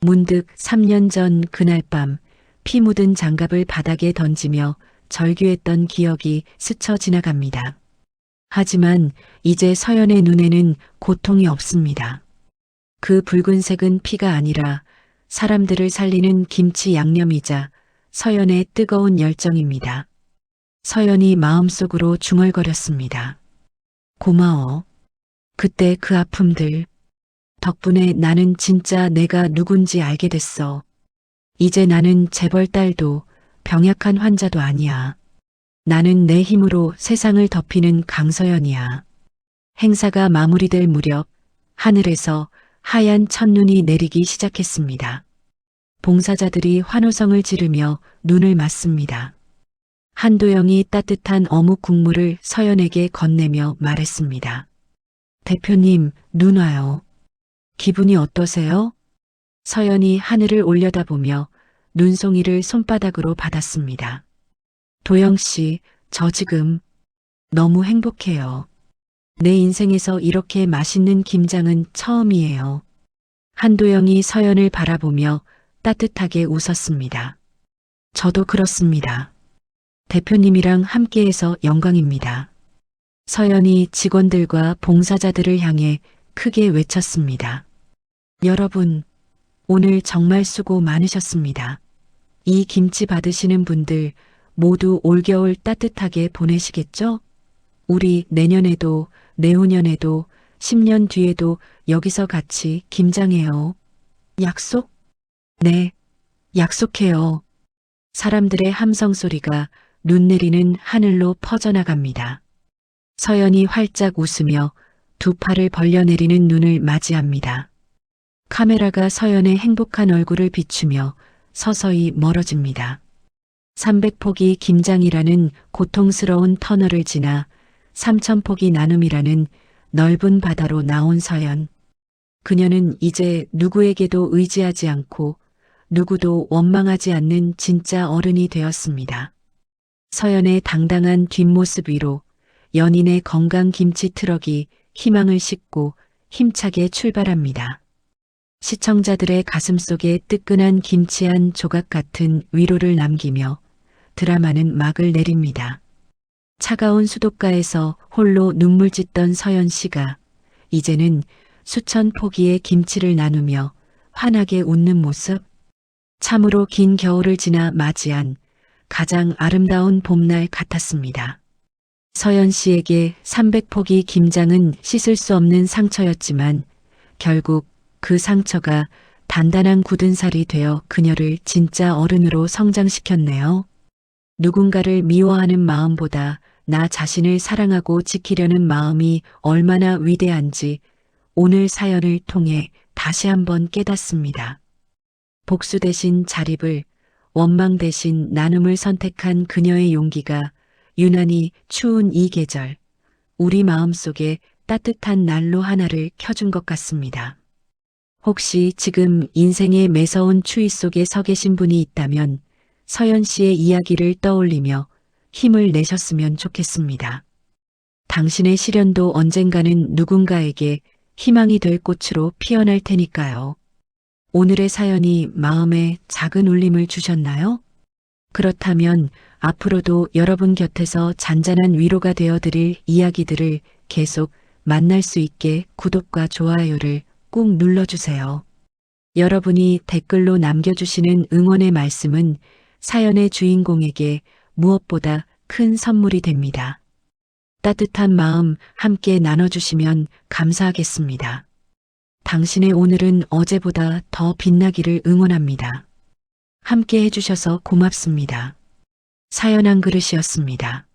문득 3년 전 그날 밤 피 묻은 장갑을 바닥에 던지며 절규했던 기억이 스쳐 지나갑니다. 하지만 이제 서연의 눈에는 고통이 없습니다. 그 붉은색은 피가 아니라 사람들을 살리는 김치 양념이자 서연의 뜨거운 열정입니다. 서연이 마음속으로 중얼거렸습니다. 고마워. 그때 그 아픔들. 덕분에 나는 진짜 내가 누군지 알게 됐어. 이제 나는 재벌 딸도 병약한 환자도 아니야. 나는 내 힘으로 세상을 덮이는 강서연이야. 행사가 마무리될 무렵 하늘에서 하얀 첫눈이 내리기 시작했습니다. 봉사자들이 환호성을 지르며 눈을 맞습니다. 한도영이 따뜻한 어묵 국물을 서연에게 건네며 말했습니다. 대표님, 눈 와요. 기분이 어떠세요? 서연이 하늘을 올려다보며 눈송이를 손바닥으로 받았습니다. 도영 씨, 저 지금 너무 행복해요. 내 인생에서 이렇게 맛있는 김장은 처음이에요. 한도영이 서연을 바라보며 따뜻하게 웃었습니다. 저도 그렇습니다. 대표님이랑 함께해서 영광입니다. 서연이 직원들과 봉사자들을 향해 크게 외쳤습니다. 여러분, 오늘 정말 수고 많으셨습니다. 이 김치 받으시는 분들 모두 올겨울 따뜻하게 보내시겠죠? 우리 내년에도, 내후년에도, 10년 뒤에도 여기서 같이 김장해요. 약속? 네, 약속해요. 사람들의 함성 소리가 눈 내리는 하늘로 퍼져나갑니다. 서연이 활짝 웃으며 두 팔을 벌려내리는 눈을 맞이합니다. 카메라가 서연의 행복한 얼굴을 비추며 서서히 멀어집니다. 300폭이 김장이라는 고통스러운 터널을 지나 3,000폭이 나눔이라는 넓은 바다로 나온 서연. 그녀는 이제 누구에게도 의지하지 않고 누구도 원망하지 않는 진짜 어른이 되었습니다. 서연의 당당한 뒷모습 위로 연인의 건강 김치 트럭이 희망을 싣고 힘차게 출발합니다. 시청자들의 가슴속에 뜨끈한 김치 한 조각 같은 위로를 남기며 드라마는 막을 내립니다. 차가운 수도가에서 홀로 눈물 짓던 서연 씨가 이제는 수천 포기의 김치를 나누며 환하게 웃는 모습, 참으로 긴 겨울을 지나 맞이한 가장 아름다운 봄날 같았습니다. 서연 씨에게 300포기 김장은 씻을 수 없는 상처였지만 결국 그 상처가 단단한 굳은 살이 되어 그녀를 진짜 어른으로 성장시켰네요. 누군가를 미워하는 마음보다 나 자신을 사랑하고 지키려는 마음이 얼마나 위대한지 오늘 사연을 통해 다시 한번 깨닫습니다. 복수 대신 자립을, 원망 대신 나눔을 선택한 그녀의 용기가 유난히 추운 이 계절, 우리 마음속에 따뜻한 난로 하나를 켜준 것 같습니다. 혹시 지금 인생의 매서운 추위 속에 서 계신 분이 있다면 서연 씨의 이야기를 떠올리며 힘을 내셨으면 좋겠습니다. 당신의 시련도 언젠가는 누군가에게 희망이 될 꽃으로 피어날 테니까요. 오늘의 사연이 마음에 작은 울림을 주셨나요? 그렇다면 앞으로도 여러분 곁에서 잔잔한 위로가 되어드릴 이야기들을 계속 만날 수 있게 구독과 좋아요를 꼭 눌러주세요. 여러분이 댓글로 남겨주시는 응원의 말씀은 사연의 주인공에게 무엇보다 큰 선물이 됩니다. 따뜻한 마음 함께 나눠주시면 감사하겠습니다. 당신의 오늘은 어제보다 더 빛나기를 응원합니다. 함께 해주셔서 고맙습니다. 사연 한 그릇이었습니다.